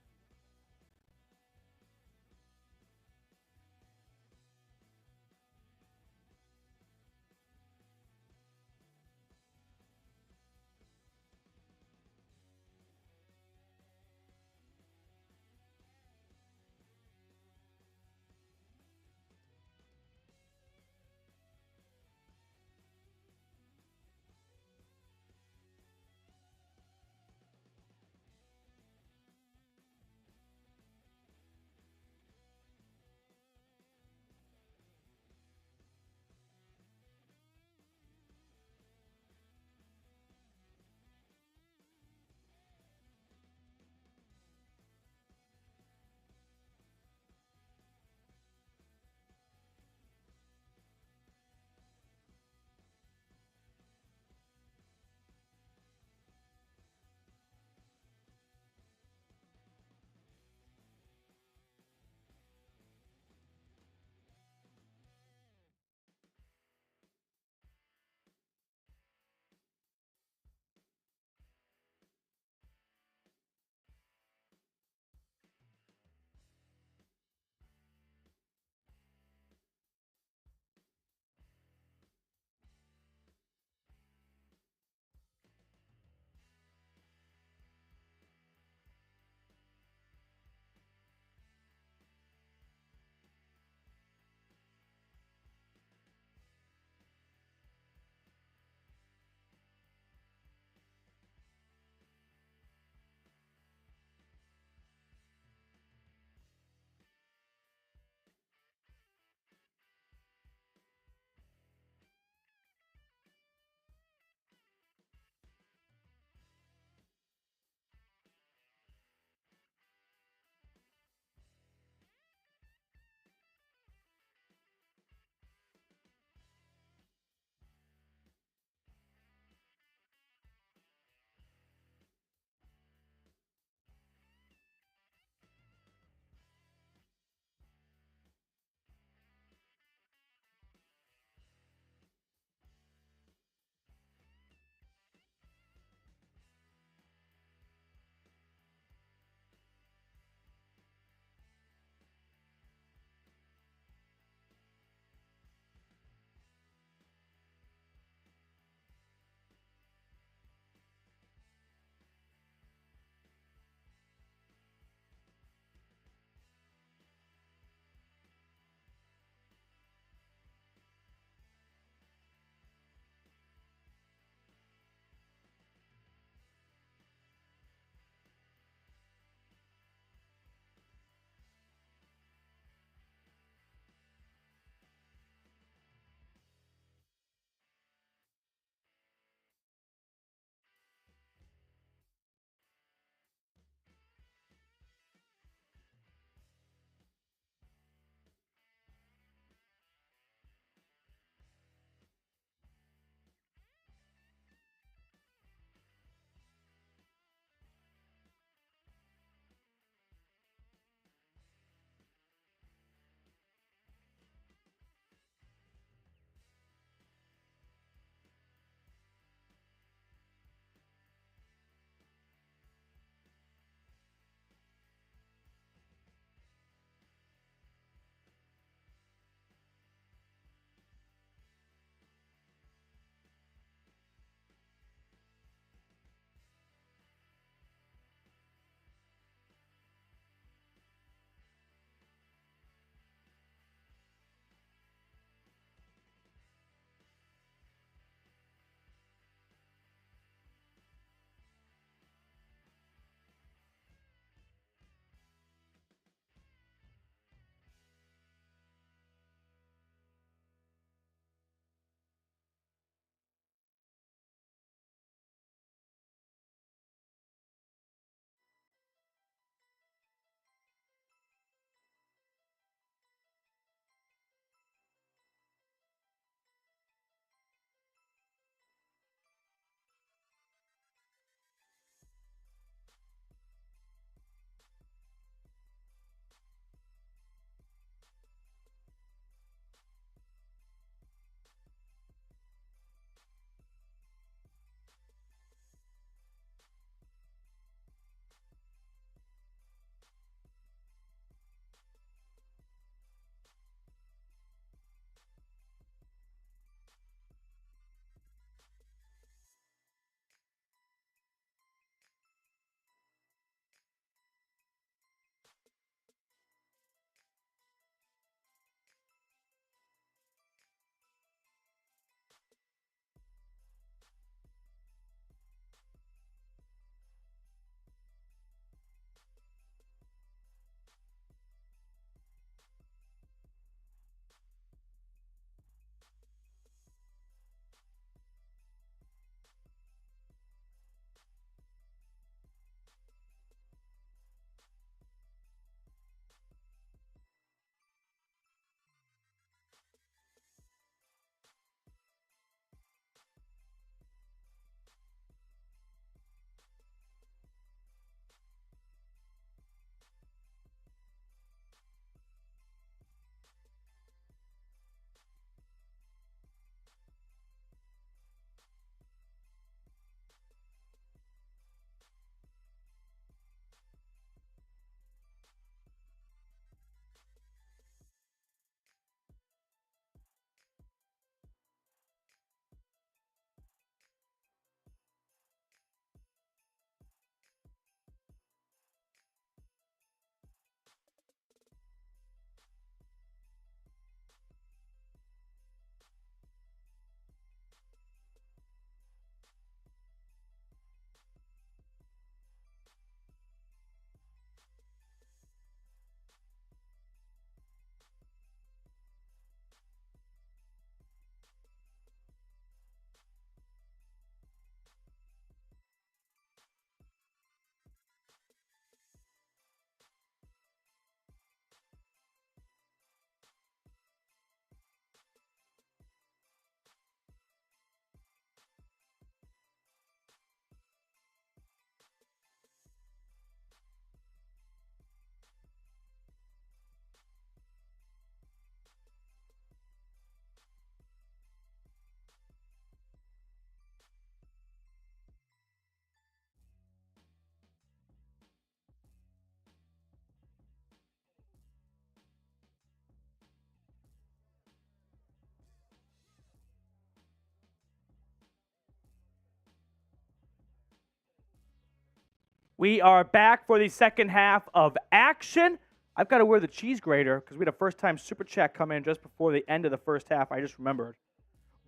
We are back for the second half of action. I've got to wear the cheese grater because we had a first-time super chat come in just before the end of the first half. I just remembered.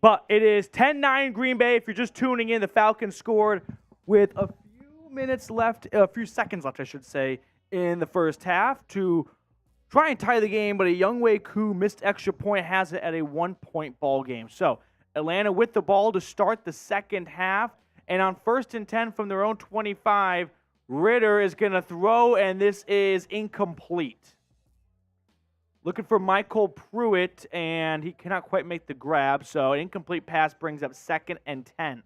But it is 10-9 Green Bay. If you're just tuning in, the Falcons scored with a few seconds left, I should say, in the first half to try and tie the game. But a Younghoe Koo missed extra point has it at a 1-point ball game. So Atlanta with the ball to start the second half. And on 1st and 10 from their own 25, Ritter is going to throw, and this is incomplete. Looking for Michael Pruitt, and he cannot quite make the grab, so an incomplete pass brings up 2nd and 10.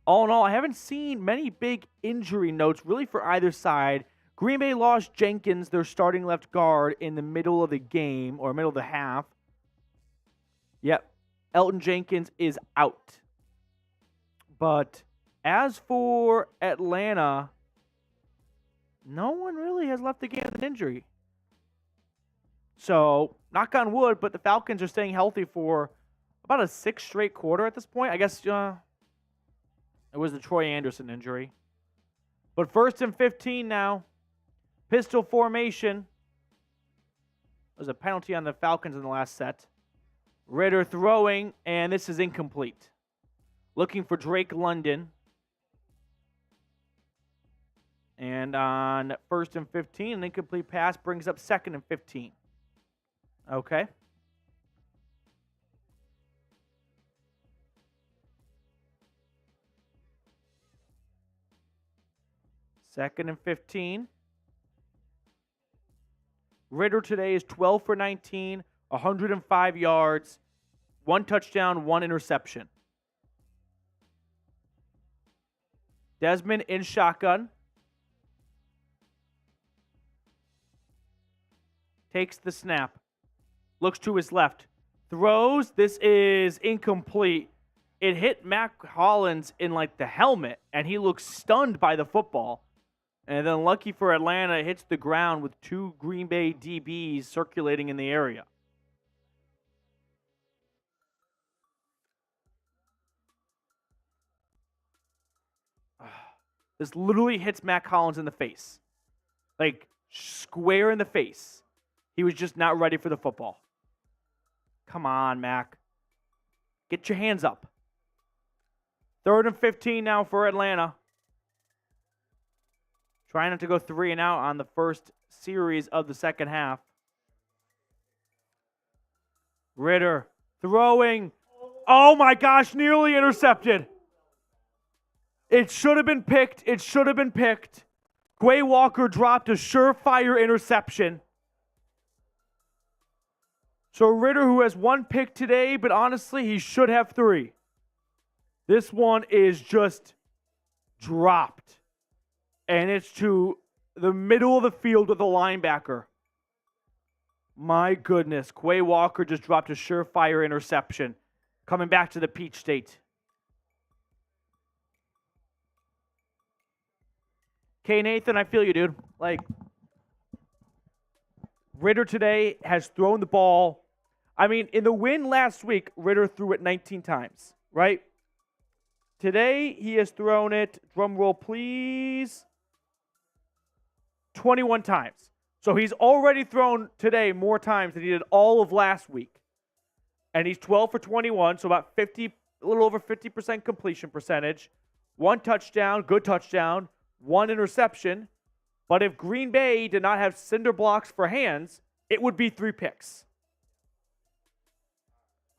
All in all, I haven't seen many big injury notes really for either side. Green Bay lost Jenkins, their starting left guard, in the middle of the game, or middle of the half. Yep, Elton Jenkins is out. But as for Atlanta, no one really has left the game with an injury. So, knock on wood, but the Falcons are staying healthy for about a 6th straight quarter at this point. I guess it was the Troy Anderson injury. But 1st and 15 now. Pistol formation. There's a penalty on the Falcons in the last set. Ritter throwing, and this is incomplete. Looking for Drake London. And on 1st and 15, an incomplete pass brings up 2nd and 15. Okay. Second and 15. Ritter today is 12 for 19, 105 yards, 1 touchdown, 1 interception. Desmond in shotgun. Takes the snap. Looks to his left. Throws. This is incomplete. It hit Mac Hollins in like the helmet, and he looks stunned by the football. And then lucky for Atlanta, it hits the ground with 2 Green Bay DBs circulating in the area. This literally hits Mac Hollins in the face. Like, square in the face. He was just not ready for the football. Come on, Mac. Get your hands up. 3rd and 15 now for Atlanta. Trying not to go 3 and out on the first series of the second half. Ritter throwing. Oh my gosh, nearly intercepted. It should have been picked. It should have been picked. Quay Walker dropped a surefire interception. So Ritter, who has 1 pick today, but honestly, he should have 3. This one is just dropped. And it's to the middle of the field with a linebacker. My goodness. Quay Walker just dropped a surefire interception. Coming back to the Peach State. Okay, Nathan, I feel you, dude. Like, Ritter today has thrown the ball. I mean, in the win last week, Ritter threw it 19 times, right? Today, he has thrown it, drum roll please, 21 times. So he's already thrown today more times than he did all of last week. And he's 12 for 21, so about 50, a little over 50% completion percentage. 1 touchdown, good touchdown, 1 interception. But if Green Bay did not have cinder blocks for hands, it would be 3 picks.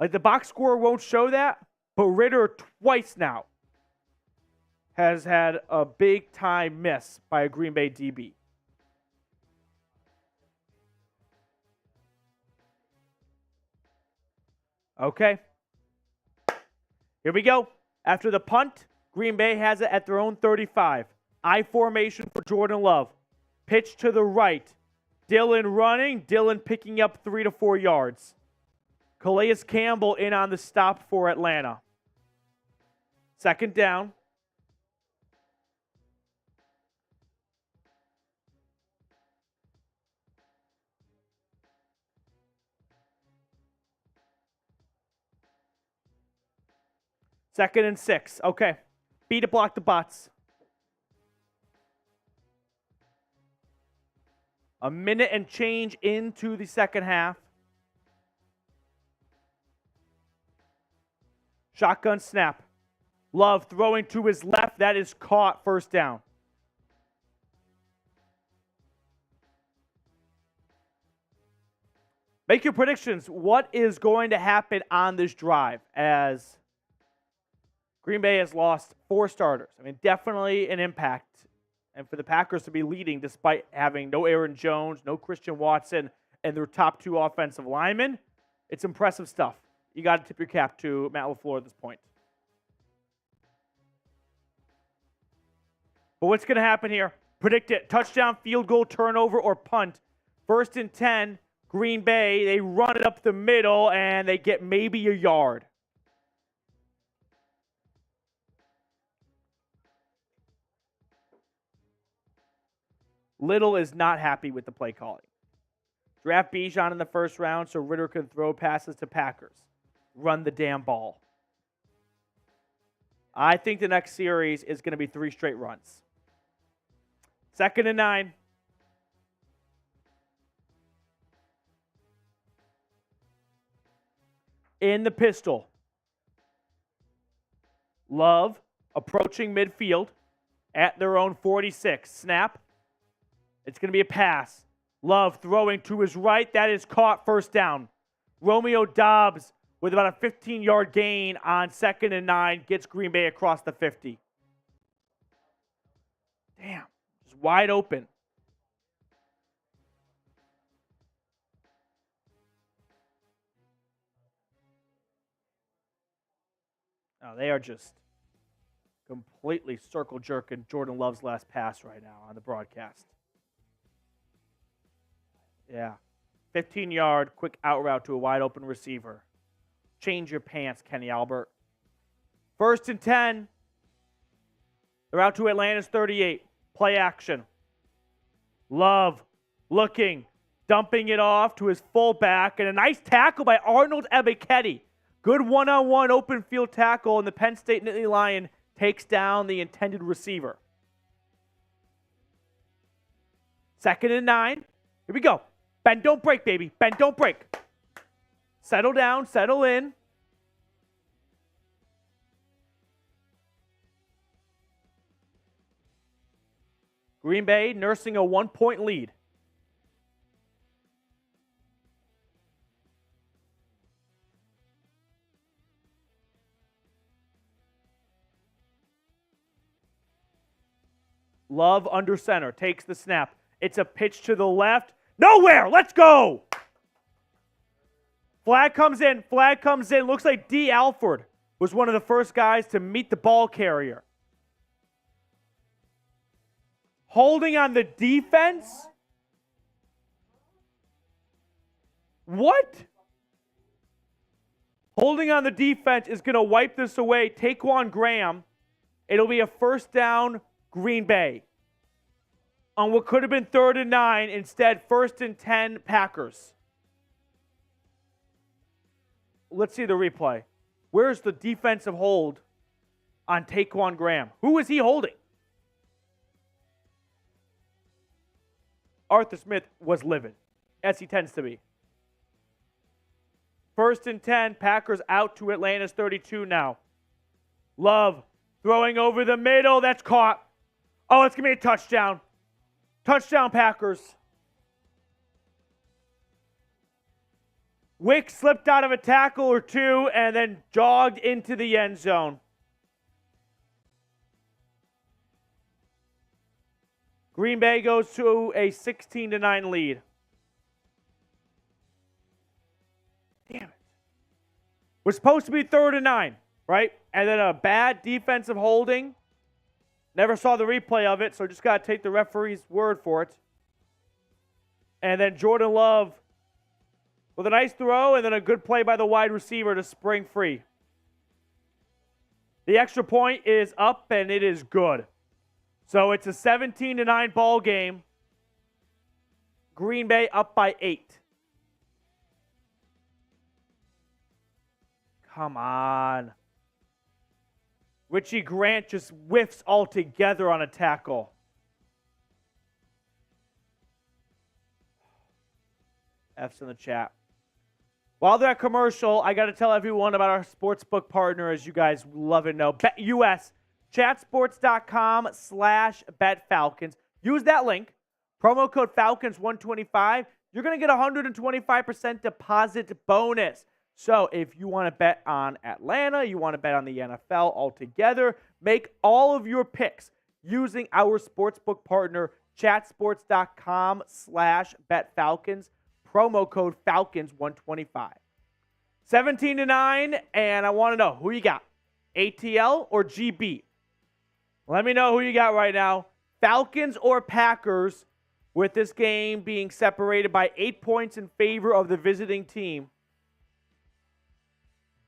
Like, the box score won't show that, but Ritter twice now has had a big-time miss by a Green Bay DB. Okay. Here we go. After the punt, Green Bay has it at their own 35. I formation for Jordan Love. Pitch to the right. Dillon running. Dillon picking up 3 to 4 yards. Calais Campbell in on the stop for Atlanta. 2nd down. Second and 6. Okay. B to block the bots. A minute and change into the second half. Shotgun snap. Love throwing to his left. That is caught. First down. Make your predictions. What is going to happen on this drive as Green Bay has lost 4 starters? I mean, definitely an impact. And for the Packers to be leading despite having no Aaron Jones, no Christian Watson, and their top 2 offensive linemen, it's impressive stuff. You got to tip your cap to Matt LaFleur at this point. But what's going to happen here? Predict it. Touchdown, field goal, turnover, or punt. 1st and 10, Green Bay. They run it up the middle, and they get maybe a yard. Little is not happy with the play calling. Draft Bijan in the first round so Ritter can throw passes to Packers. Run the damn ball. I think the next series is going to be 3 straight runs. 2nd and 9. In the pistol. Love approaching midfield at their own 46. Snap. It's going to be a pass. Love throwing to his right. That is caught. First down. Romeo Doubs with about a 15-yard gain on 2nd and 9 gets Green Bay across the 50. Damn. Just wide open. Oh, they are just completely circle jerking Jordan Love's last pass right now on the broadcast. Yeah. 15-yard quick out route to a wide open receiver. Change your pants, Kenny Albert. 1st and 10. They're out to Atlanta's 38. Play action. Love looking, dumping it off to his fullback, and a nice tackle by Arnold Ebiketie. Good one-on-one open field tackle, and the Penn State Nittany Lion takes down the intended receiver. 2nd and 9. Here we go. Bend, don't break, baby. Bend, don't break. Settle down, settle in. Green Bay nursing a 1-point lead. Love under center, takes the snap. It's a pitch to the left. Nowhere! Let's go! Flag comes in. Looks like D. Alford was one of the first guys to meet the ball carrier. Holding on the defense? What? Holding on the defense is going to wipe this away. Taquan Graham. It'll be a first down, Green Bay. On what could have been 3rd and 9, instead 1st and 10, Packers. Let's see the replay. Where's the defensive hold on Taquan Graham? Who is he holding? Arthur Smith was livid, as he tends to be. 1st and 10, Packers out to Atlanta's 32 now. Love throwing over the middle. That's caught. Oh, it's going to be a touchdown. Touchdown, Packers. Wick slipped out of a tackle or two and then jogged into the end zone. Green Bay goes to a 16-9 lead. Damn it. Was supposed to be 3rd and 9, right? And then a bad defensive holding. Never saw the replay of it, so just got to take the referee's word for it. And then Jordan Love with a nice throw and then a good play by the wide receiver to spring free. The extra point is up, and it is good. So it's a 17-9 ball game. Green Bay up by 8. Come on. Richie Grant just whiffs altogether on a tackle. F's in the chat. While they're at commercial, I got to tell everyone about our sportsbook partner, as you guys love and know, BetUS. Chatsports.com/BetFalcons. Use that link, promo code Falcons125. You're going to get a 125% deposit bonus. So if you want to bet on Atlanta, you want to bet on the NFL altogether, make all of your picks using our sportsbook partner, chatsports.com/BetFalcons. Promo code Falcons125. 17-9, and I want to know who you got, ATL or GB? Let me know who you got right now. Falcons or Packers, with this game being separated by 8 points in favor of the visiting team.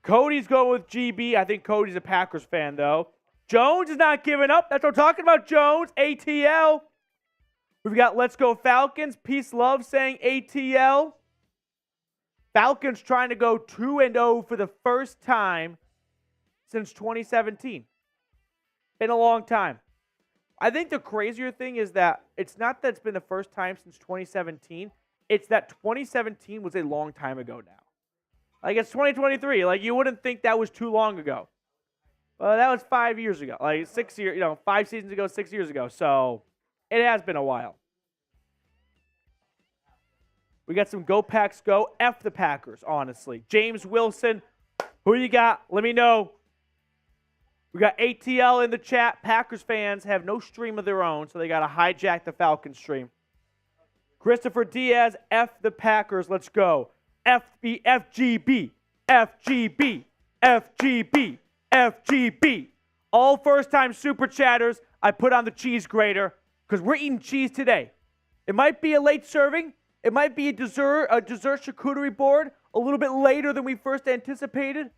Cody's going with GB. I think Cody's a Packers fan, though. Jones is not giving up. That's what I'm talking about, Jones. ATL. We've got Let's Go Falcons. Peace Love saying ATL. Falcons trying to go 2-0 for the first time since 2017. Been a long time. I think the crazier thing is that it's not that it's been the first time since 2017. It's that 2017 was a long time ago now. Like, it's 2023. Like, you wouldn't think that was too long ago. Well, that was 5 years ago. Like, 6 years, 5 seasons ago, 6 years ago. So, it has been a while. We got some Go Packs Go. F the Packers, honestly. James Wilson, who you got? Let me know. We got ATL in the chat. Packers fans have no stream of their own, so they got to hijack the Falcons stream. Christopher Diaz, F the Packers. Let's go. FB, FGB, FGB, FGB, FGB. All first-time super chatters, I put on the cheese grater because we're eating cheese today. It might be a late serving. It might be a dessert charcuterie board a little bit later than we first anticipated.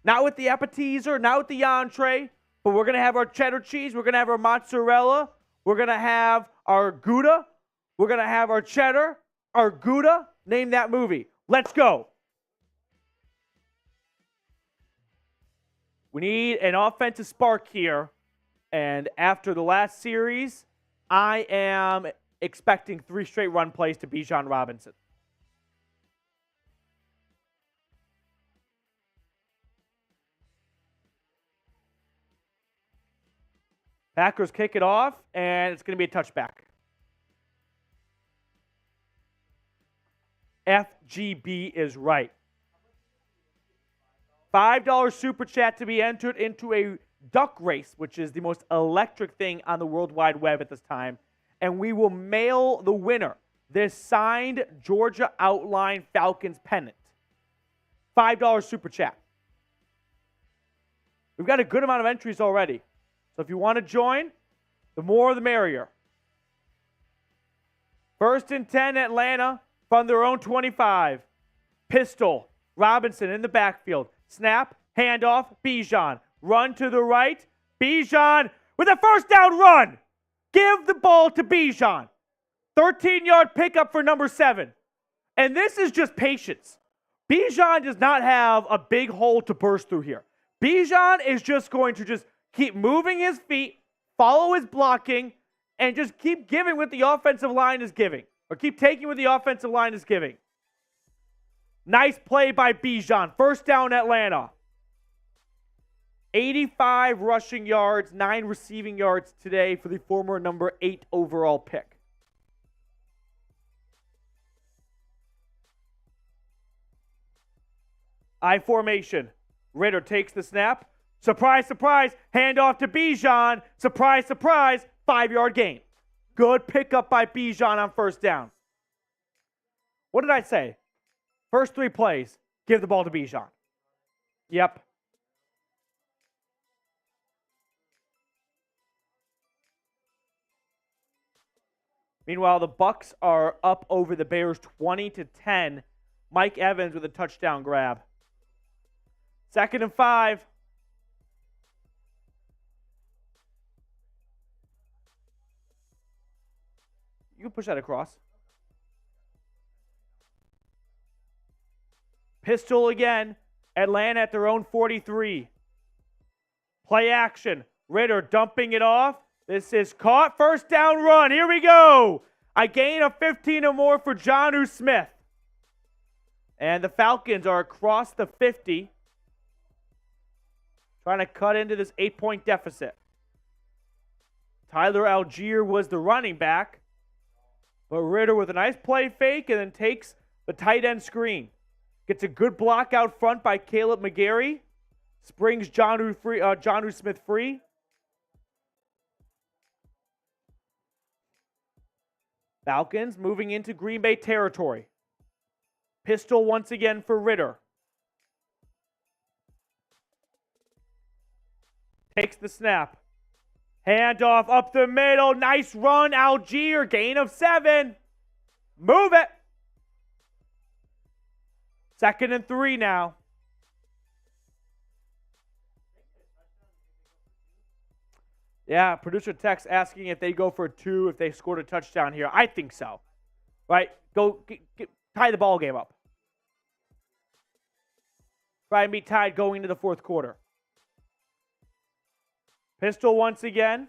Not with the appetizer, not with the entree, but we're going to have our cheddar cheese. We're going to have our mozzarella. We're going to have our Gouda. We're going to have our cheddar, our Gouda. Name that movie. Let's go. We need an offensive spark here. And after the last series, I am expecting 3 straight run plays to Bijan Robinson. Packers kick it off, and it's going to be a touchback. FGB is right. $5 super chat to be entered into a duck race, which is the most electric thing on the World Wide Web at this time. And we will mail the winner this signed Georgia Outline Falcons pennant. $5 super chat. We've got a good amount of entries already. So if you want to join, the more the merrier. 1st and 10, Atlanta from their own 25. Pistol, Robinson in the backfield. Snap, handoff, Bijan. Run to the right. Bijan with a first down run. Give the ball to Bijan. 13-yard pickup for number 7. And this is just patience. Bijan does not have a big hole to burst through here. Bijan is just going to keep moving his feet, follow his blocking, and just keep giving what the offensive line is giving. Or keep taking what the offensive line is giving. Nice play by Bijan. First down, Atlanta. 85 rushing yards, 9 receiving yards today for the former number 8 overall pick. I formation. Ritter takes the snap. Surprise, surprise. Handoff to Bijan. Surprise, surprise. 5-yard gain. Good pickup by Bijan on first down. What did I say? First 3 plays, give the ball to Bijan. Yep. Meanwhile, the Bucs are up over the Bears 20-10. Mike Evans with a touchdown grab. 2nd and 5. You can push that across. Pistol again. Atlanta at their own 43. Play action. Ritter dumping it off. This is caught. First down run. Here we go. A gain of 15 or more for Jonnu Smith. And the Falcons are across the 50, trying to cut into this 8-point deficit. Tyler Algier was the running back, but Ritter with a nice play fake and then takes the tight end screen. Gets a good block out front by Caleb McGarry. Springs Jonnu Smith free. Falcons moving into Green Bay territory. Pistol once again for Ritter. Takes the snap. Handoff up the middle. Nice run, Algier. Gain of 7. Move it. 2nd and 3 now. Yeah, producer text asking if they go for a 2 if they scored a touchdown here. I think so. Right? Go tie the ball game up. Try and be tied going into the 4th quarter. Pistol once again.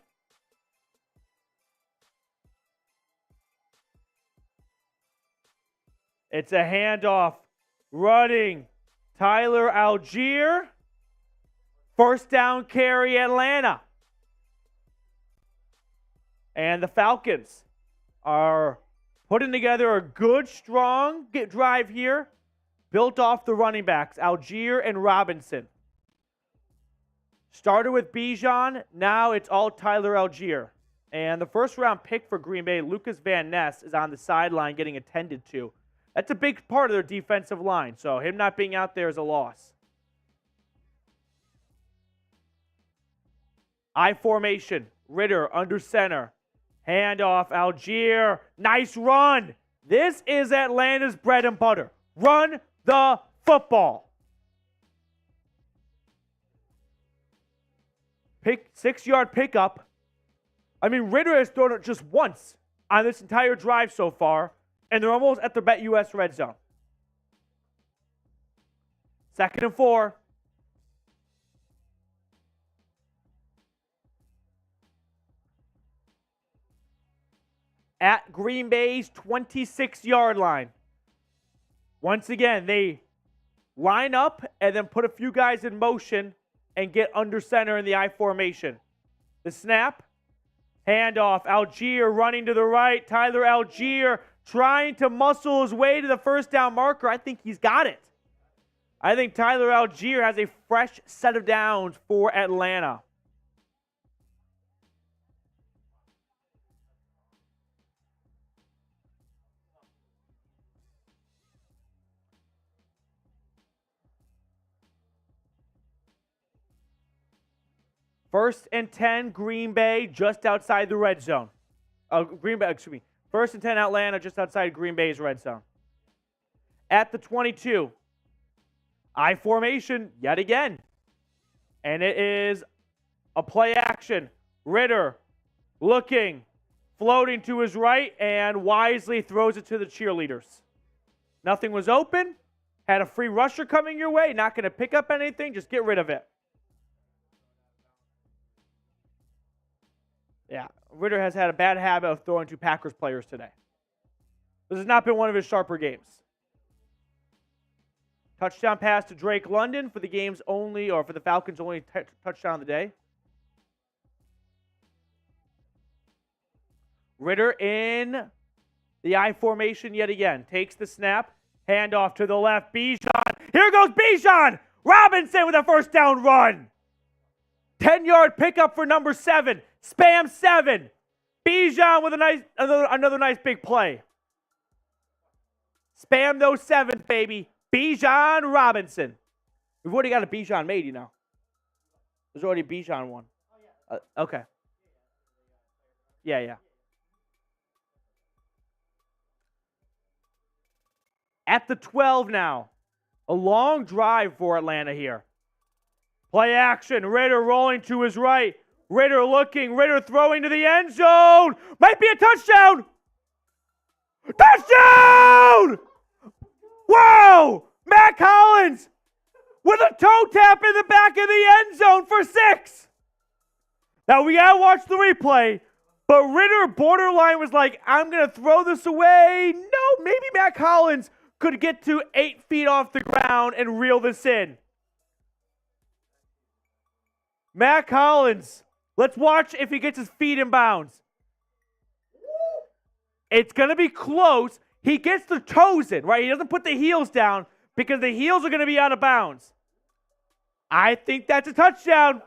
It's a handoff. Running. Tyler Algier. 1st down carry, Atlanta. And the Falcons are putting together a good, strong drive here, built off the running backs, Algier and Robinson. Started with Bijan, now it's all Tyler Algier. And the 1st-round pick for Green Bay, Lucas Van Ness, is on the sideline getting attended to. That's a big part of their defensive line, so him not being out there is a loss. I formation, Ritter under center. Handoff, Algier. Nice run. This is Atlanta's bread and butter. Run the football. 6-yard pickup. I mean, Ritter has thrown it just once on this entire drive so far, and they're almost at the BetUS red zone. 2nd and 4. At Green Bay's 26-yard line. Once again, they line up and then put a few guys in motion and get under center in the I formation. The snap, handoff, Algier running to the right. Tyler Algier trying to muscle his way to the 1st down marker. I think he's got it. I think Tyler Algier has a fresh set of downs for Atlanta. First and 10, Green Bay, just outside the red zone. 1st and 10, Atlanta, just outside Green Bay's red zone. At the 22, I formation yet again. And it is a play action. Ritter looking, floating to his right, and wisely throws it to the cheerleaders. Nothing was open. Had a free rusher coming your way. Not going to pick up anything. Just get rid of it. Yeah, Ritter has had a bad habit of throwing to Packers players today. This has not been one of his sharper games. Touchdown pass to Drake London for the game's only, or for the Falcons' only touchdown of the day. Ritter in the I formation yet again. Takes the snap. Handoff to the left. Bijan. Here goes Bijan. Robinson with a 1st down run. 10-yard pickup for number 7. Spam 7. Bijan with another nice big play. Spam those 7s, baby. Bijan Robinson. We've already got a Bijan made, you know. There's already a Bijan one. Okay. Yeah. At the 12 now. A long drive for Atlanta here. Play action. Ritter rolling to his right. Ritter looking. Ritter throwing to the end zone. Might be a touchdown. Touchdown! Whoa! Matt Collins with a toe tap in the back of the end zone for 6. Now we gotta watch the replay, but Ritter borderline was like, I'm gonna throw this away. No, maybe Matt Collins could get to 8 feet off the ground and reel this in. Matt Collins. Let's watch if he gets his feet in bounds. It's going to be close. He gets the toes in, right? He doesn't put the heels down because the heels are going to be out of bounds. I think that's a touchdown.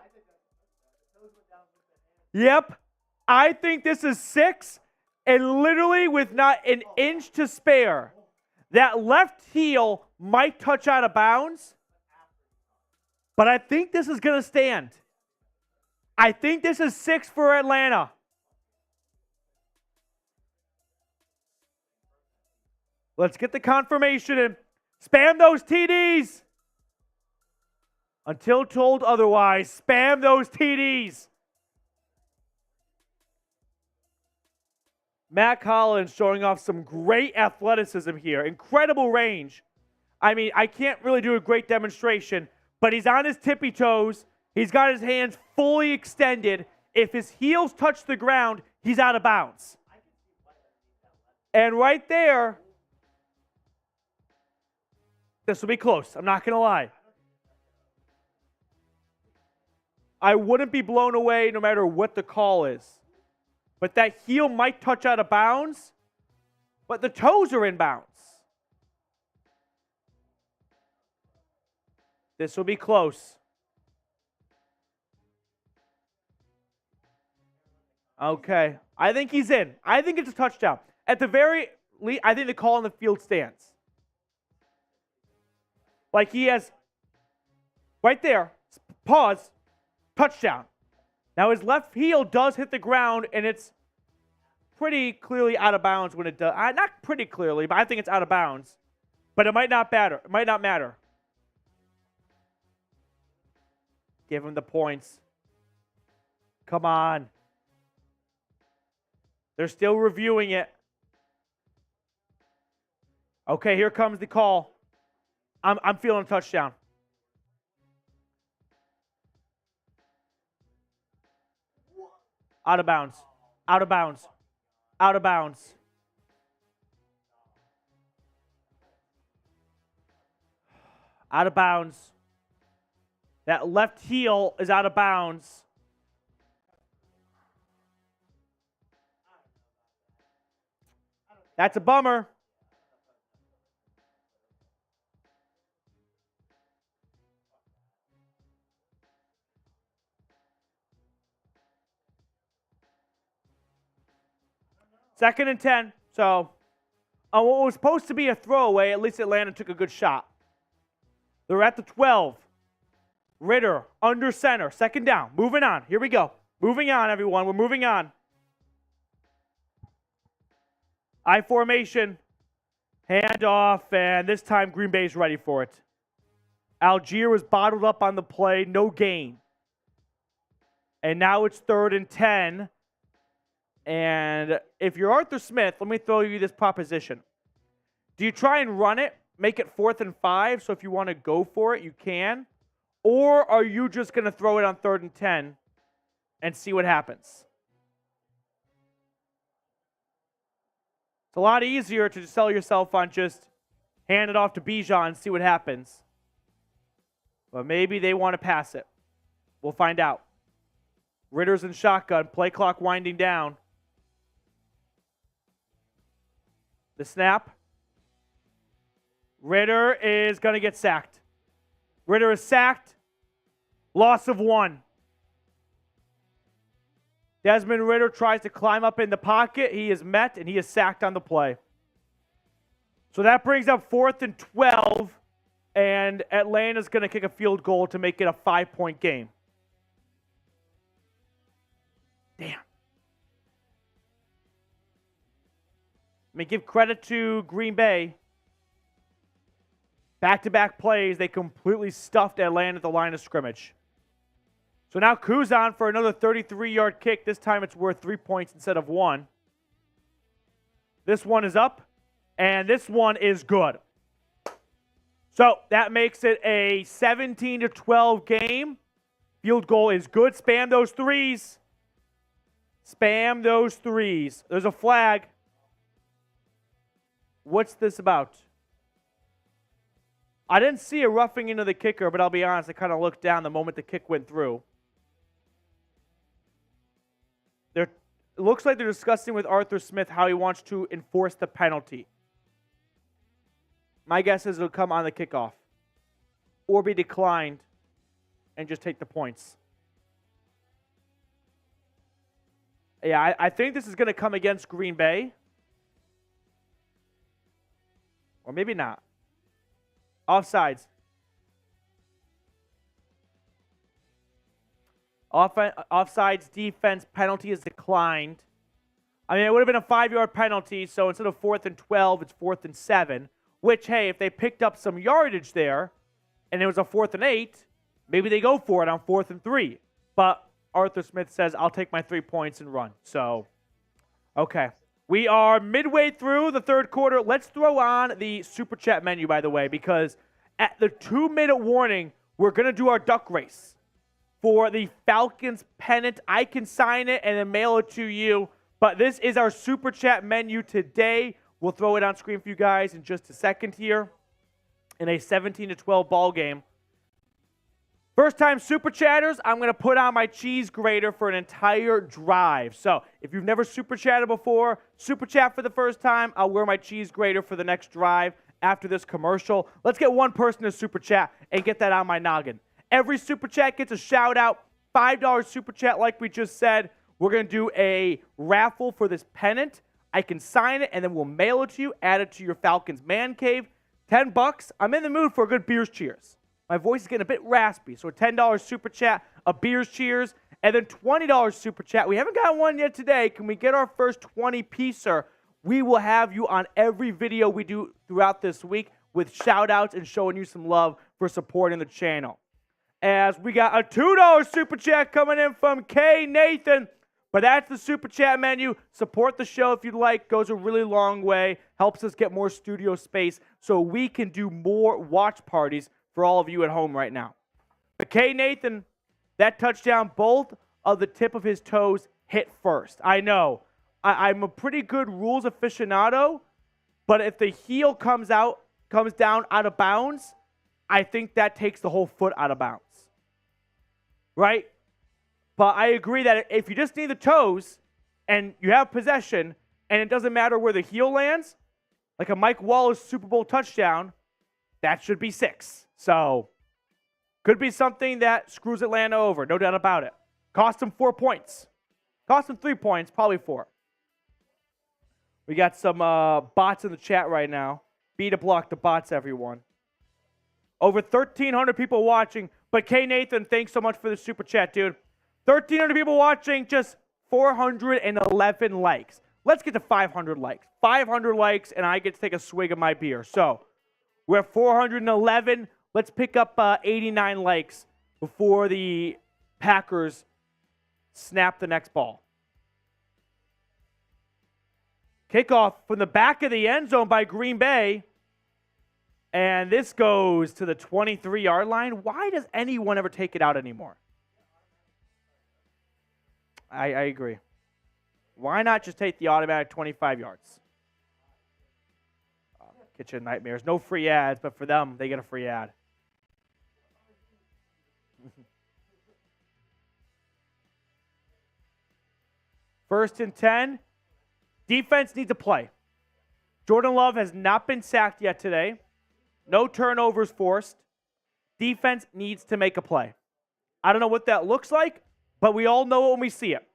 Yep. I think this is 6, and literally with not an inch to spare, that left heel might touch out of bounds, but I think this is going to stand. I think this is 6 for Atlanta. Let's get the confirmation and spam those TDs. Until told otherwise, spam those TDs. Matt Collins showing off some great athleticism here. Incredible range. I mean, I can't really do a great demonstration, but he's on his tippy toes. He's got his hands fully extended. If his heels touch the ground, he's out of bounds. And right there, this will be close. I'm not going to lie. I wouldn't be blown away no matter what the call is. But that heel might touch out of bounds, but the toes are in bounds. This will be close. Okay. I think he's in. I think it's a touchdown. At the very least, I think the call on the field stands. Like he has, right there, pause, touchdown. Now his left heel does hit the ground, and it's pretty clearly out of bounds when it does. Not pretty clearly, but I think it's out of bounds. But it might not matter. It might not matter. Give him the points. Come on. They're still reviewing it. Okay, here comes the call. I'm feeling a touchdown. Out of bounds. Out of bounds. Out of bounds. Out of bounds. That left heel is out of bounds. That's a bummer. Second and 10. So, on what was supposed to be a throwaway, at least Atlanta took a good shot. They're at the 12. Ritter under center. Second down. Moving on. Here we go. Moving on, everyone. We're moving on. I formation. Handoff. And this time Green Bay's ready for it. Algier was bottled up on the play. No gain. And now it's 3rd and 10. And if you're Arthur Smith, let me throw you this proposition. Do you try and run it, make it 4th and 5, so if you want to go for it, you can? Or are you just going to throw it on 3rd and 10 and see what happens? It's a lot easier to just sell yourself on just hand it off to Bijan and see what happens. But maybe they want to pass it. We'll find out. Ritter's in shotgun, play clock winding down. The snap. Ritter is going to get sacked. Ritter is sacked. Loss of 1. Desmond Ritter tries to climb up in the pocket. He is met, and he is sacked on the play. So that brings up 4th and 12, and Atlanta's going to kick a field goal to make it a 5-point game. Damn. Let me give credit to Green Bay. Back-to-back plays, they completely stuffed Atlanta at the line of scrimmage. So now Kuzan for another 33-yard kick. This time it's worth 3 points instead of 1. This one is up, and this one is good. So that makes it a 17-12 game. Field goal is good. Spam those threes. Spam those threes. There's a flag. What's this about? I didn't see a roughing into the kicker, but I'll be honest, I kind of looked down the moment the kick went through. It looks like they're discussing with Arthur Smith how he wants to enforce the penalty. My guess is it'll come on the kickoff or be declined and just take the points. Yeah, I think this is going to come against Green Bay. Or maybe not. Offsides. Offsides defense penalty is declined. I mean, it would have been a 5-yard penalty, so instead of 4th and 12, it's 4th and 7. Which, hey, if they picked up some yardage there, and it was a 4th and 8, maybe they go for it on 4th and 3. But Arthur Smith says, I'll take my 3 points and run. So, okay. We are midway through the third quarter. Let's throw on the Super Chat menu, by the way, because at the 2-minute warning, we're going to do our duck race for the Falcons pennant. I can sign it and then mail it to you. But this is our Super Chat menu today. We'll throw it on screen for you guys in just a second here in a 17-12 ball game. First time Super Chatters, I'm going to put on my cheese grater for an entire drive. So if you've never Super Chatted before, Super Chat for the first time, I'll wear my cheese grater for the next drive after this commercial. Let's get one person to Super Chat and get that on my noggin. Every Super Chat gets a shout out. $5 Super Chat like we just said. We're going to do a raffle for this pennant. I can sign it and then we'll mail it to you, add it to your Falcons man cave. $10. I'm in the mood for a good beers cheers. My voice is getting a bit raspy, so a $10 Super Chat, a beers cheers, and then $20 Super Chat. We haven't got one yet today. Can we get our first 20-piecer? We will have you on every video we do throughout this week with shout-outs and showing you some love for supporting the channel. As we got a $2 Super Chat coming in from K. Nathan. But that's the Super Chat menu. Support the show if you'd like. Goes a really long way. Helps us get more studio space so we can do more watch parties for all of you at home right now. But K. Nathan, that touchdown, both of the tip of his toes hit first. I know. I'm a pretty good rules aficionado, but if the heel comes down out of bounds, I think that takes the whole foot out of bounds. Right? But I agree that if you just need the toes and you have possession and it doesn't matter where the heel lands, like a Mike Wallace Super Bowl touchdown, that should be 6. So, could be something that screws Atlanta over, no doubt about it. Cost them 4 points. Cost them 3 points, probably 4. We got some bots in the chat right now. Be to block the bots, everyone. Over 1,300 people watching. But K. Nathan, thanks so much for the Super Chat, dude. 1,300 people watching, just 411 likes. Let's get to 500 likes. 500 likes, and I get to take a swig of my beer. So, we're at 411. Let's pick up 89 likes before the Packers snap the next ball. Kickoff from the back of the end zone by Green Bay. And this goes to the 23-yard line. Why does anyone ever take it out anymore? I agree. Why not just take the automatic 25 yards? Kitchen nightmares. No free ads, but for them, they get a free ad. First and 10. Defense needs to play. Jordan Love has not been sacked yet today. No turnovers forced. Defense needs to make a play. I don't know what that looks like, but we all know it when we see it.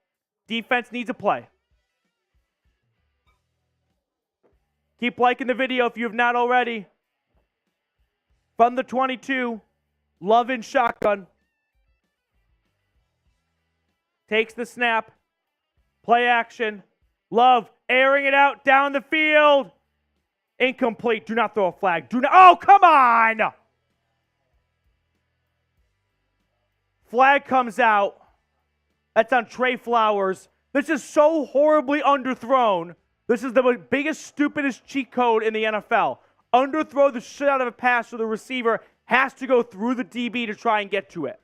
Defense needs a play. Keep liking the video if you have not already. From the 22, Love in shotgun. Takes the snap. Play action. Love airing it out down the field. Incomplete. Do not throw a flag. Do not. Oh, come on! Flag comes out. That's on Trey Flowers. This is so horribly underthrown. This is the biggest, stupidest cheat code in the NFL. Underthrow the shit out of a pass so the receiver has to go through the DB to try and get to it.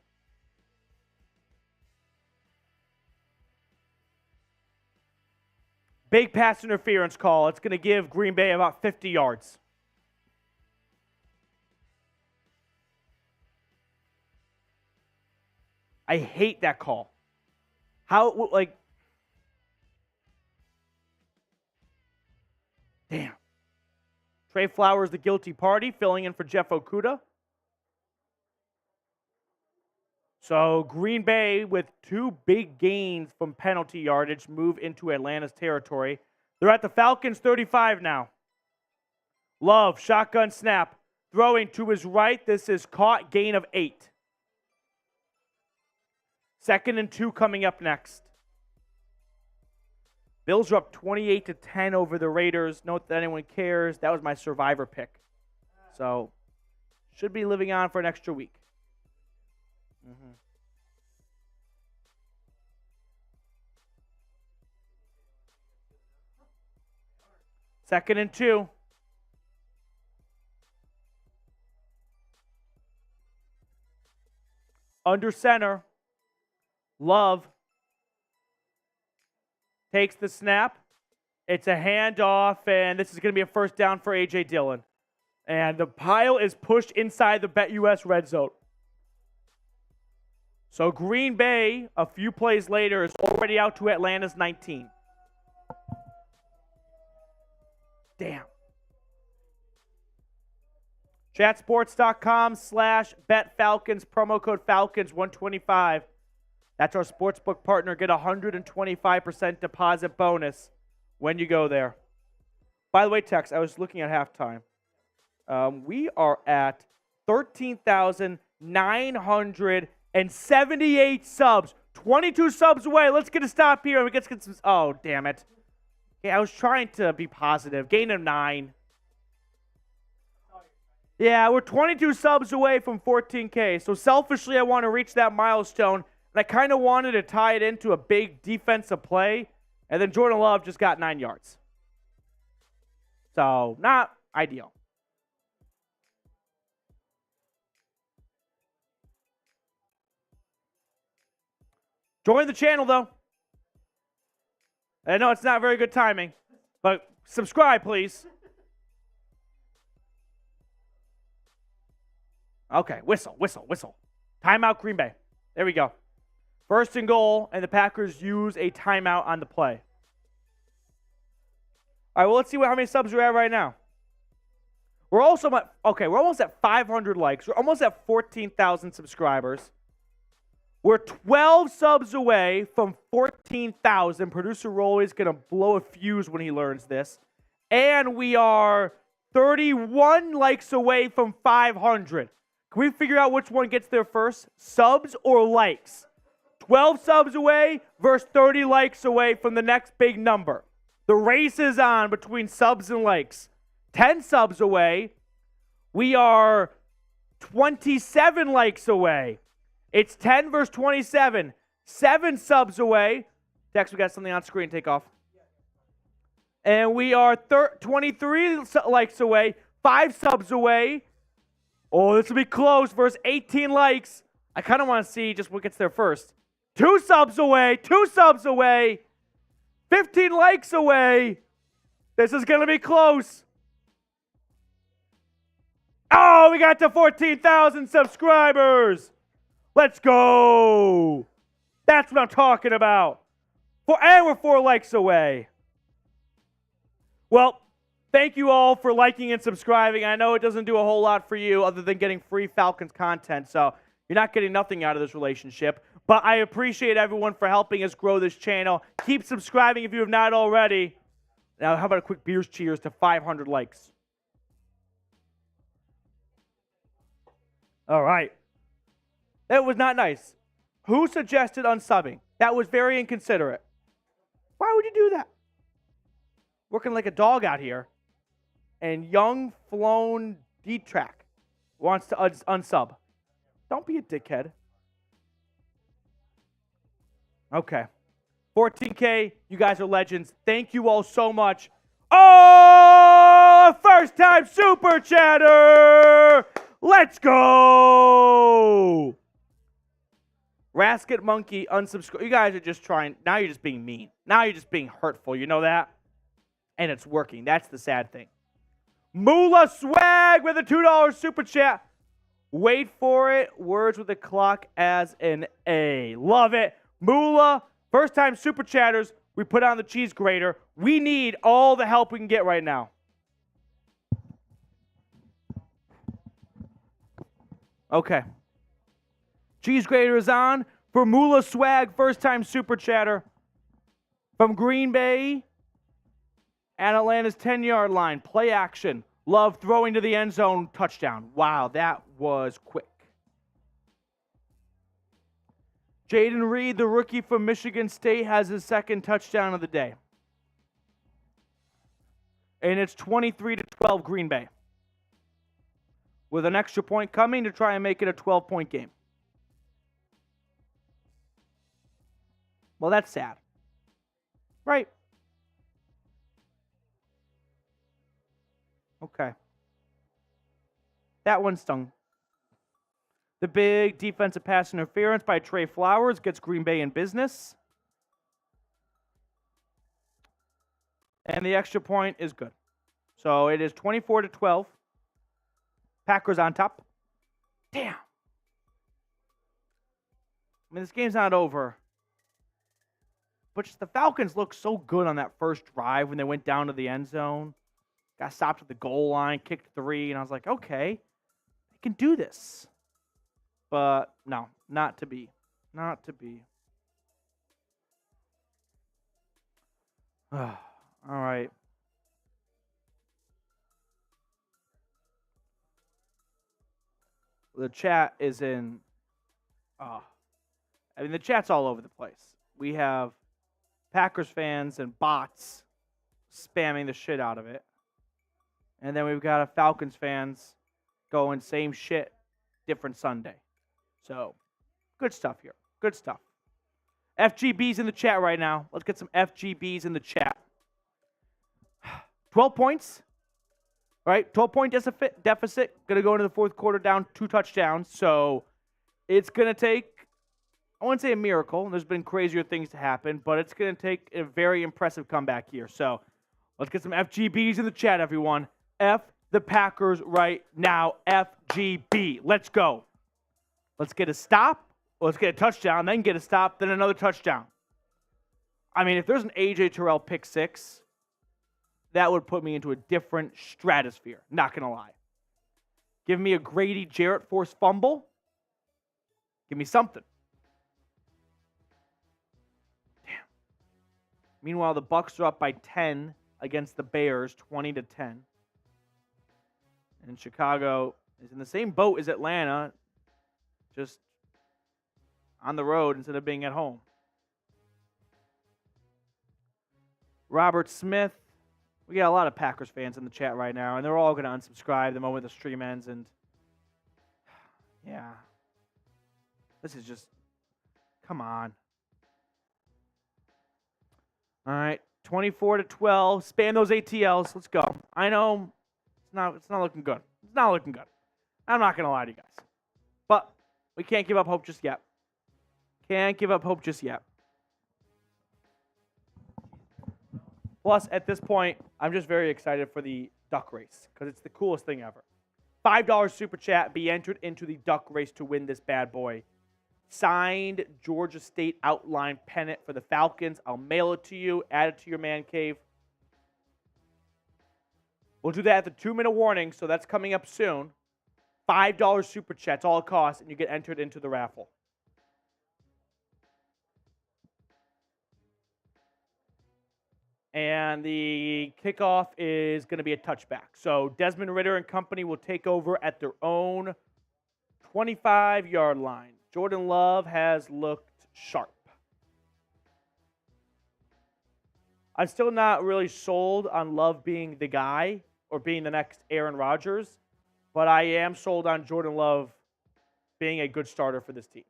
Big pass interference call. It's going to give Green Bay about 50 yards. I hate that call. How, like, damn. Trey Flowers, the guilty party, filling in for Jeff Okudah. So Green Bay, with 2 big gains from penalty yardage, move into Atlanta's territory. They're at the Falcons 35 now. Love, shotgun snap. Throwing to his right. This is caught, gain of 8. 2nd and 2 coming up next. Bills are up 28-10 over the Raiders. Note that anyone cares. That was my survivor pick. So, should be living on for an extra week. Mm-hmm. Second and 2. Under center. Love takes the snap. It's a handoff, and this is going to be a first down for A.J. Dillon. And the pile is pushed inside the BetUS red zone. So Green Bay, a few plays later, is already out to Atlanta's 19. Damn. Chatsports.com/BetFalcons, promo code Falcons125. That's our sportsbook partner. Get a 125% deposit bonus when you go there. By the way, Tex, I was looking at halftime. We are at 13,978 subs. 22 subs away. Let's get a stop here. Let's get some. Oh, damn it. Yeah, I was trying to be positive. Gain of 9. Yeah, we're 22 subs away from 14K. So selfishly, I want to reach that milestone. And I kind of wanted to tie it into a big defensive play. And then Jordan Love just got 9 yards. So, not ideal. Join the channel, though. I know it's not very good timing, but subscribe, please. Okay, whistle. Timeout, Green Bay. There we go. 1st and goal, and the Packers use a timeout on the play. All right, well, let's see how many subs we're at right now. We're almost at 500 likes. We're almost at 14,000 subscribers. We're 12 subs away from 14,000. Producer Rolly is going to blow a fuse when he learns this. And we are 31 likes away from 500. Can we figure out which one gets there first? Subs or likes? 12 subs away versus 30 likes away from the next big number. The race is on between subs and likes. 10 subs away. We are 27 likes away. It's 10 versus 27. 7 subs away. Dex, we got something on screen. Take off. And we are 23 likes away. 5 subs away. Oh, this will be close versus 18 likes. I kind of want to see just what gets there first. 2 subs away. 2 subs away. 15 likes away. This is going to be close. Oh, we got to 14,000 subscribers. Let's go. That's what I'm talking about. And we're 4 likes away. Well, thank you all for liking and subscribing. I know it doesn't do a whole lot for you other than getting free Falcons content, so you're not getting nothing out of this relationship. But I appreciate everyone for helping us grow this channel. Keep subscribing if you have not already. Now, how about a quick beers cheers to 500 likes? All right. That was not nice. Who suggested unsubbing? That was very inconsiderate. Why would you do that? Working like a dog out here. And young flown D-Track wants to unsub. Don't be a dickhead. Okay. 14K, you guys are legends. Thank you all so much. Oh, first time super chatter. Let's go. Rasket Monkey, unsubscribe. You guys are just trying. Now you're just being mean. Now you're just being hurtful. You know that? And it's working. That's the sad thing. Moolah Swag with a $2 super chat. Wait for it. Words with the clock as an A. Love it. Moolah, first time super chatters. We put on the cheese grater. We need all the help we can get right now. Okay. Cheese grater is on for Moolah Swag, first time super chatter from Green Bay at Atlanta's 10-yard line. Play action. Love throwing to the end zone. Touchdown. Wow, that was quick. Jaden Reed, the rookie from Michigan State, has his second touchdown of the day. And it's 23-12 Green Bay, with an extra point coming to try and make it a 12-point game. Well, that's sad. Right. Okay. That one stung. The big defensive pass interference by Trey Flowers gets Green Bay in business. And the extra point is good. So it is 24-12. Packers on top. Damn. I mean, this game's not over. But just the Falcons looked so good on that first drive when they went down to the end zone. Got stopped at the goal line, kicked 3, and I was like, okay, they can do this. But no, not to be. Not to be. All right. The chat is in. I mean, the chat's all over the place. We have Packers fans and bots spamming the shit out of it. And then we've got a Falcons fans going same shit, different Sunday. So, good stuff here. Good stuff. FGB's in the chat right now. Let's get some FGB's in the chat. 12 points. All right, 12-point deficit. Going to go into the fourth quarter down 2 touchdowns. So, it's going to take, I wouldn't say a miracle. There's been crazier things to happen, but it's going to take a very impressive comeback here. So, let's get some FGB's in the chat, everyone. F the Packers right now. FGB. Let's go. Let's get a stop. Let's get a touchdown, then get a stop, then another touchdown. I mean, if there's an A.J. Terrell pick 6, that would put me into a different stratosphere. Not going to lie. Give me a Grady Jarrett forced fumble. Give me something. Damn. Meanwhile, the Bucs are up by 10 against the Bears, 20-10. And Chicago is in the same boat as Atlanta, just on the road instead of being at home. Robert Smith. We got a lot of Packers fans in the chat right now, and they're all going to unsubscribe the moment the stream ends. And, yeah. This is just, come on. All right, 24-12. Spam those ATLs. Let's go. I know it's not looking good. It's not looking good. I'm not going to lie to you guys. But we can't give up hope just yet. Can't give up hope just yet. Plus, at this point, I'm just very excited for the duck race because it's the coolest thing ever. $5 super chat. Be entered into the duck race to win this bad boy. Signed Georgia State outline pennant for the Falcons. I'll mail it to you. Add it to your man cave. We'll do that at the 2-minute warning, so that's coming up soon. $5 super chat. That's all it costs, and you get entered into the raffle. And the kickoff is going to be a touchback. So Desmond Ritter and company will take over at their own 25-yard line. Jordan Love has looked sharp. I'm still not really sold on Love being the guy or being the next Aaron Rodgers, but I am sold on Jordan Love being a good starter for this team.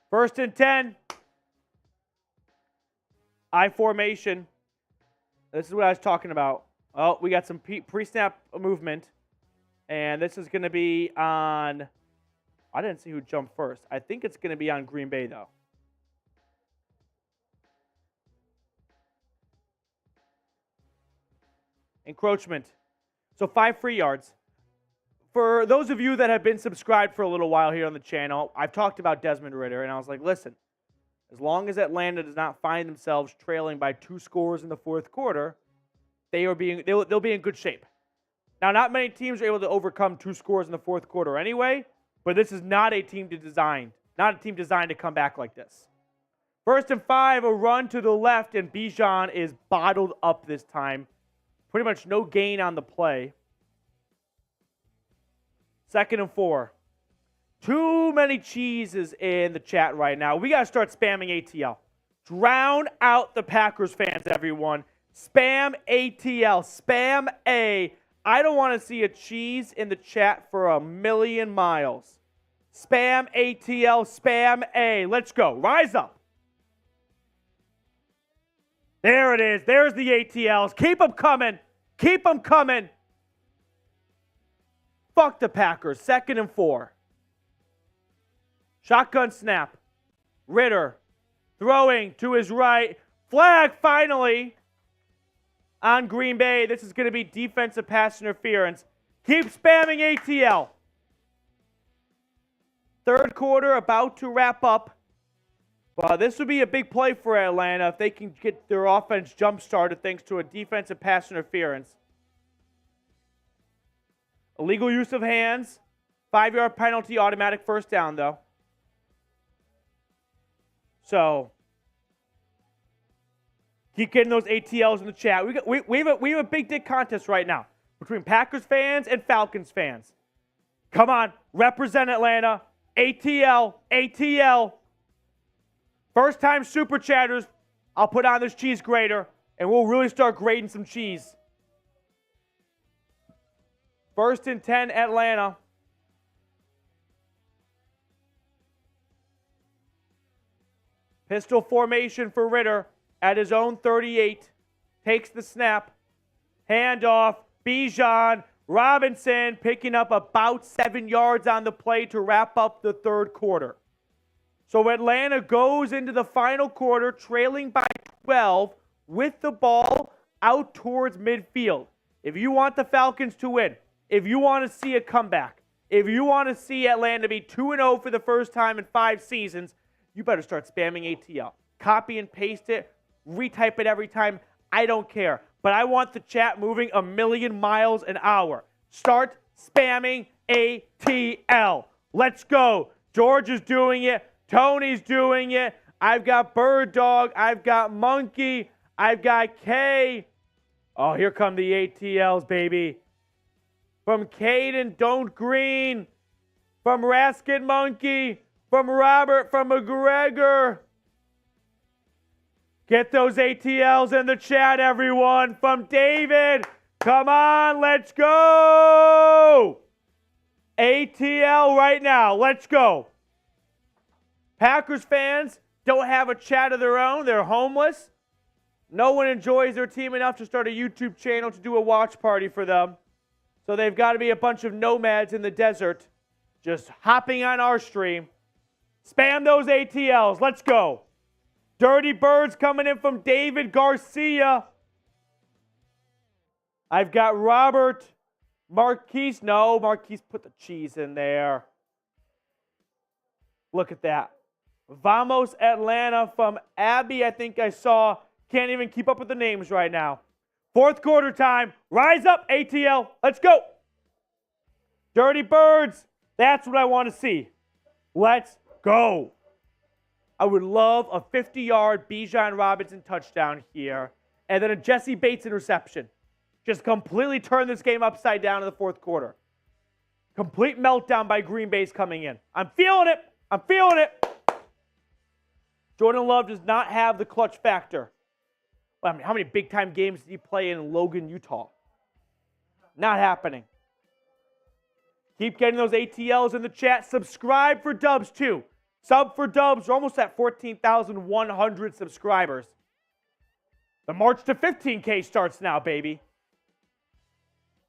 First and 10. I formation. This is what I was talking about. Oh, we got some pre-snap movement. And this is going to be on... I didn't see who jumped first. I think it's going to be on Green Bay, though. Encroachment. So 5 free yards. For those of you that have been subscribed for a little while here on the channel, I've talked about Desmond Ridder, and I was like, listen, as long as Atlanta does not find themselves trailing by 2 scores in the fourth quarter, they'll be in good shape. Now, not many teams are able to overcome 2 scores in the fourth quarter anyway, but this is not a team designed to come back like this. 1st and 5, a run to the left, and Bijan is bottled up this time. Pretty much no gain on the play. 2nd and 4. Too many cheeses in the chat right now. We got to start spamming ATL. Drown out the Packers fans, everyone. Spam ATL. Spam A. I don't want to see a cheese in the chat for a million miles. Spam ATL. Spam A. Let's go. Rise up. There it is. There's the ATLs. Keep them coming. Keep them coming. Fuck the Packers. 2nd and 4. Shotgun snap. Ridder throwing to his right. Flag finally on Green Bay. This is going to be defensive pass interference. Keep spamming ATL. 3rd quarter about to wrap up. Well, this would be a big play for Atlanta if they can get their offense jump-started thanks to a defensive pass interference. Illegal use of hands. 5-yard penalty, automatic first down, though. So, keep getting those ATLs in the chat. We have a big dick contest right now between Packers fans and Falcons fans. Come on, represent Atlanta. ATL, ATL. First time super chatters, I'll put on this cheese grater, and we'll really start grating some cheese. 1st and 10, Atlanta. Pistol formation for Ridder at his own 38. Takes the snap. Handoff. Bijan. Robinson picking up about 7 yards on the play to wrap up the 3rd quarter. So Atlanta goes into the final quarter trailing by 12 with the ball out towards midfield. If you want the Falcons to win, if you want to see a comeback, if you want to see Atlanta be 2-0 for the first time in 5 seasons, you better start spamming ATL. Copy and paste it, retype it every time. I don't care. But I want the chat moving a million miles an hour. Start spamming ATL. Let's go. George is doing it. Tony's doing it. I've got Bird Dog. I've got Monkey. I've got K. Oh, here come the ATLs, baby. From Caden, Don't Green. From Raskin Monkey. From Robert, from McGregor. Get those ATLs in the chat, everyone. From David. Come on, let's go. ATL right now. Let's go. Packers fans don't have a chat of their own. They're homeless. No one enjoys their team enough to start a YouTube channel to do a watch party for them. So they've got to be a bunch of nomads in the desert just hopping on our stream. Spam those ATLs. Let's go. Dirty Birds coming in from David Garcia. I've got Robert. Marquise. No, Marquise put the cheese in there. Look at that. Vamos Atlanta from Abby, I think I saw. Can't even keep up with the names right now. 4th quarter time. Rise up, ATL. Let's go. Dirty Birds. That's what I want to see. Let's go. I would love a 50-yard Bijan Robinson touchdown here. And then a Jesse Bates interception. Just completely turn this game upside down in the 4th quarter. Complete meltdown by Green Bay's coming in. I'm feeling it. I'm feeling it. Jordan Love does not have the clutch factor. Well, I mean, how many big-time games did he play in Logan, Utah? Not happening. Keep getting those ATLs in the chat. Subscribe for dubs, too. Sub for dubs. We're almost at 14,100 subscribers. The march to 15K starts now, baby.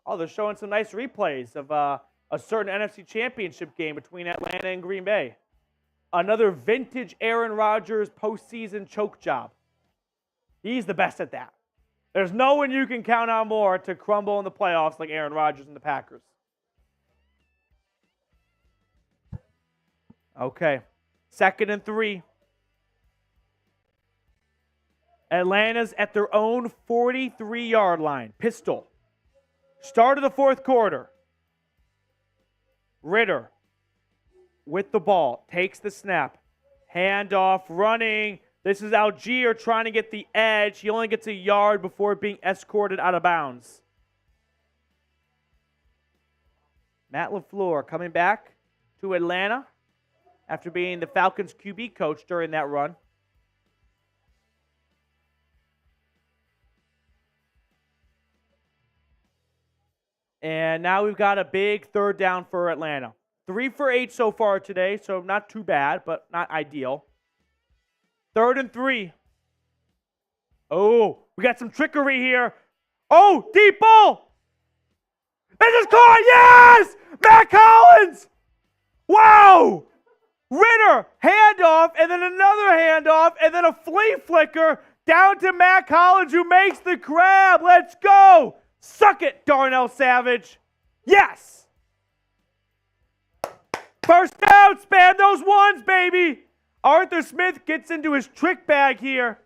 Oh, they're showing some nice replays of a certain NFC Championship game between Atlanta and Green Bay. Another vintage Aaron Rodgers postseason choke job. He's the best at that. There's no one you can count on more to crumble in the playoffs like Aaron Rodgers and the Packers. Okay. 2nd and 3. Atlanta's at their own 43-yard line. Pistol. Start of the 4th quarter. Ritter with the ball. Takes the snap. Handoff, running. This is Algier trying to get the edge. He only gets a yard before being escorted out of bounds. Matt LaFleur coming back to Atlanta after being the Falcons QB coach during that run. And now we've got a big 3rd down for Atlanta. 3 for 8 so far today, so not too bad, but not ideal. 3rd and 3. Oh, we got some trickery here. Oh, deep ball. This is caught. Yes! Matt Collins. Wow. Ritter, handoff, and then another handoff, and then a flea flicker down to Matt Collins, who makes the grab. Let's go. Suck it, Darnell Savage. Yes. First down, spam those ones, baby. Arthur Smith gets into his trick bag here.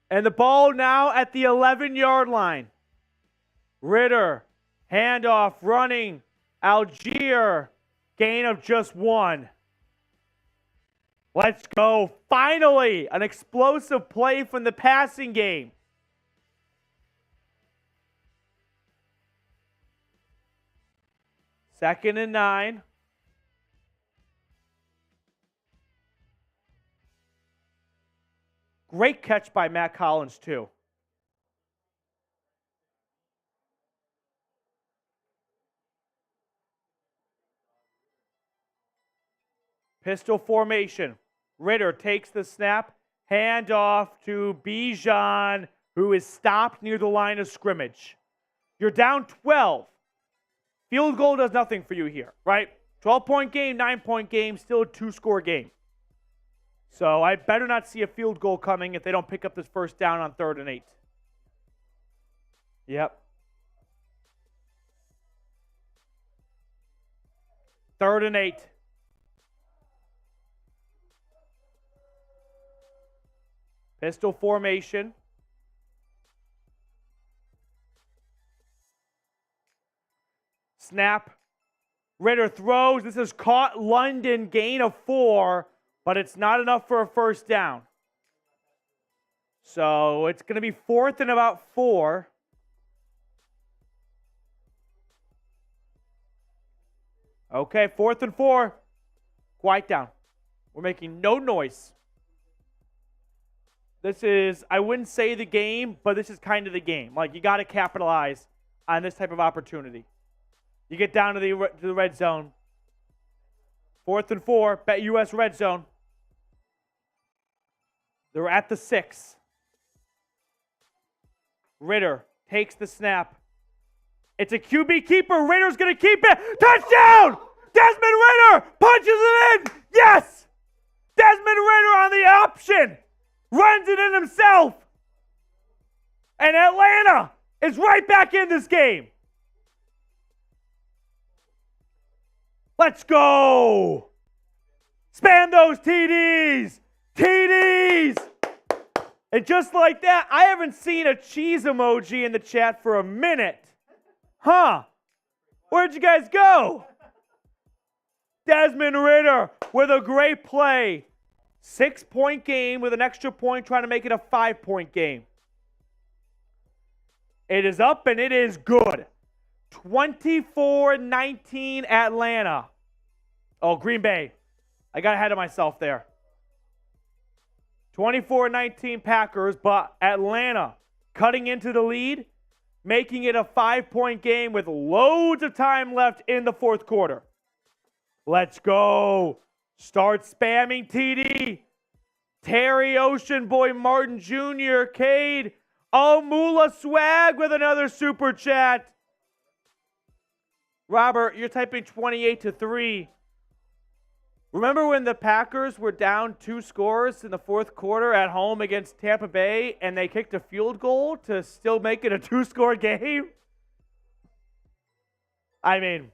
And the ball now at the 11-yard line. Ritter, handoff, running. Algier, gain of just 1. Let's go. Finally, an explosive play from the passing game. Second and 9. Great catch by Matt Collins, too. Pistol formation. Ritter takes the snap. Handoff to Bijan, who is stopped near the line of scrimmage. You're down 12. Field goal does nothing for you here, right? 12-point game, 9-point game, still a 2-score game. So I better not see a field goal coming if they don't pick up this first down on 3rd and 8. Yep. 3rd and 8. Pistol formation. Snap. Ritter throws. This is caught. London, gain of 4, but it's not enough for a first down. So it's going to be 4th and about 4. Okay, 4th and 4. Quiet down. We're making no noise. This is, I wouldn't say the game, but this is kind of the game. Like, you got to capitalize on this type of opportunity. You get down to the red zone. 4th and 4, Bet US red zone. They're at the 6. Ritter takes the snap. It's a QB keeper. Ritter's going to keep it. Touchdown! Desmond Ritter punches it in. Yes! Desmond Ritter on the option. Runs it in himself. And Atlanta is right back in this game. Let's go. Spam those TDs. TDs. And just like that, I haven't seen a cheese emoji in the chat for a minute. Huh? Where'd you guys go? Desmond Ritter with a great play. 6-point game with an extra point, trying to make it a 5-point game. It is up and it is good. 24-19 Atlanta. Oh, Green Bay. I got ahead of myself there. 24-19 Packers, but Atlanta cutting into the lead, making it a 5-point game with loads of time left in the 4th quarter. Let's go. Start spamming TD. Terry Ocean Boy Martin Jr. Cade. Oh, Mula Swag with another super chat. Robert, you're typing 28-3. Remember when the Packers were down 2 scores in the fourth quarter at home against Tampa Bay and they kicked a field goal to still make it a 2-score game? I mean,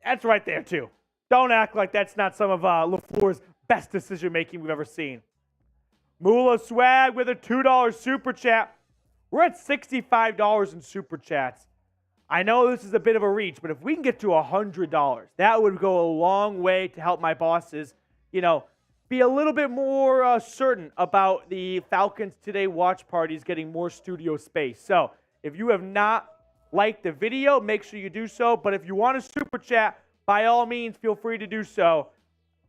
that's right there too. Don't act like that's not some of LaFleur's best decision-making we've ever seen. Mula Swag with a $2 super chat. We're at $65 in super chats. I know this is a bit of a reach, but if we can get to $100, that would go a long way to help my bosses, be a little bit more certain about the Falcons Today watch parties getting more studio space. So if you have not liked the video, make sure you do so. But if you want to super chat, by all means, feel free to do so.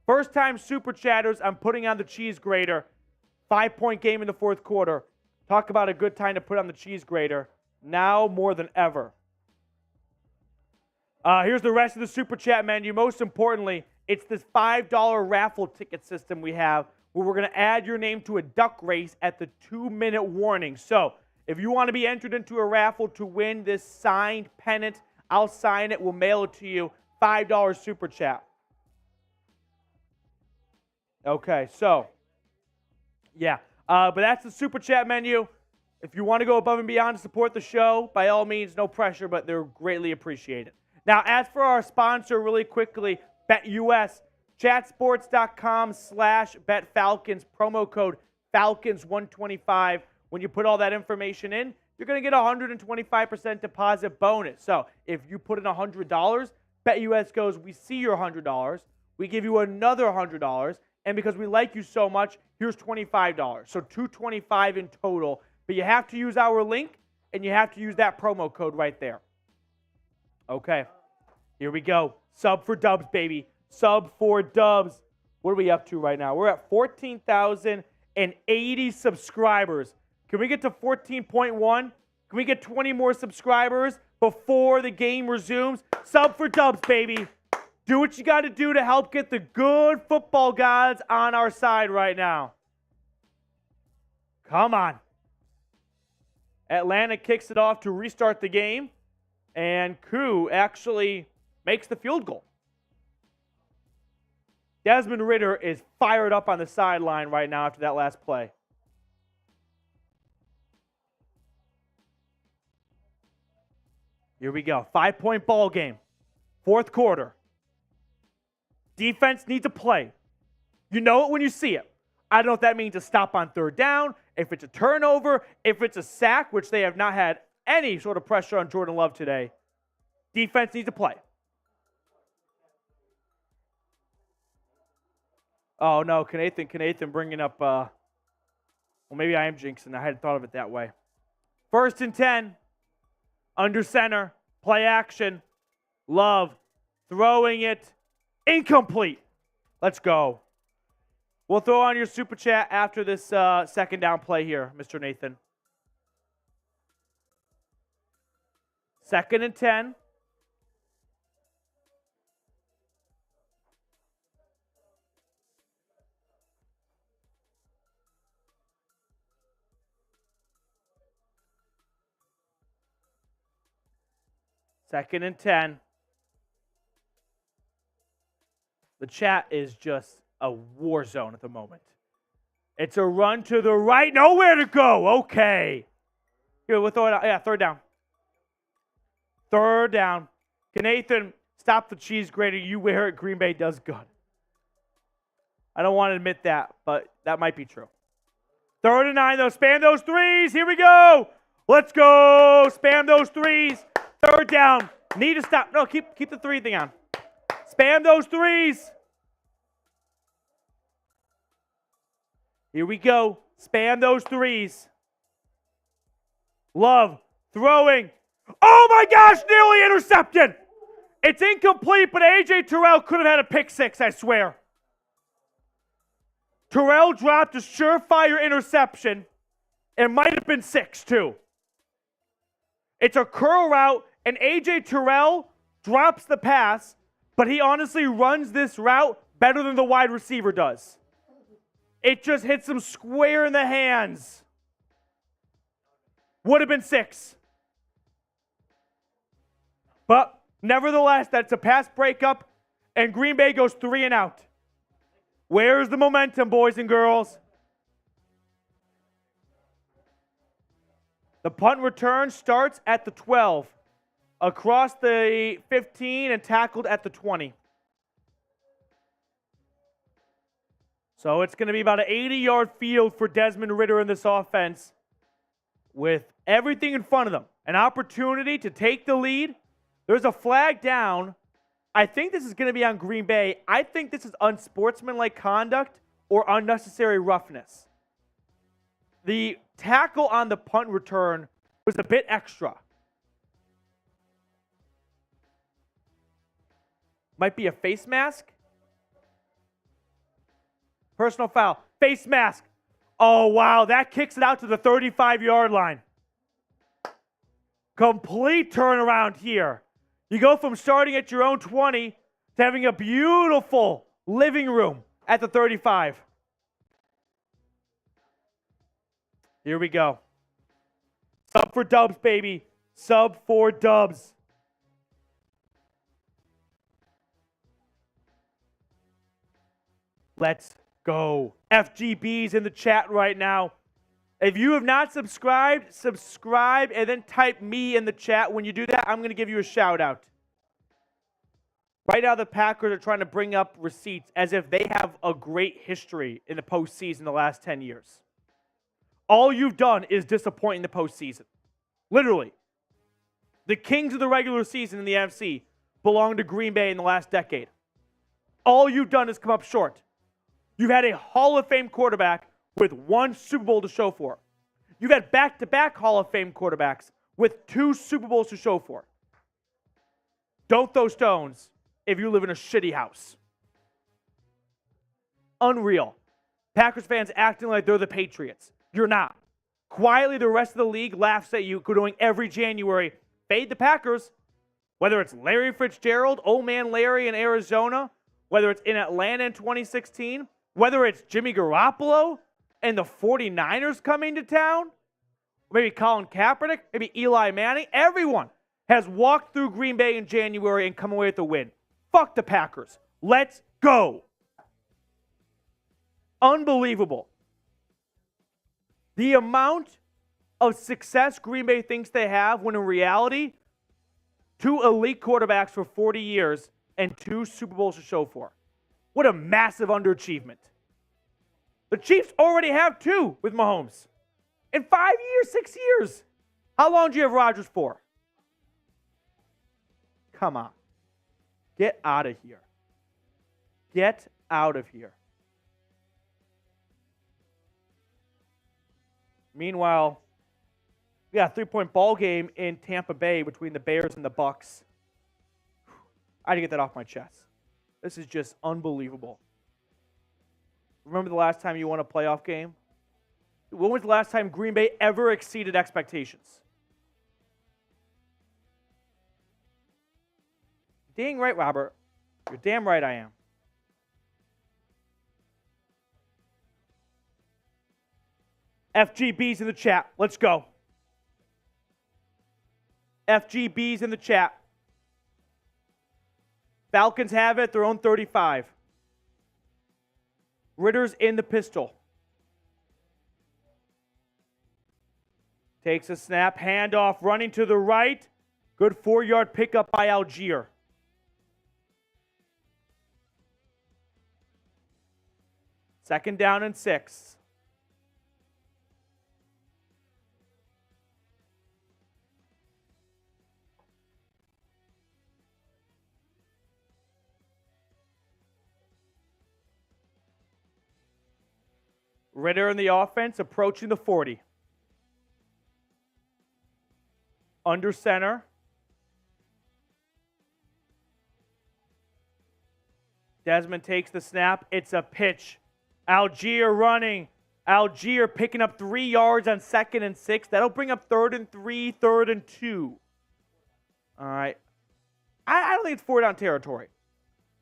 First-time super chatters, I'm putting on the cheese grater. 5-point game in the fourth quarter. Talk about a good time to put on the cheese grater. Now more than ever. Here's the rest of the super chat menu. Most importantly, it's this $5 raffle ticket system we have where we're going to add your name to a duck race at the 2-minute warning. So if you want to be entered into a raffle to win this signed pennant, I'll sign it. We'll mail it to you. $5 super chat. Okay, so, yeah. But that's the super chat menu. If you want to go above and beyond to support the show, by all means, no pressure, but they're greatly appreciated. Now, as for our sponsor, really quickly, BetUS, chatsports.com/BetFalcons, promo code Falcons125. When you put all that information in, you're going to get a 125% deposit bonus. So if you put in $100, BetUS goes, we see your $100, we give you another $100, and because we like you so much, here's $25. So $225 in total. But you have to use our link, and you have to use that promo code right there. Okay, here we go. Sub for dubs, baby. Sub for dubs. What are we up to right now? We're at 14,080 subscribers. Can we get to 14.1? Can we get 20 more subscribers before the game resumes? Sub for dubs, baby. Do what you got to do to help get the good football gods on our side right now. Come on. Atlanta kicks it off to restart the game. And Koo actually makes the field goal. Desmond Ridder is fired up on the sideline right now after that last play. Here we go. 5-point ball game. Fourth quarter. Defense needs to play. You know it when you see it. I don't know if that means a stop on third down, if it's a turnover, if it's a sack, which they have not had any sort of pressure on Jordan Love today. Defense needs to play. Oh, no, Canathan bringing up, well, maybe I am jinxing. I hadn't thought of it that way. 1st and 10, under center, play action. Love throwing it, incomplete. Let's go. We'll throw on your super chat after this second down play here, Mr. Nathan. 2nd and 10. Second and 10. The chat is just a war zone at the moment. It's a run to the right. Nowhere to go. Okay. Here, we'll throw it out. Yeah, third down. Third down. Can Nathan stop the cheese grater? You wear it. Green Bay does good. I don't want to admit that, but that might be true. 3rd and 9, though. Spam those threes. Here we go. Let's go. Spam those threes. 3rd down. Need to stop. No, keep the 3 thing on. Spam those threes. Here we go. Spam those threes. Love throwing. Oh my gosh, nearly intercepted. It's incomplete, but A.J. Terrell could have had a pick 6, I swear. Terrell dropped a surefire interception. It might have been 6, too. It's a curl route, and A.J. Terrell drops the pass, but he honestly runs this route better than the wide receiver does. It just hits him square in the hands. Would have been 6. But nevertheless, that's a pass breakup, and Green Bay goes 3 and out. Where's the momentum, boys and girls? The punt return starts at the 12, across the 15 and tackled at the 20. So it's going to be about an 80-yard field for Desmond Ridder in this offense with everything in front of them. An opportunity to take the lead. There's a flag down. I think this is going to be on Green Bay. I think this is unsportsmanlike conduct or unnecessary roughness. The tackle on the punt return was a bit extra. Might be a face mask. Personal foul. Face mask. Oh, wow. That kicks it out to the 35-yard line. Complete turnaround here. You go from starting at your own 20 to having a beautiful living room at the 35. Here we go. Sub for dubs, baby. Sub for dubs. Let's go. FGB's in the chat right now. If you have not subscribed, subscribe and then type me in the chat. When you do that, I'm going to give you a shout out. Right now, the Packers are trying to bring up receipts as if they have a great history in the postseason the last 10 years. All you've done is disappoint in the postseason. Literally. The kings of the regular season in the NFC belong to Green Bay in the last decade. All you've done is come up short. You've had a Hall of Fame quarterback with one Super Bowl to show for. You've had back-to-back Hall of Fame quarterbacks with 2 Super Bowls to show for. Don't throw stones if you live in a shitty house. Unreal. Packers fans acting like they're the Patriots. You're not. Quietly, the rest of the league laughs at you doing every January. Fade the Packers. Whether it's Larry Fitzgerald, old man Larry in Arizona, whether it's in Atlanta in 2016, whether it's Jimmy Garoppolo and the 49ers coming to town, maybe Colin Kaepernick, maybe Eli Manning, everyone has walked through Green Bay in January and come away with a win. Fuck the Packers. Let's go. Unbelievable. The amount of success Green Bay thinks they have when in reality, 2 elite quarterbacks for 40 years and 2 Super Bowls to show for. What a massive underachievement. The Chiefs already have 2 with Mahomes. In 5 years, 6 years. How long do you have Rodgers for? Come on. Get out of here. Get out of here. Meanwhile, we got a 3-point ball game in Tampa Bay between the Bears and the Bucks. I had to get that off my chest. This is just unbelievable. Remember the last time you won a playoff game? When was the last time Green Bay ever exceeded expectations? Dang right, Robert. You're damn right I am. FGB's in the chat. Let's go. FGB's in the chat. Falcons have it, their own 35. Ritter's in the pistol. Takes a snap, handoff, running to the right. Good 4-yard pickup by Algier. Second down and 6. Ridder in the offense, approaching the 40. Under center. Desmond takes the snap. It's a pitch. Algier running. Algier picking up 3 yards on 2nd and 6. That'll bring up 3rd and 3, 3rd and 2. All right. I don't think it's 4-down territory.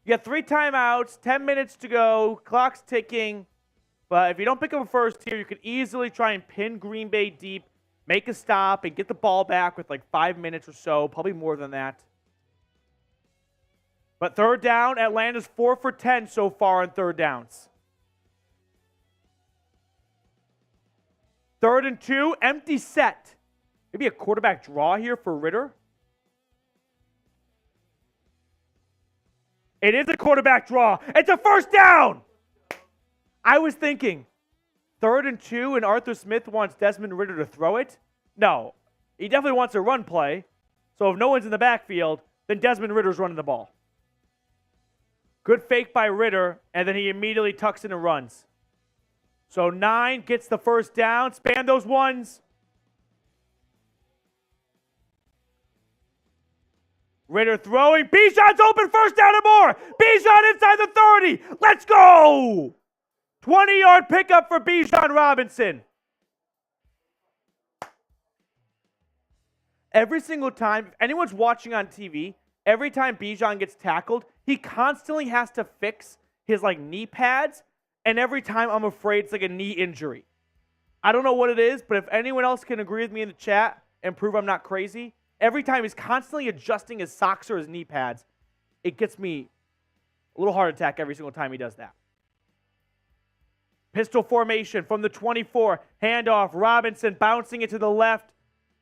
You got 3 timeouts, 10 minutes to go, clock's ticking. But if you don't pick up a first here, you could easily try and pin Green Bay deep, make a stop, and get the ball back with like 5 minutes or so, probably more than that. But 3rd down, Atlanta's 4 for 10 so far on 3rd downs. 3rd and 2, empty set. Maybe a quarterback draw here for Ritter. It is a quarterback draw. It's a first down. I was thinking 3rd and 2, and Arthur Smith wants Desmond Ritter to throw it. No, he definitely wants a run play. So if no one's in the backfield, then Desmond Ritter's running the ball. Good fake by Ritter, and then he immediately tucks in and runs. So 9 gets the first down. Span those ones. Ritter throwing. Bijan's open. First down and more. Bijan inside the 30. Let's go. 20-yard pickup for Bijan Robinson. Every single time, if anyone's watching on TV, every time Bijan gets tackled, he constantly has to fix his knee pads, and every time I'm afraid it's like a knee injury. I don't know what it is, but if anyone else can agree with me in the chat and prove I'm not crazy, every time he's constantly adjusting his socks or his knee pads, it gets me a little heart attack every single time he does that. Pistol formation from the 24, handoff, Robinson bouncing it to the left.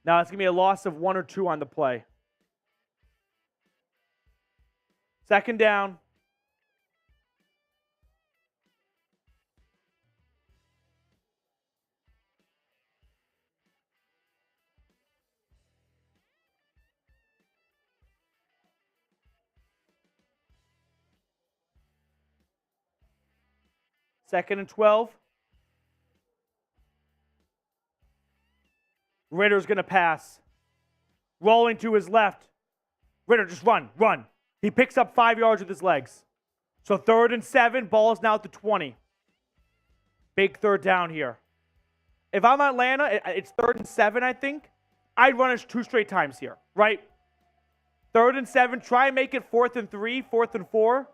Now it's going to be a loss of 1 or 2 on the play. 2nd down. Second and 12. Ritter's going to pass. Rolling to his left. Ritter, just run. He picks up 5 yards with his legs. So 3rd and 7, ball is now at the 20. Big 3rd down here. If I'm Atlanta, it's 3rd and 7, I think. I'd run it 2 straight times here, right? 3rd and 7, try and make it 4th and 3, 4th and 4.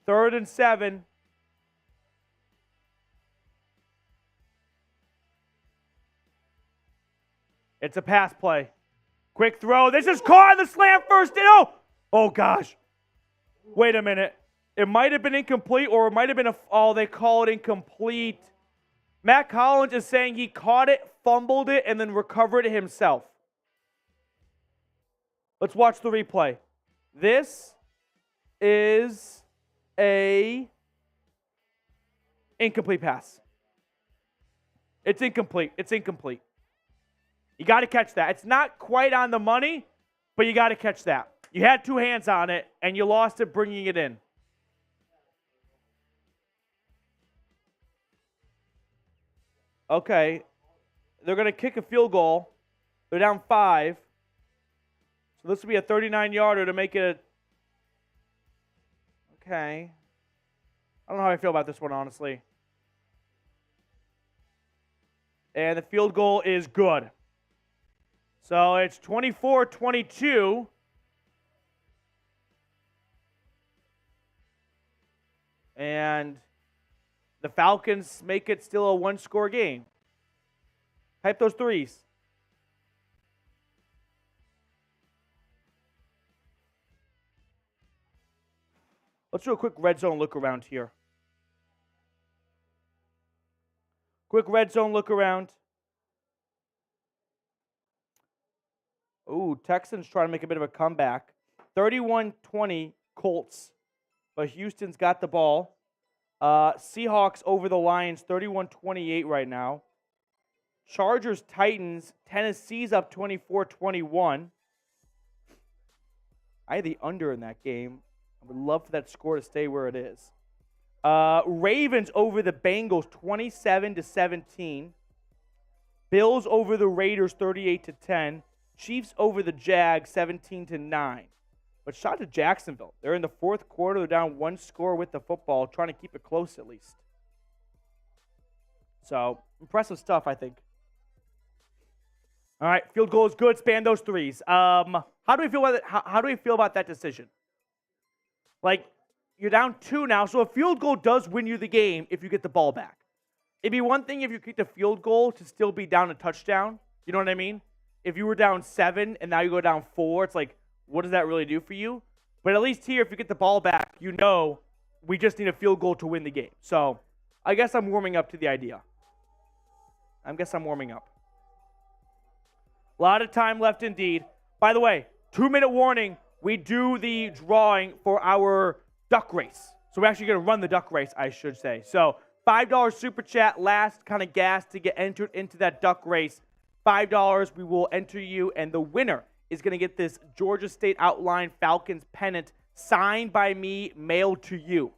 Third and 7. It's a pass play. Quick throw. This is caught in the slant first. Oh gosh. Wait a minute. It might have been incomplete, or it might have been they call it incomplete. Matt Collins is saying he caught it, fumbled it, and then recovered it himself. Let's watch the replay. This is a incomplete pass. It's incomplete. You got to catch that. It's not quite on the money, but you got to catch that. You had 2 hands on it, and you lost it bringing it in. Okay. They're going to kick a field goal. They're down 5. So this will be a 39-yarder to make it okay. I don't know how I feel about this one, honestly. And the field goal is good. So it's 24-22. And the Falcons make it still a 1-score game. Type those 3s. Let's do a quick red zone look around here. Quick red zone look around. Ooh, Texans trying to make a bit of a comeback. 31-20 Colts, but Houston's got the ball. Seahawks over the Lions, 31-28 right now. Chargers, Titans, Tennessee's up 24-21. I had the under in that game. I would love for that score to stay where it is. Ravens over the Bengals, 27-17. Bills over the Raiders, 38-10. Chiefs over the Jags, 17-9. But shout out to Jacksonville. They're in the 4th quarter. They're down 1 score with the football, trying to keep it close at least. So, impressive stuff, I think. All right, field goal is good. Span those 3s. How do we feel about it? How do we feel about that decision? You're down 2 now, so a field goal does win you the game if you get the ball back. It'd be one thing if you kicked a field goal to still be down a touchdown. You know what I mean? If you were down 7 and now you go down 4, it's like, what does that really do for you? But at least here, if you get the ball back, you know we just need a field goal to win the game. So I guess I'm warming up to the idea. I guess I'm warming up. A lot of time left indeed. By the way, 2-minute warning. We do the drawing for our duck race. So we're actually going to run the duck race, I should say. So $5 super chat, last kind of gas to get entered into that duck race. $5, we will enter you, and the winner is going to get this Georgia State Outline Falcons pennant signed by me, mailed to you.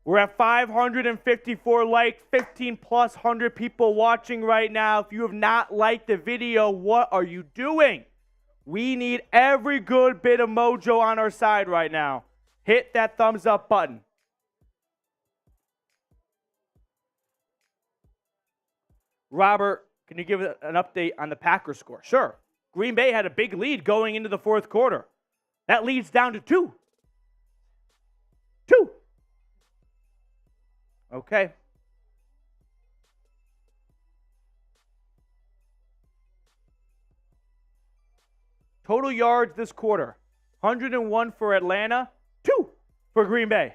We're at 554 likes, 15+ hundred people watching right now. If you have not liked the video, what are you doing? We need every good bit of mojo on our side right now. Hit that thumbs up button. Robert, can you give an update on the Packers score? Sure. Green Bay had a big lead going into the fourth quarter. That leads down to 2. 2. Okay. Total yards this quarter, 101 for Atlanta, 2 for Green Bay.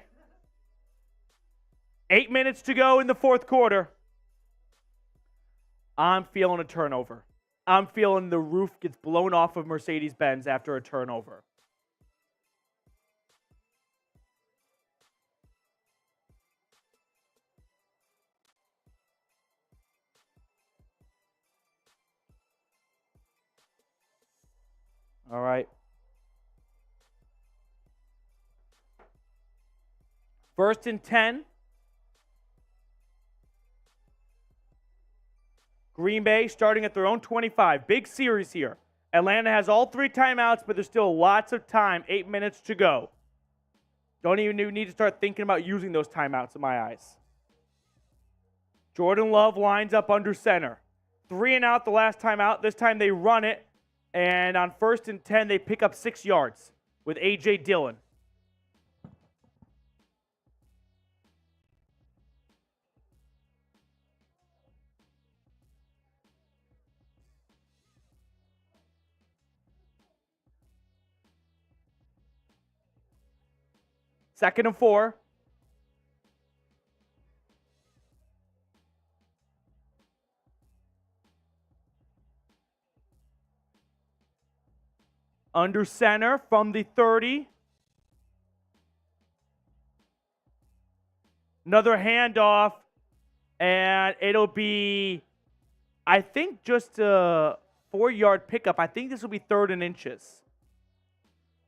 8 minutes to go in the fourth quarter. I'm feeling a turnover. I'm feeling the roof gets blown off of Mercedes-Benz after a turnover. All right. First and 10. Green Bay starting at their own 25. Big series here. Atlanta has all 3 timeouts, but there's still lots of time. 8 minutes to go. Don't even need to start thinking about using those timeouts in my eyes. Jordan Love lines up under center. 3 and out the last time out. This time they run it. And on first and 10, they pick up 6 yards with A.J. Dillon. Second and 4. Under center from the 30. Another handoff. And it'll be, I think, just a 4-yard pickup. I think this will be 3rd and inches.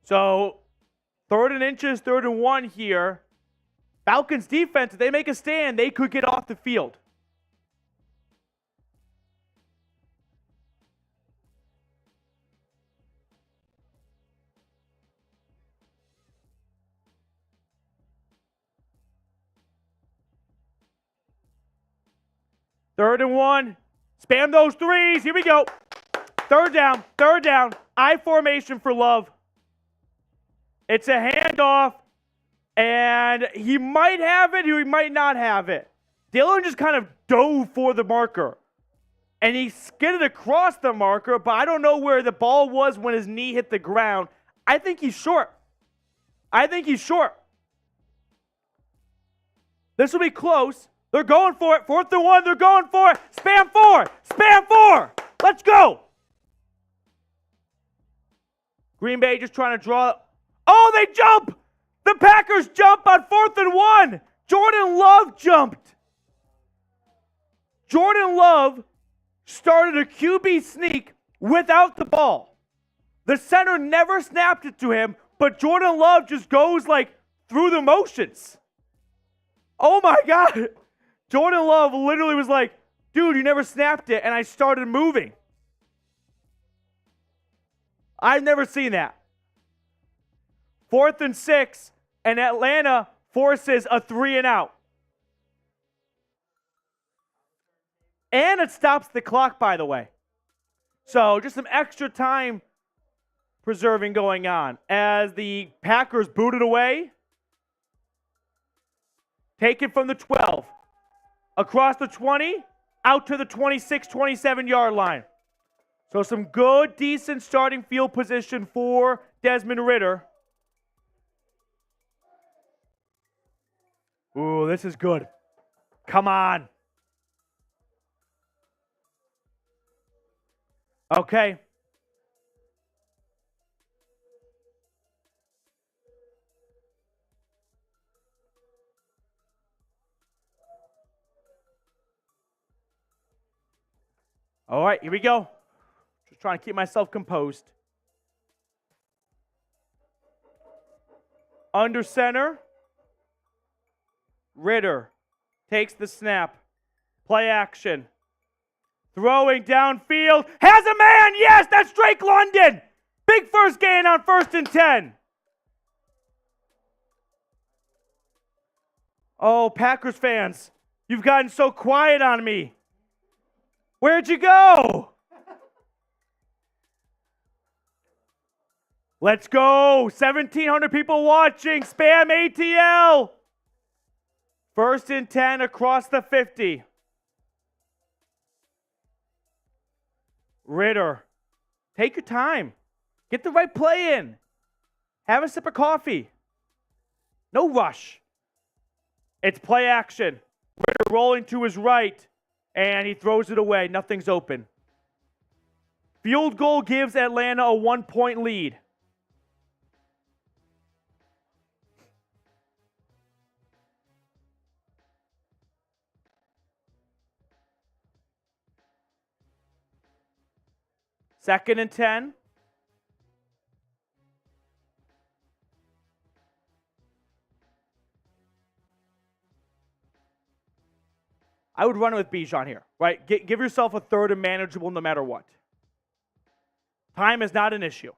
So, 3rd and inches, 3rd and 1 here. Falcons defense, if they make a stand, they could get off the field. Third and 1. Spam those threes. Here we go. Third down. I formation for Love. It's a handoff, and he might have it, or he might not have it. Dillon just kind of dove for the marker, and he skidded across the marker, but I don't know where the ball was when his knee hit the ground. I think he's short. This will be close. They're going for it. 4th and 1. They're going for it. Spam 4. Let's go. Green Bay just trying to draw. Oh, they jump. The Packers jump on 4th and 1. Jordan Love jumped. Jordan Love started a QB sneak without the ball. The center never snapped it to him, but Jordan Love just goes like through the motions. Oh my God. Jordan Love literally was like, dude, you never snapped it, and I started moving. I've never seen that. 4th and 6, and Atlanta forces a 3 and out. And it stops the clock, by the way. So just some extra time preserving going on as the Packers boot it away. Take it from the 12. Across the 20, out to the 26, 27-yard line. So some good, decent starting field position for Desmond Ridder. Ooh, this is good. Come on. Okay. All right, here we go. Just trying to keep myself composed. Under center. Ridder takes the snap. Play action. Throwing downfield. Has a man! Yes, that's Drake London! Big first gain on 1st and 10. Oh, Packers fans, you've gotten so quiet on me. Where'd you go? Let's go. 1,700 people watching. Spam ATL. 1st and 10 across the 50. Ridder, take your time. Get the right play in. Have a sip of coffee. No rush. It's play action. Ridder rolling to his right, and he throws it away. Nothing's open. Field goal gives Atlanta a 1-point lead. Second and 10. I would run it with Bijan here, right? Give yourself a third and manageable no matter what. Time is not an issue.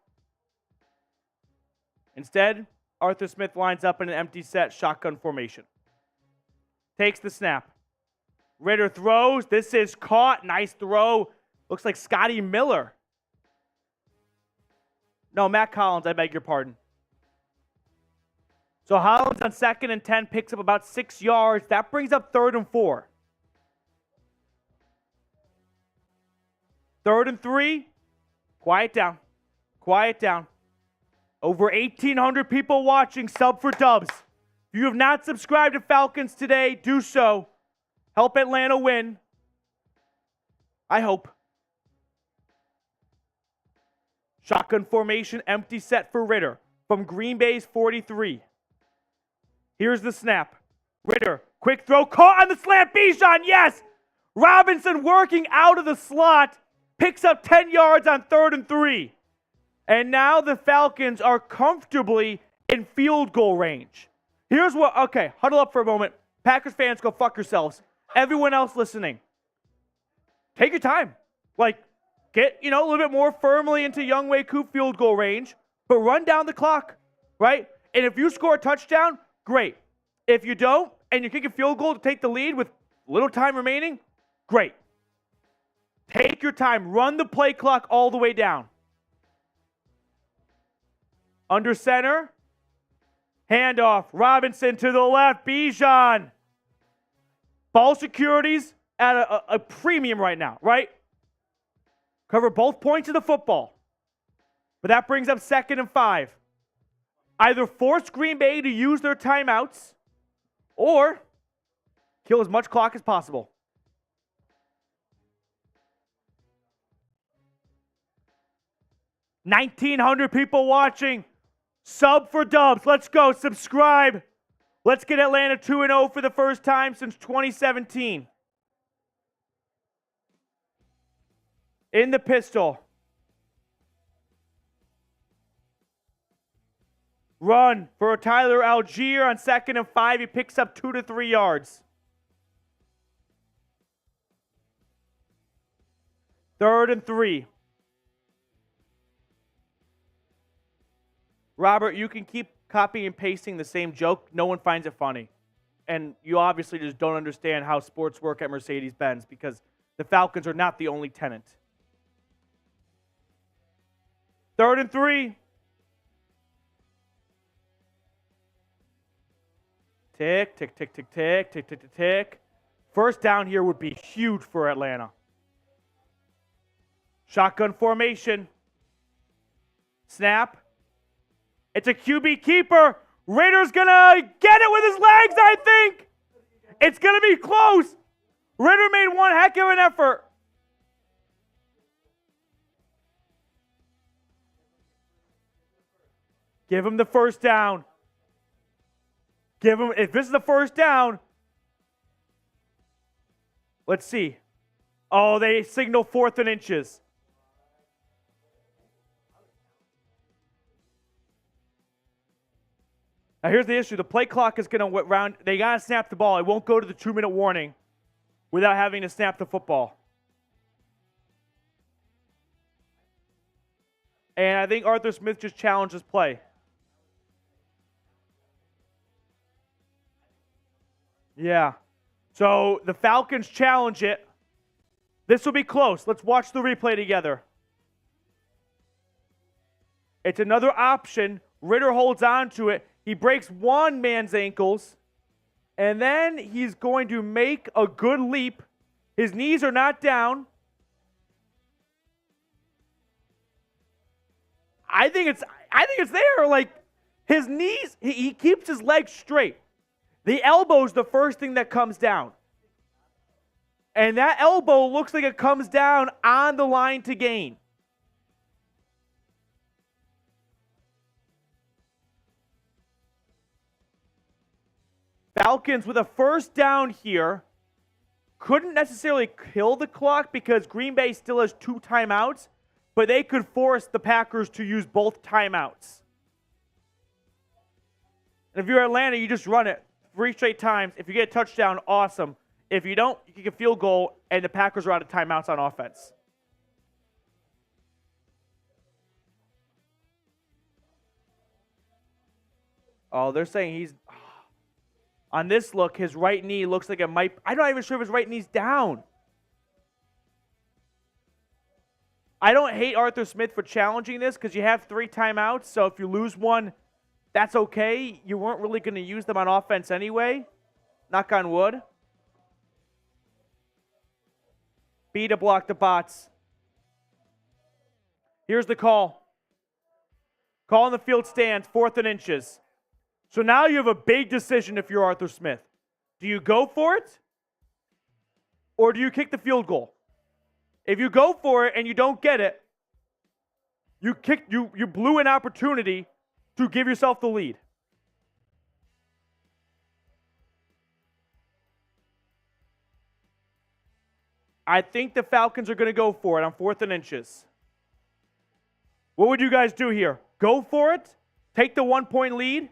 Instead, Arthur Smith lines up in an empty set shotgun formation. Takes the snap. Ridder throws. This is caught. Nice throw. Looks like Scotty Miller. No, Matt Collins, I beg your pardon. So Hollins on 2nd and 10 picks up about 6 yards. That brings up 3rd and 4. 3rd and 3. Quiet down. Quiet down. Over 1,800 people watching. Sub for Dubs. If you have not subscribed to Falcons Today, do so. Help Atlanta win. I hope. Shotgun formation, empty set for Ridder from Green Bay's 43. Here's the snap. Ridder, quick throw, caught on the slant. Bijan, yes! Robinson working out of the slot, picks up 10 yards on 3rd and 3. And now the Falcons are comfortably in field goal range. Here's what, okay, huddle up for a moment. Packers fans, go fuck yourselves. Everyone else listening, take your time. Get, a little bit more firmly into Younghoe Koo field goal range, but run down the clock, right? And if you score a touchdown, great. If you don't, and you kick a field goal to take the lead with little time remaining, great. Take your time. Run the play clock all the way down. Under center. Handoff. Robinson to the left. Bijan. Ball security's at a premium right now, right? Cover both points of the football. But that brings up 2nd and 5. Either force Green Bay to use their timeouts or kill as much clock as possible. $1,900 people watching. Sub for Dubs. Let's go. Subscribe. Let's get Atlanta 2-0 for the first time since 2017. In the pistol. Run for Tyler Algier on 2nd and 5. He picks up 2 to 3 yards. 3rd and 3. Robert, you can keep copying and pasting the same joke. No one finds it funny. And you obviously just don't understand how sports work at Mercedes-Benz because the Falcons are not the only tenant. 3rd and 3. Tick, tick, tick, tick, tick, tick, tick, tick, tick. First down here would be huge for Atlanta. Shotgun formation. Snap. It's a QB keeper. Ridder's going to get it with his legs, I think. It's going to be close. Ridder made one heck of an effort. Give him the first down. Give him, if this is the first down, let's see. Oh, they signal 4th and inches. Now here's the issue. The play clock is going to round. They got to snap the ball. It won't go to the 2-minute warning without having to snap the football. And I think Arthur Smith just challenged his play. Yeah. So the Falcons challenge it. This will be close. Let's watch the replay together. It's another option. Ridder holds on to it. He breaks one man's ankles, and then he's going to make a good leap. His knees are not down. I think it's there. Like, his knees, he keeps his legs straight. The elbow's the first thing that comes down. And that elbow looks like it comes down on the line to gain. Falcons with a first down here couldn't necessarily kill the clock because Green Bay still has 2 timeouts, but they could force the Packers to use both timeouts. And if you're Atlanta, you just run it 3 straight times. If you get a touchdown, awesome. If you don't, you kick a field goal, and the Packers are out of timeouts on offense. Oh, they're saying he's... On this look, his right knee looks like it might... I'm not even sure if his right knee's down. I don't hate Arthur Smith for challenging this because you have 3 timeouts, so if you lose one, that's okay. You weren't really going to use them on offense anyway. Knock on wood. B to block the bots. Here's the call. Call in the field stands, 4th and inches. So now you have a big decision if you're Arthur Smith. Do you go for it? Or do you kick the field goal? If you go for it and you don't get it, you blew an opportunity to give yourself the lead. I think the Falcons are going to go for it on 4th and inches. What would you guys do here? Go for it? Take the 1-point lead?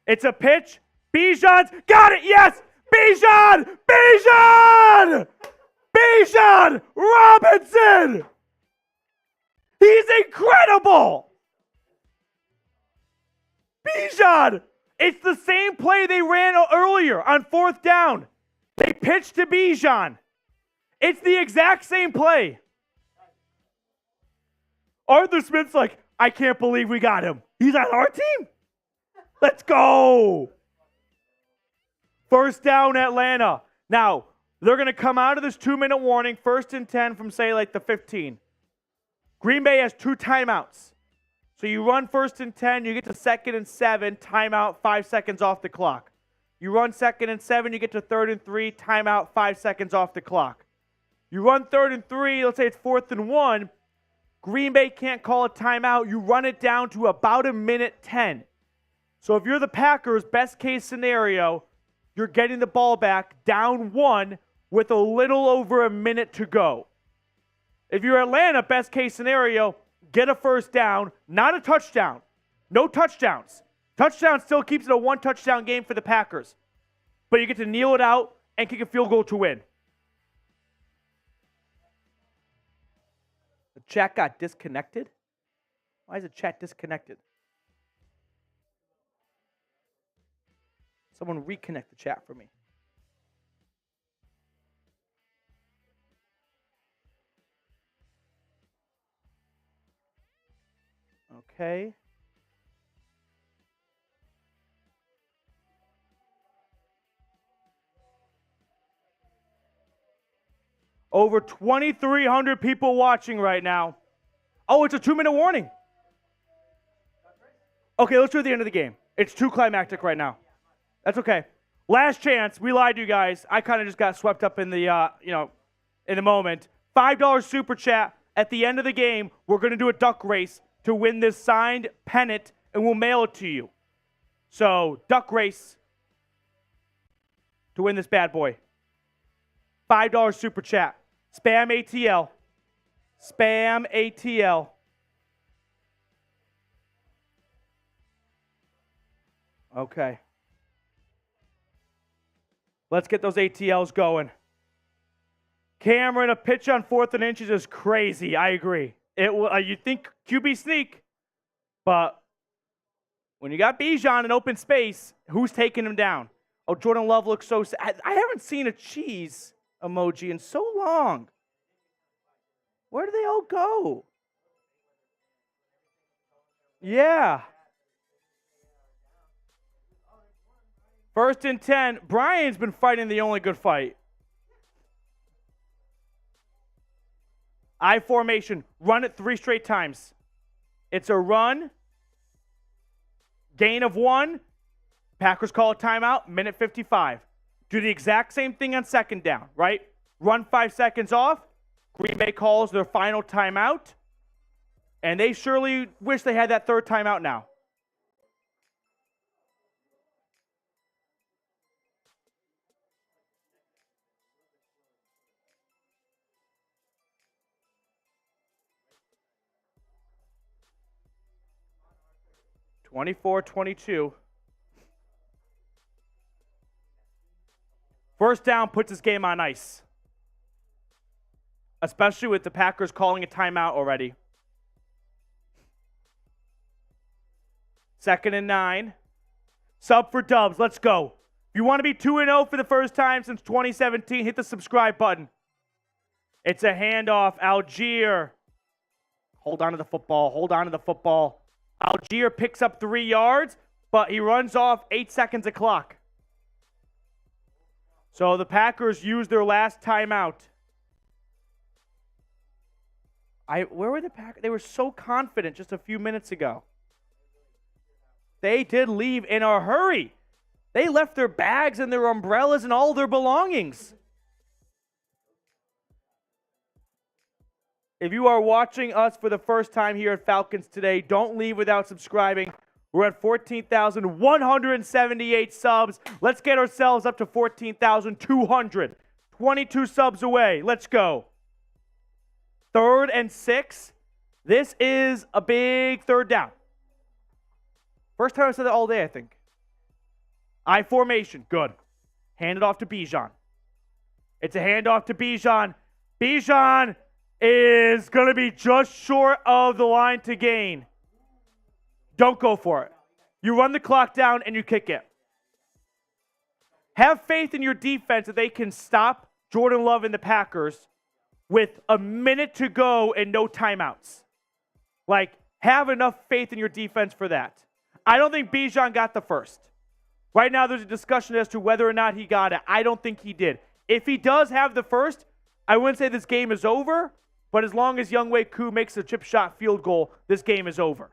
It's a pitch. Bijan's got it. Yes. Bijan. Bijan. Bijan Robinson. He's incredible. Bijan. It's the same play they ran earlier on 4th down. They pitched to Bijan. It's the exact same play. Arthur Smith's like, I can't believe we got him. He's on our team? Let's go. First down, Atlanta. Now, they're going to come out of this 2-minute warning, 1st and 10 from, say, like the 15. Green Bay has 2 timeouts. So you run 1st and 10, you get to 2nd and 7, timeout, 5 seconds off the clock. You run 2nd and 7, you get to 3rd and 3, timeout, 5 seconds off the clock. You run 3rd and 3, let's say it's 4th and 1. Green Bay can't call a timeout. You run it down to about 1:10. So if you're the Packers, best case scenario, you're getting the ball back down 1 with a little over a minute to go. If you're Atlanta, best case scenario, get a first down, not a touchdown. No touchdowns. Touchdown still keeps it a 1-touchdown game for the Packers. But you get to kneel it out and kick a field goal to win. The chat got disconnected? Why is the chat disconnected? Someone reconnect the chat for me. Okay. Over 2,300 people watching right now. Oh, it's a 2-minute warning. Okay, let's do it at the end of the game. It's too climactic right now. That's okay. Last chance. We lied to you guys. I kind of just got swept up in the, in the moment. $5 super chat. At the end of the game, we're going to do a duck race to win this signed pennant, and we'll mail it to you. So, duck race to win this bad boy. $5 super chat. Spam ATL. Spam ATL. Okay. Let's get those ATLs going. Cameron, a pitch on 4th and inches is crazy. I agree. It will. You think QB sneak, but when you got Bijan in open space, who's taking him down? Oh, Jordan Love looks so sad. I haven't seen a cheese emoji in so long. Where do they all go? Yeah. 1st and 10. Brian's been fighting the only good fight. I formation. Run it 3 straight times. It's a run. Gain of 1. Packers call a timeout. Minute 55. Do the exact same thing on 2nd down, right? Run 5 seconds off. Green Bay calls their final timeout. And they surely wish they had that 3rd timeout now. (24-22). First down puts this game on ice. Especially with the Packers calling a timeout already. 2nd and 9. Sub for dubs. Let's go. If you want to be 2-0 for the first time since 2017, hit the subscribe button. It's a handoff. Algier. Hold on to the football. Hold on to the football. Algier picks up 3 yards, but he runs off 8 seconds of clock. So the Packers use their last timeout. Where were the Packers? They were so confident just a few minutes ago. They did leave in a hurry. They left their bags and their umbrellas and all their belongings. If you are watching us for the first time here at Falcons Today, don't leave without subscribing. We're at 14,178 subs. Let's get ourselves up to 14,200. 22 subs away. Let's go. 3rd and 6. This is a big 3rd down. First time I said that all day, I think. I formation. Good. Hand it off to Bijan. It's a handoff to Bijan. Bijan is going to be just short of the line to gain. Don't go for it. You run the clock down and you kick it. Have faith in your defense that they can stop Jordan Love and the Packers with a minute to go and no timeouts. Like, have enough faith in your defense for that. I don't think Bijan got the first. Right now there's a discussion as to whether or not he got it. I don't think he did. If he does have the first, I wouldn't say this game is over, but as long as Younghoe Koo makes a chip shot field goal, this game is over.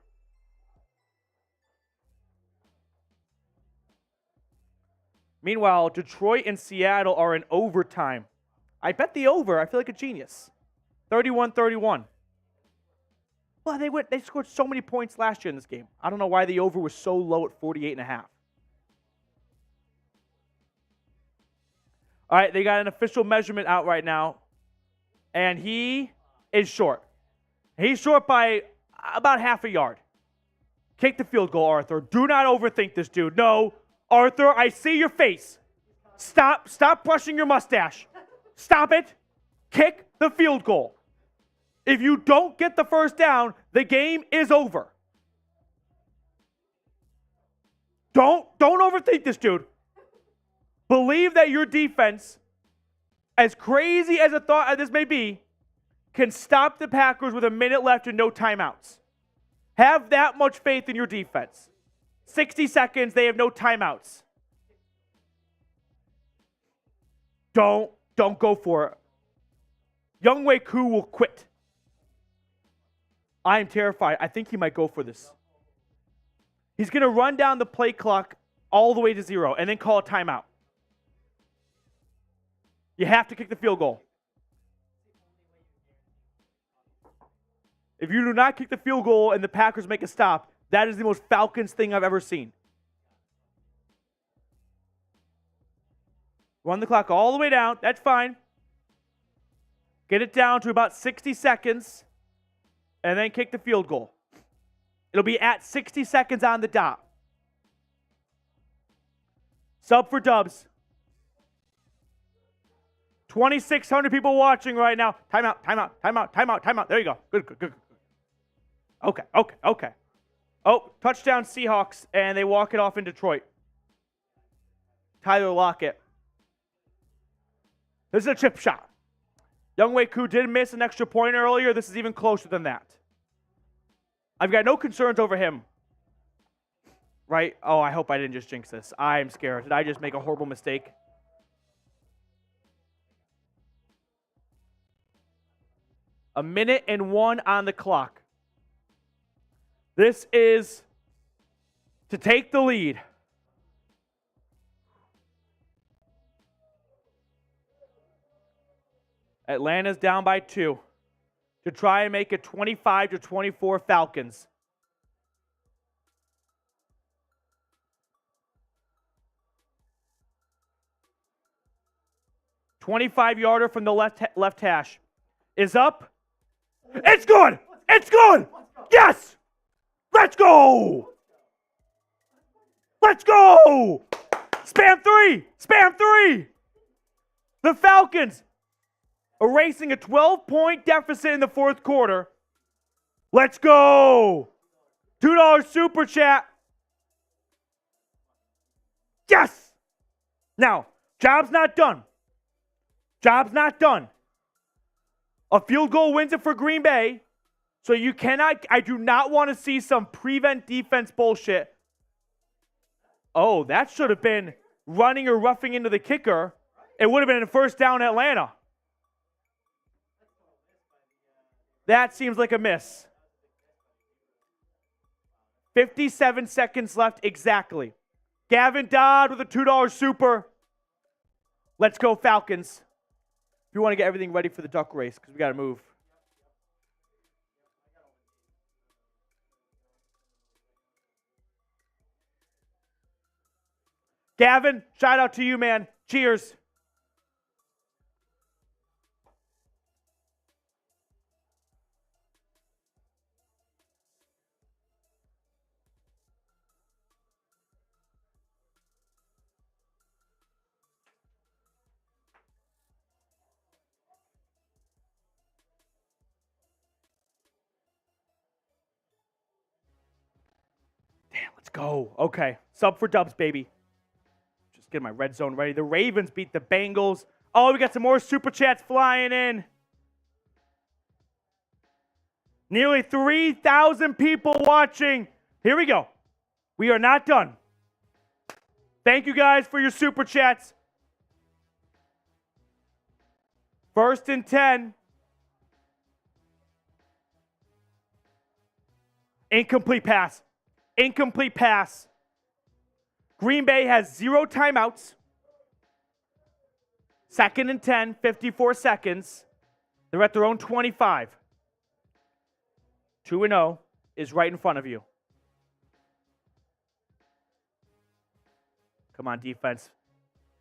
Meanwhile, Detroit and Seattle are in overtime. I bet the over. I feel like a genius. 31-31. Well, they scored so many points last year in this game. I don't know why the over was so low at 48.5. All right, they got an official measurement out right now, and he is short. He's short by about half a yard. Kick the field goal, Arthur. Do not overthink this, dude. No, Arthur, I see your face. Stop brushing your mustache. Stop it. Kick the field goal. If you don't get the first down, the game is over. Don't overthink this, dude. Believe that your defense, as crazy as a thought as this may be, can stop the Packers with a minute left and no timeouts. Have that much faith in your defense. 60 seconds, they have no timeouts. Don't go for it. Younghoe Koo will quit. I am terrified. I think he might go for this. He's going to run down the play clock all the way to 0 and then call a timeout. You have to kick the field goal. If you do not kick the field goal and the Packers make a stop, that is the most Falcons thing I've ever seen. Run the clock all the way down. That's fine. Get it down to about 60 seconds and then kick the field goal. It'll be at 60 seconds on the dot. Sub for Dubs. 2,600 people watching right now. Timeout, timeout, timeout, timeout, timeout. There you go. Good, good, good. Okay. Oh, touchdown Seahawks, and they walk it off in Detroit. Tyler Lockett. This is a chip shot. Younghoe Koo did miss an extra point earlier. This is even closer than that. I've got no concerns over him. Right? Oh, I hope I didn't just jinx this. I'm scared. Did I just make a horrible mistake? A minute and 1 on the clock. This is to take the lead. Atlanta's down by 2 to try and make it 25-24 Falcons. "25-yarder from the left hash is up. It's good! It's good! Yes! Let's go! Let's go! Spam 3! Spam 3! The Falcons erasing a 12-point deficit in the fourth quarter. Let's go! $2 super chat. Yes! Now, job's not done. Job's not done. A field goal wins it for Green Bay. So you cannot, I do not want to see some prevent defense bullshit. Oh, that should have been running or roughing into the kicker. It would have been a first down Atlanta. That seems like a miss. 57 seconds left exactly. Gavin Dodd with a $2 super. Let's go Falcons. If you want to get everything ready for the duck race, because we got to move. Gavin, shout out to you, man. Cheers. Damn, let's go. Okay, sub for Dubs, baby. Get my red zone ready. The Ravens beat the Bengals. Oh, we got some more super chats flying in. Nearly 3,000 people watching. Here we go. We are not done. Thank you guys for your super chats. 1st and 10. Incomplete pass. Incomplete pass. Green Bay has 0 timeouts. 2nd and 10, 54 seconds. They're at their own 25. 2-0 is right in front of you. Come on, defense.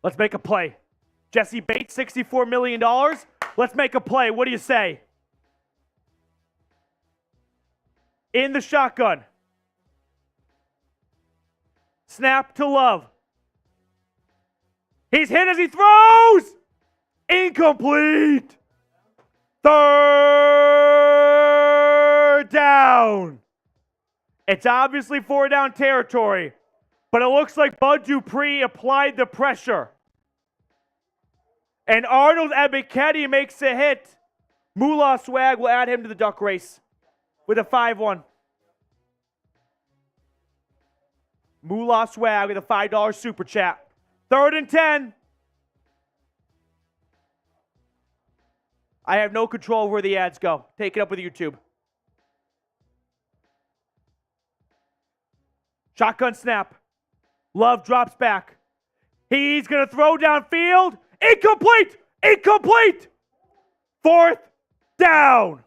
Let's make a play. Jesse Bates, $64 million. Let's make a play. What do you say? In the shotgun. Snap to Love. He's hit as he throws. Incomplete. 3rd down. It's obviously 4-down territory, but it looks like Bud Dupree applied the pressure. And Arnold Ebiketie makes a hit. Moolah Swag will add him to the duck race with a 5-1. Moolah Swag with a $5 super chat. 3rd and 10. I have no control where the ads go. Take it up with YouTube. Shotgun snap. Love drops back. He's going to throw downfield. Incomplete! Incomplete! 4th down.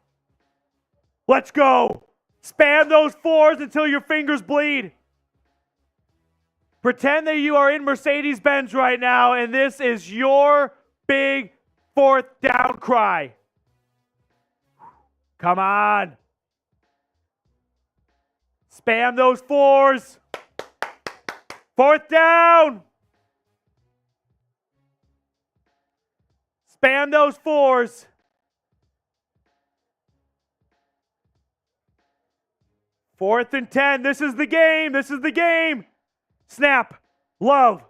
Let's go. Spam those 4s until your fingers bleed. Pretend that you are in Mercedes-Benz right now, and this is your big 4th down cry. Come on. Spam those 4s. 4th down. Spam those 4s. Fourth and 10. This is the game. This is the game. Snap. Love.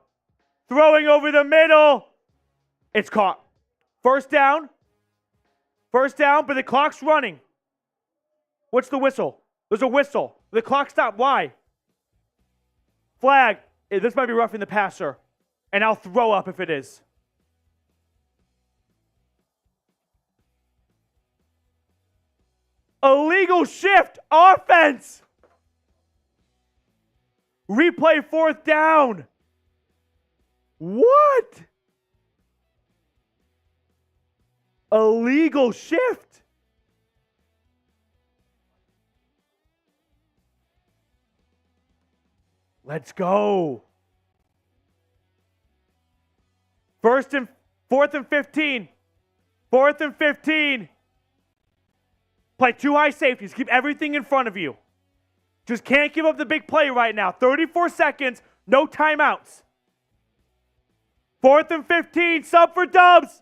Throwing over the middle. It's caught. First down. First down, but the clock's running. What's the whistle? There's a whistle. The clock stopped. Why? Flag. This might be roughing the passer. And I'll throw up if it is. Illegal shift. Offense. Replay 4th down. What? Illegal shift. Let's go. 4th and 15. 4th and 15. Play 2 high safeties. Keep everything in front of you. Just can't give up the big play right now. 34 seconds, no timeouts. 4th and 15, sub for Dubs.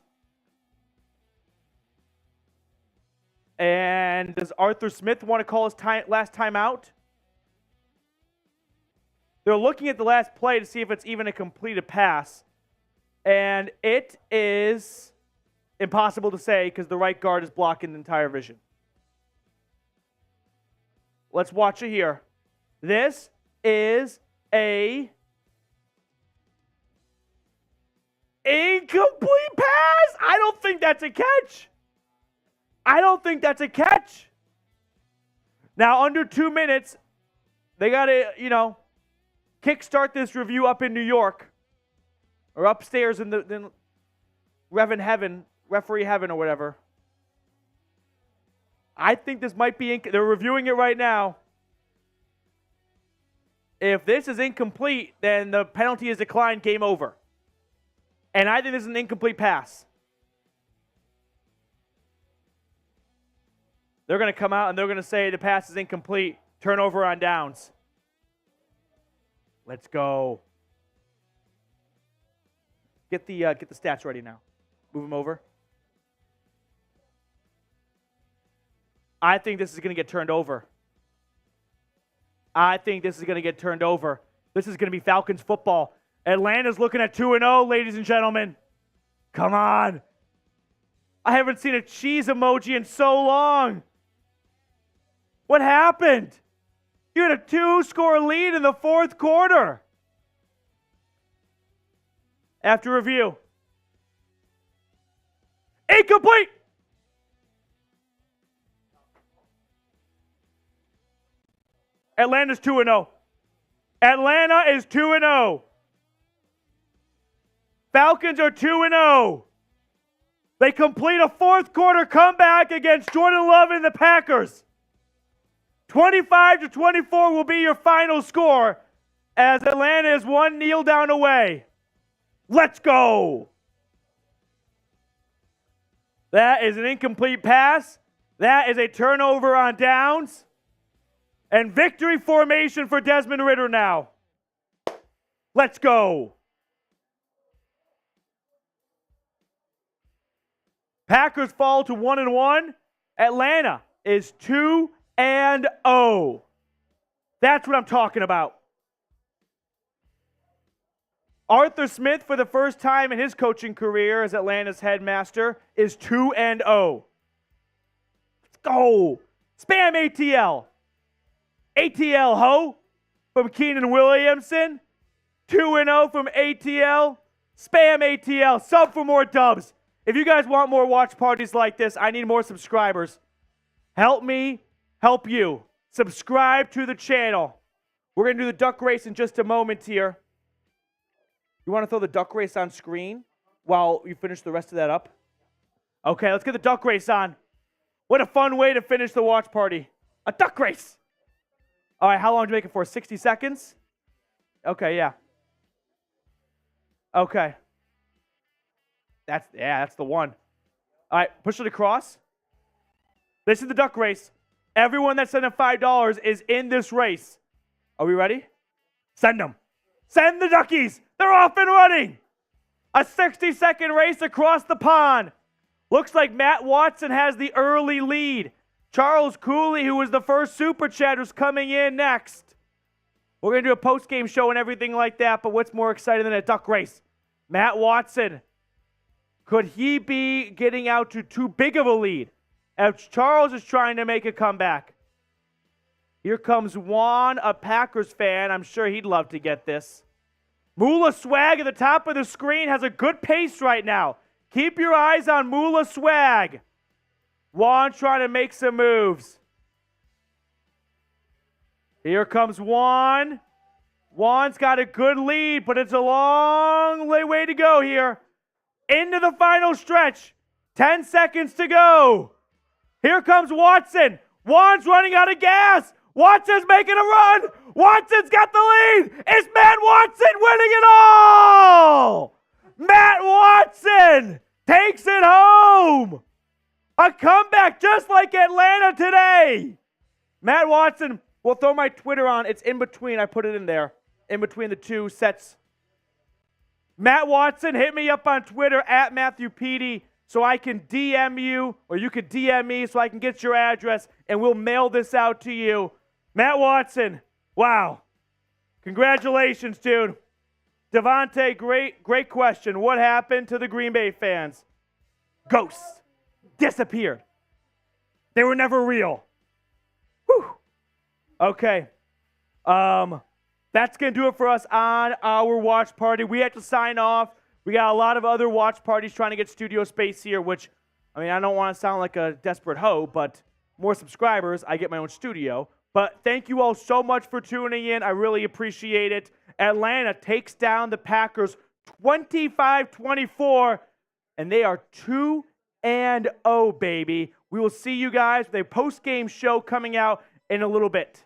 And does Arthur Smith want to call his last timeout? They're looking at the last play to see if it's even a completed pass. And it is impossible to say because the right guard is blocking the entire vision. Let's watch it here. This is a incomplete pass. I don't think that's a catch. I don't think that's a catch. Now, under 2 minutes, they got to, kickstart this review up in New York or upstairs in the referee heaven or whatever. I think this might be, they're reviewing it right now. If this is incomplete, then the penalty is declined, game over. And I think this is an incomplete pass. They're going to come out and they're going to say the pass is incomplete. Turnover on downs. Let's go. Get the stats ready now. Move them over. I think this is going to get turned over. I think this is going to get turned over. This is going to be Falcons football. Atlanta's looking at 2-0, ladies and gentlemen. Come on. I haven't seen a cheese emoji in so long. What happened? You had a 2-score lead in the 4th quarter. After review. Incomplete. Atlanta's 2-0. Atlanta is 2-0. Falcons are 2-0. They complete a 4th quarter comeback against Jordan Love and the Packers. 25-24 will be your final score as Atlanta is 1 kneel down away. Let's go. That is an incomplete pass. That is a turnover on downs. And victory formation for Desmond Ridder now. Let's go. Packers fall to 1-1. Atlanta is 2-0. That's what I'm talking about. Arthur Smith, for the first time in his coaching career as Atlanta's headmaster, is 2-0. Let's go. Spam ATL. ATL ho from Keenan Williamson. 2-0 from ATL. Spam ATL. Sub for more dubs. If you guys want more watch parties like this, I need more subscribers. Help me help you. Subscribe to the channel. We're going to do the duck race in just a moment here. You want to throw the duck race on screen while you finish the rest of that up? Okay, let's get the duck race on. What a fun way to finish the watch party. A duck race. All right, how long do you make it for? 60 seconds? Okay, yeah. Okay. That's the one. All right, push it across. This is the duck race. Everyone that sent in $5 is in this race. Are we ready? Send them. Send the duckies. They're off and running. A 60-second race across the pond. Looks like Matt Watson has the early lead. Charles Cooley, who was the first Super Chat, is coming in next. We're going to do a post-game show and everything like that, but what's more exciting than a duck race? Matt Watson. Could he be getting out to too big of a lead? As Charles is trying to make a comeback. Here comes Juan, a Packers fan. I'm sure he'd love to get this. Moolah Swag at the top of the screen has a good pace right now. Keep your eyes on Moolah Swag. Juan trying to make some moves. Here comes Juan. Juan's got a good lead, but it's a long way to go here. Into the final stretch. 10 seconds to go. Here comes Watson. Juan's running out of gas. Watson's making a run. Watson's got the lead. It's Matt Watson winning it all. Matt Watson takes it home. A comeback just like Atlanta today. Matt Watson, we'll throw my Twitter on. It's in between. I put it in there. In between the two sets. Matt Watson, hit me up on Twitter at Matthew Petey so I can DM you, or you could DM me so I can get your address, and we'll mail this out to you. Matt Watson, wow. Congratulations, dude. Devontae, great question. What happened to the Green Bay fans? Ghosts. Disappeared. They were never real. Whew. Okay. That's going to do it for us on our watch party. We have to sign off. We got a lot of other watch parties trying to get studio space here, which, I mean, I don't want to sound like a desperate hoe, but more subscribers, I get my own studio. But thank you all so much for tuning in. I really appreciate it. Atlanta takes down the Packers 25-24, and they are 2-0, baby. We will see you guys with a post-game show coming out in a little bit.